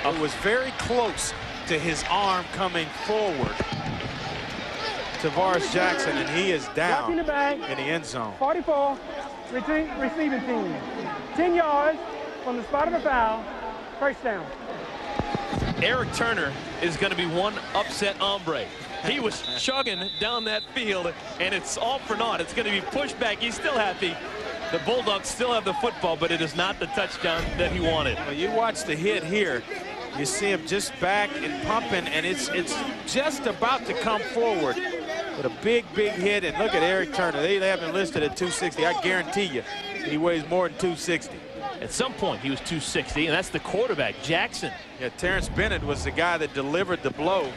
it was very close to his arm coming forward. Tavares Jackson, and he is down in the end zone. 44, receiving team. 10 yards from the spot of the foul. First down. Eric Turner is going to be one upset hombre. He was chugging down that field, and it's all for naught. It's going to be pushed back. He's still happy. The Bulldogs still have the football, but it is not the touchdown that he wanted. Well, you watch the hit here. You see him just back and pumping, and it's just about to come forward with a big hit. And look at Eric Turner. They have him listed at 260. I guarantee you he weighs more than 260. At some point, he was 260, and that's the quarterback, Jackson. Yeah, Terrence Bennett was the guy that delivered the blow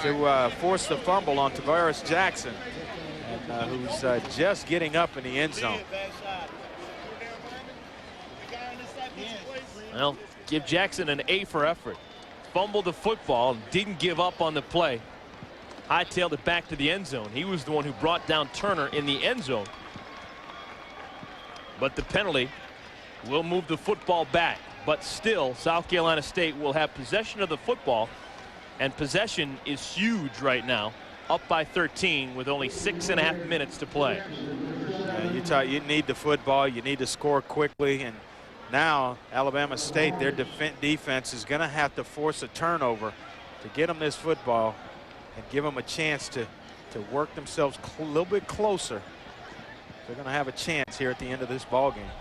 to force the fumble on Tavares Jackson, and who's just getting up in the end zone. Well, give Jackson an A for effort. Fumbled the football, didn't give up on the play. Hightailed it back to the end zone. He was the one who brought down Turner in the end zone. But the penalty will move the football back. But still, South Carolina State will have possession of the football. And possession is huge right now. Up by 13 with only 6.5 minutes to play. You need the football. You need to score quickly. And now Alabama State, their defense is going to have to force a turnover to get them this football and give them a chance to work themselves a little bit closer. They're going to have a chance here at the end of this ball game.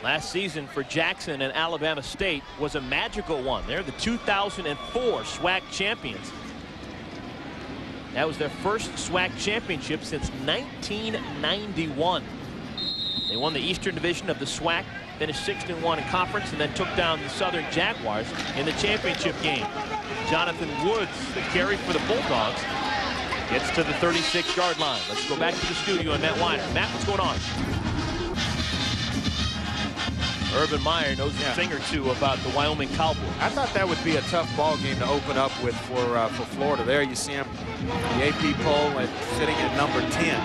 Last season for Jackson and Alabama State was a magical one. They're the 2004 SWAC champions. That was their first SWAC championship since 1991. They won the Eastern Division of the SWAC, finished 6-1 in conference, and then took down the Southern Jaguars in the championship game. Jonathan Woods, the carry for the Bulldogs, gets to the 36-yard line. Let's go back to the studio and Matt Weiner. Matt, what's going on? Urban Meyer knows a thing or two about the Wyoming Cowboys. I thought that would be a tough ball game to open up with for Florida. There you see him, the AP poll, sitting at number 10.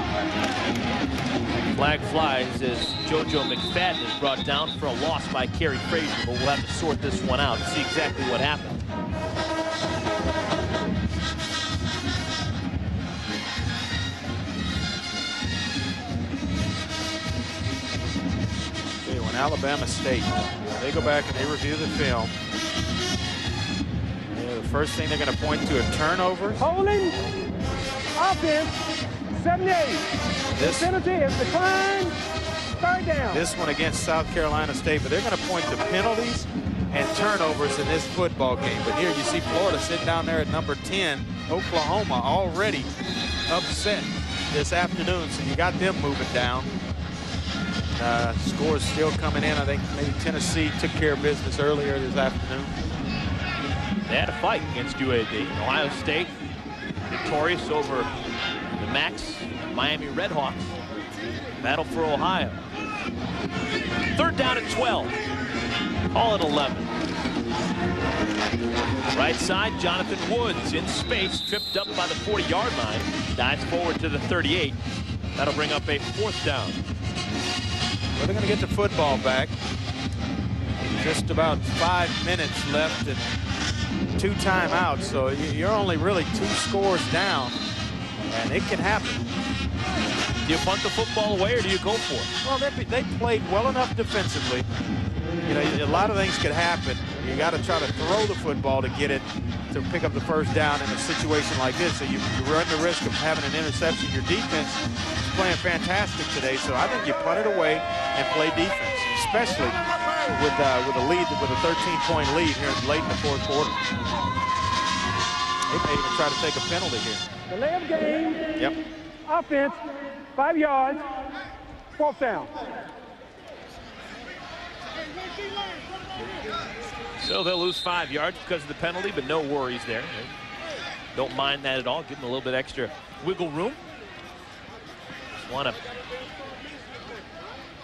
Flag flies as JoJo McFadden is brought down for a loss by Kerry Frazier, but we'll have to sort this one out and see exactly what happened. When Alabama State, they go back and they review the film. The first thing they're going to point to are turnovers. Holding, offense, 78. This penalty is declined, third down. This one against South Carolina State, but they're going to point to penalties and turnovers in this football game. But here you see Florida sitting down there at number 10, Oklahoma already upset this afternoon, so you got them moving down. Scores still coming in. I think maybe Tennessee took care of business earlier this afternoon. They had a fight against UAB. Ohio State victorious over the MEAC's Miami Redhawks. Battle for Ohio. Third down at 12. All at 11. Right side, Jonathan Woods in space, tripped up by the 40-yard line. Dives forward to the 38. That'll bring up a fourth down. Well, they're going to get the football back. Just about 5 minutes left and 2 timeouts, so you're only really 2 scores down, and it can happen. Do you punt the football away or do you go for it? Well, they played well enough defensively. You know, a lot of things could happen. You got to try to throw the football to get it, to pick up the first down in a situation like this. So you run the risk of having an interception. Your defense is playing fantastic today, so I think you punt it away and play defense, especially with a lead, with a 13-point lead here late in the fourth quarter. They may even try to take a penalty here. Delay of game. Yep. Offense, 5 yards, fourth down. So they'll lose 5 yards because of the penalty, but no worries there. Don't mind that at all. Give them a little bit extra wiggle room. Want to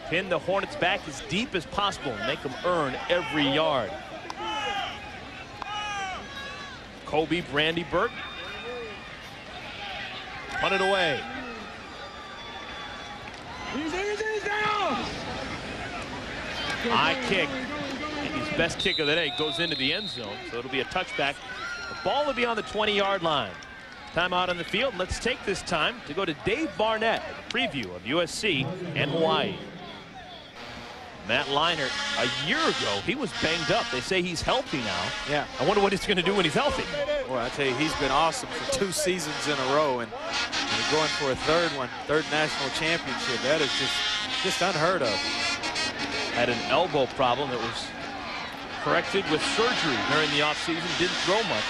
pin the Hornets back as deep as possible and make them earn every yard. Kobe Brandy Burke. Punt it away. High kick. And his best kick of the day goes into the end zone, so it'll be a touchback. The ball will be on the 20-yard line. Timeout on the field. Let's take this time to go to Dave Barnett, a preview of USC and Hawaii. Matt Leinart, a year ago, he was banged up. They say he's healthy now. Yeah. I wonder what he's going to do when he's healthy. Well, I tell you, he's been awesome for 2 seasons in a row, and going for a third national championship. That is just unheard of. Had an elbow problem that was corrected with surgery during the offseason. Didn't throw much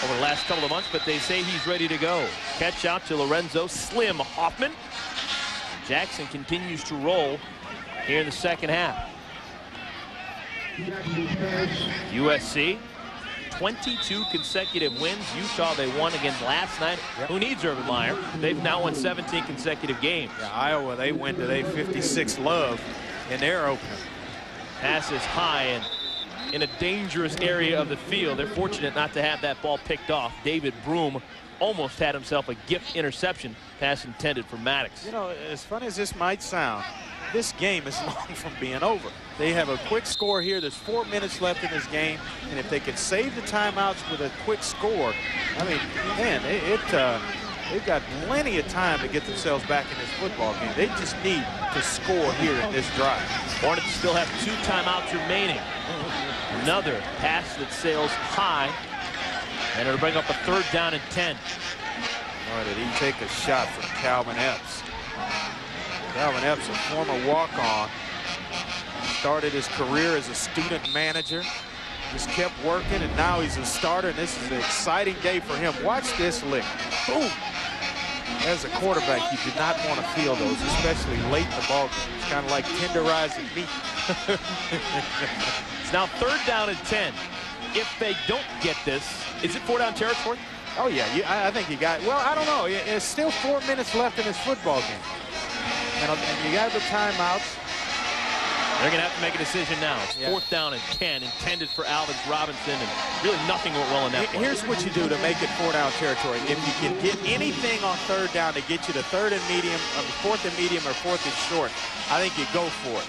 over the last couple of months, but they say he's ready to go. Catch out to Lorenzo Slim Hoffman. Jackson continues to roll here in the second half. USC, 22 consecutive wins. Utah, they won again last night. Yep. Who needs Urban Meyer? They've now won 17 consecutive games. Yeah, Iowa, they win today 56-love in their opener. Passes high and in a dangerous area of the field. They're fortunate not to have that ball picked off. David Broom almost had himself a gift interception, pass intended for Maddox. You know, as funny as this might sound, this game is long from being over. They have a quick score here. There's 4 minutes left in this game, and if they could save the timeouts with a quick score, I mean, man, they've got plenty of time to get themselves back in this football game. They just need to score here in this drive. Hornets still have 2 timeouts remaining. Another pass that sails high, and it'll bring up a 3rd down and 10. Boy, did he take a shot from Calvin Epps. Calvin Epps, a former walk-on, started his career as a student manager, just kept working, and now he's a starter, and this is an exciting day for him. Watch this lick. Boom. As a quarterback, you do not want to feel those, especially late in the ballgame. It's kind of like tenderizing meat. It's now 3rd down and 10. If they don't get this, is it 4 down territory? Oh, yeah. I think you got, well, I don't know. There's still 4 minutes left in this football game. And you got the timeouts. They're going to have to make a decision now. It's 4th down and 10, intended for Alvin Robinson, and really nothing went well in that play. Here's what you do to make it 4 down territory. If you can get anything on 3rd down to get you to 3rd and medium, 4th and medium, or 4th and short, I think you go for it.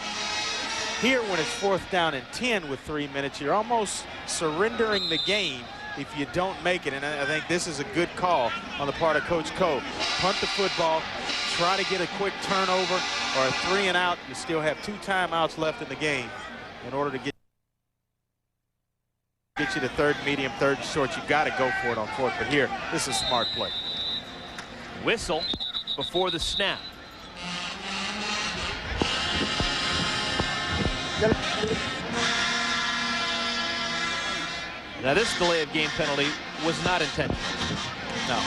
Here, when it's 4th down and 10 with 3 minutes, you're almost surrendering the game if you don't make it. And I think this is a good call on the part of Coach Coe. Punt the football, try to get a quick turnover or a 3 and out. You still have 2 timeouts left in the game in order to get you to 3rd medium, 3rd short. You got to go for it on 4th. But here, this is a smart play. Whistle before the snap. Now this delay of game penalty was not intentional. No.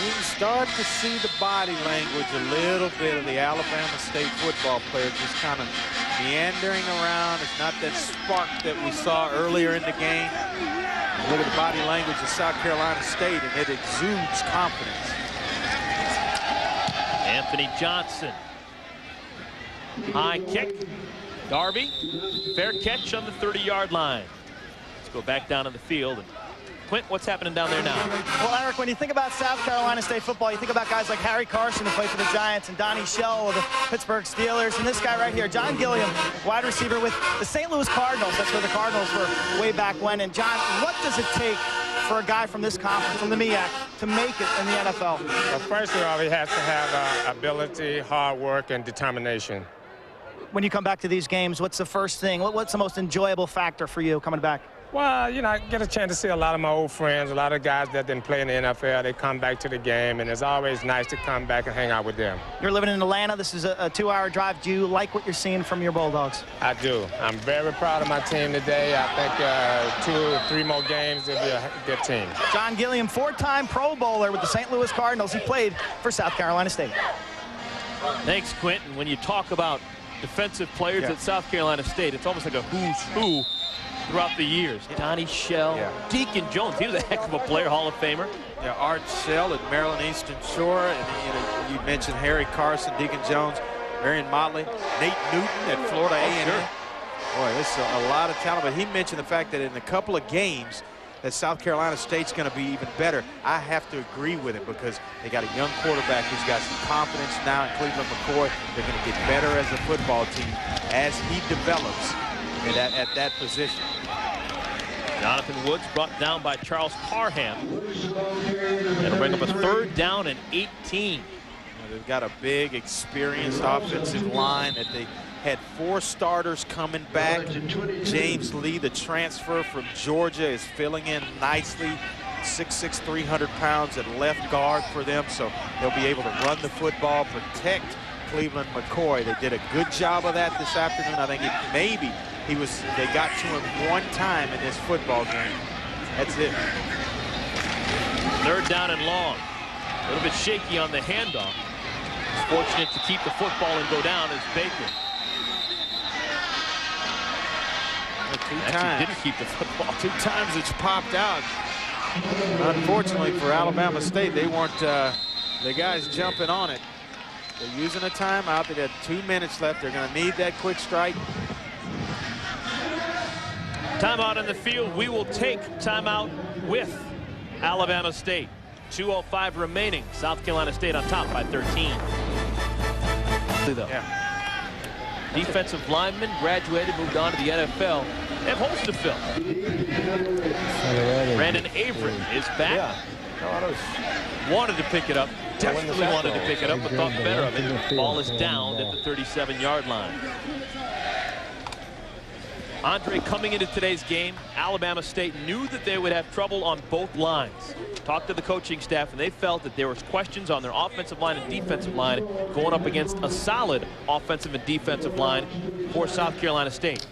You can start to see the body language a little bit of the Alabama State football player just kind of meandering around. It's not that spark that we saw earlier in the game. Look at the body language of South Carolina State, and it exudes confidence. Anthony Johnson. High kick. Darby. Fair catch on the 30-yard line. Let's go back down to the field. And Quint, what's happening down there now? Well, Eric, when you think about South Carolina State football, you think about guys like Harry Carson, who played for the Giants, and Donnie Shell of the Pittsburgh Steelers, and this guy right here, John Gilliam, wide receiver with the St. Louis Cardinals. That's where the Cardinals were way back when. And, John, what does it take for a guy from this conference, from the MEAC, to make it in the NFL? Well, first of all, he has to have ability, hard work, and determination. When you come back to these games, what's the first thing? What's the most enjoyable factor for you coming back? Well, you know, I get a chance to see a lot of my old friends, a lot of guys that didn't play in the NFL. They come back to the game, and it's always nice to come back and hang out with them. You're living in Atlanta. This is a 2-hour drive. Do you like what you're seeing from your Bulldogs? I do. I'm very proud of my team today. I think 2 or 3 more games, it'll be a good team. John Gilliam, 4-time Pro Bowler with the St. Louis Cardinals. He played for South Carolina State. Thanks, Quentin. When you talk about defensive players at South Carolina State, it's almost like a who's who throughout the years. Donnie Shell, Deacon Jones, he was a heck of a player, Hall of Famer. Yeah, Art Shell at Maryland Eastern Shore, and you mentioned Harry Carson, Deacon Jones, Marion Motley, Nate Newton at Florida A&M. Sure. Boy, this is a lot of talent, but he mentioned the fact that in a couple of games that South Carolina State's going to be even better. I have to agree with him because they got a young quarterback who's got some confidence now in Cleveland McCoy. They're going to get better as a football team as he develops at that position. Jonathan Woods brought down by Charles Parham. That'll bring up a 3rd down and 18. They've got a big, experienced offensive line that they had 4 starters coming back. James Lee, the transfer from Georgia, is filling in nicely. 6'6", 300 pounds at left guard for them, so they'll be able to run the football, protect Cleveland McCoy. They did a good job of that this afternoon. I think they got to him one time in this football game. That's it. 3rd down and long. A little bit shaky on the handoff. He's fortunate to keep the football and go down as Baker. Didn't keep the football. 2 times it's popped out. Unfortunately for Alabama State, they weren't the guys jumping on it. They're using a timeout. They got 2 minutes left. They're going to need that quick strike. Timeout in the field. We will take timeout with Alabama State. 2:05 remaining. South Carolina State on top by 13. Defensive lineman, graduated, moved on to the NFL. They have holes to fill. Brandon Avery is back. Wanted to pick it up. Definitely wanted to pick it up, but thought better of it. Ball is down at the 37-yard line. Andre, coming into today's game, Alabama State knew that they would have trouble on both lines. Talked to the coaching staff, and they felt that there was questions on their offensive line and defensive line going up against a solid offensive and defensive line for South Carolina State.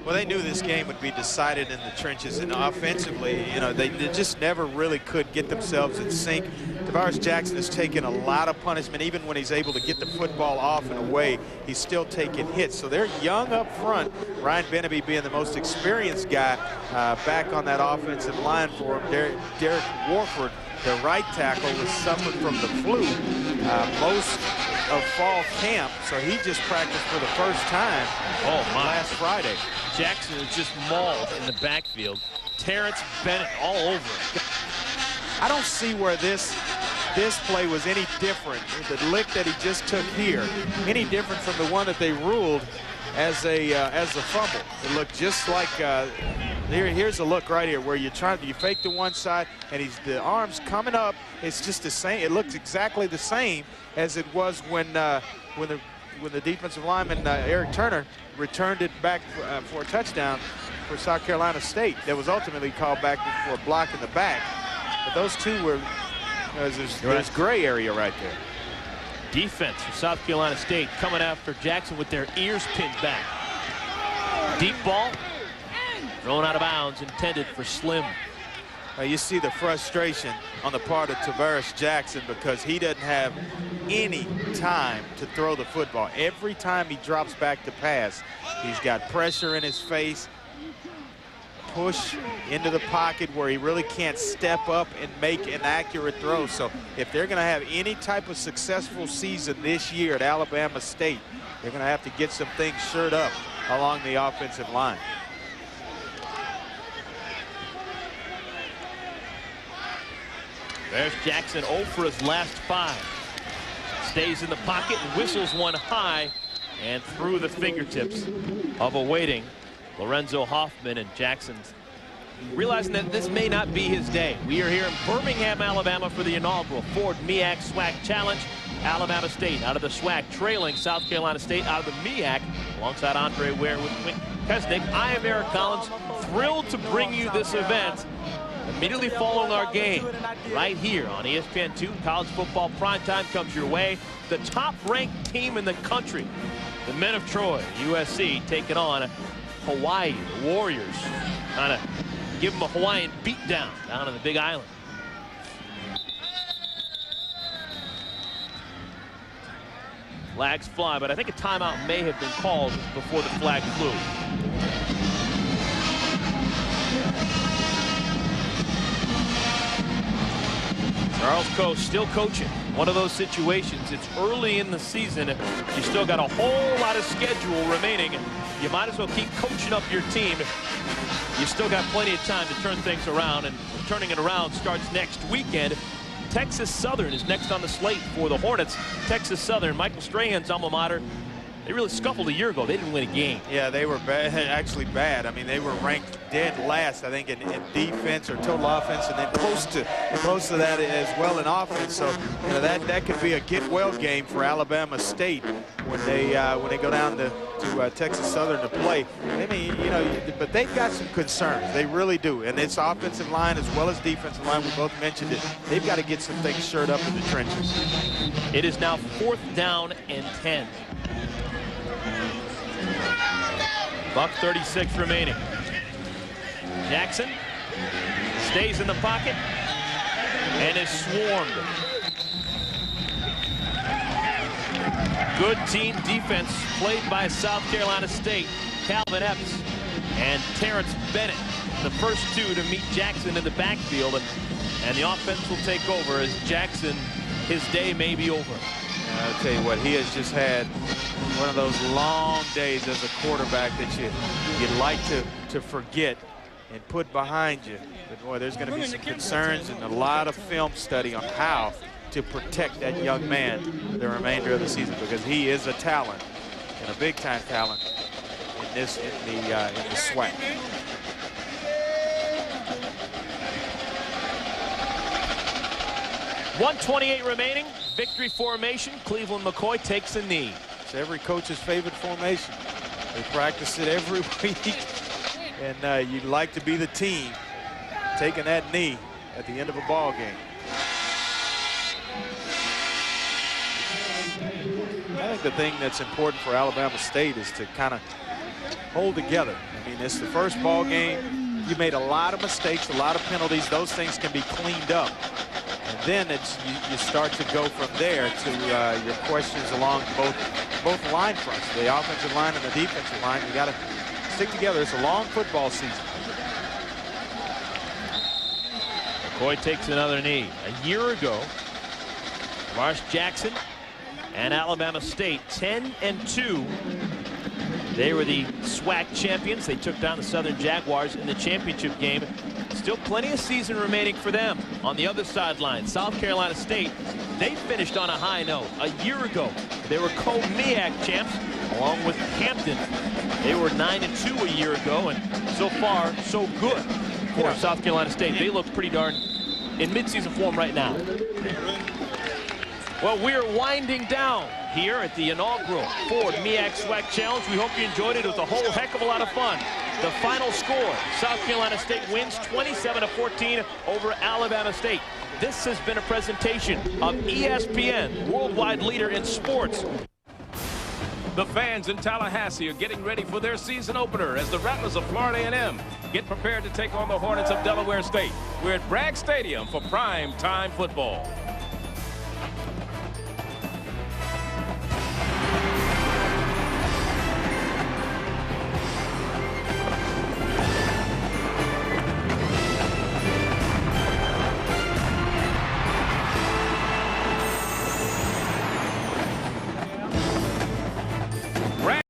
Well, they knew this game would be decided in the trenches, and offensively, they just never really could get themselves in sync. Tavares Jackson has taken a lot of punishment. Even when he's able to get the football off and away, he's still taking hits. So they're young up front. Ryan Beneby being the most experienced guy back on that offensive line for him. Derek Warford, the right tackle, was suffered from the flu most of fall camp, so he just practiced for the first time last Friday. Jackson is just mauled in the backfield. Terrence Bennett all over it. I don't see where this play was any different. The lick that he just took here, any different from the one that they ruled as a fumble. It looked just like here's a look right here where you fake to one side and the arms coming up. It's just the same. It looks exactly the same as it was when the defensive lineman Eric Turner returned it back for a touchdown for South Carolina State. That was ultimately called back for a block in the back. But those two were there's gray area right there. Defense for South Carolina State coming after Jackson with their ears pinned back. Deep ball thrown out of bounds, intended for Slim. You see the frustration on the part of Tavares Jackson because he doesn't have any time to throw the football. Every time he drops back to pass, he's got pressure in his face, push into the pocket where he really can't step up and make an accurate throw. So if they're going to have any type of successful season this year at Alabama State, they're going to have to get some things shored up along the offensive line. There's Jackson 0 for his last 5. Stays in the pocket and whistles one high and through the fingertips of awaiting Lorenzo Hoffman. And Jackson's realizing that this may not be his day. We are here in Birmingham, Alabama for the inaugural Ford MEAC SWAC Challenge. Alabama State out of the SWAC trailing South Carolina State out of the MEAC alongside Andre Ware with Mick Pesnick. I am Eric Collins, thrilled to bring you this event immediately following our game right here on ESPN2. College football primetime comes your way. The top-ranked team in the country, the men of Troy, USC, taking on Hawaii, the Warriors, trying to give them a Hawaiian beatdown down on the Big Island. Flags fly, but I think a timeout may have been called before the flag flew. Charles Coe still coaching. One of those situations, it's early in the season. You still got a whole lot of schedule remaining. You might as well keep coaching up your team. You still got plenty of time to turn things around, and turning it around starts next weekend. Texas Southern is next on the slate for the Hornets. Texas Southern, Michael Strahan's alma mater. They really scuffled a year ago. They didn't win a game. Yeah, they were bad, actually bad. I mean, they were ranked dead last, I think, in defense or total offense, and then close to that as well in offense. So, you know, that could be a get-well game for Alabama State when they go down to Texas Southern to play. I mean, you know, but they've got some concerns. They really do, and it's offensive line as well as defensive line. We both mentioned it. They've got to get some things shored up in the trenches. It is now 4th down and 10. $1:36 remaining. Jackson stays in the pocket and is swarmed. Good team defense played by South Carolina State. Calvin Epps and Terrence Bennett, the first two to meet Jackson in the backfield. And the offense will take over as Jackson, his day may be over. I'll tell you what, he has just had one of those long days as a quarterback that you'd like to forget and put behind you. But boy, there's going to be some concerns and a lot of film study on how to protect that young man the remainder of the season, because he is a talent, and a big-time talent in the SWAC. .128 remaining. Victory formation. Cleveland McCoy takes a knee. It's every coach's favorite formation. They practice it every week, and you'd like to be the team taking that knee at the end of a ball game. I think the thing that's important for Alabama State is to kind of hold together. I mean, it's the first ball game. You made a lot of mistakes, a lot of penalties. Those things can be cleaned up. And then you start to go from there to your questions along both line fronts, the offensive line and the defensive line. You got to stick together. It's a long football season. McCoy takes another knee. A year ago, Marsh Jackson and Alabama State 10-2. They were the SWAC champions. They took down the Southern Jaguars in the championship game. Still plenty of season remaining for them. On the other sideline, South Carolina State, they finished on a high note. A year ago, they were co-MEAC champs along with Hampton. They were 9-2 a year ago, and so far, so good for South Carolina State. They look pretty darn in midseason form right now. Well, we're winding down here at the inaugural Ford MEAC SWAC Challenge. We hope you enjoyed it. It was a whole heck of a lot of fun. The final score, South Carolina State wins 27-14 over Alabama State. This has been a presentation of ESPN, worldwide leader in sports. The fans in Tallahassee are getting ready for their season opener as the Rattlers of Florida A&M get prepared to take on the Hornets of Delaware State. We're at Bragg Stadium for prime time football.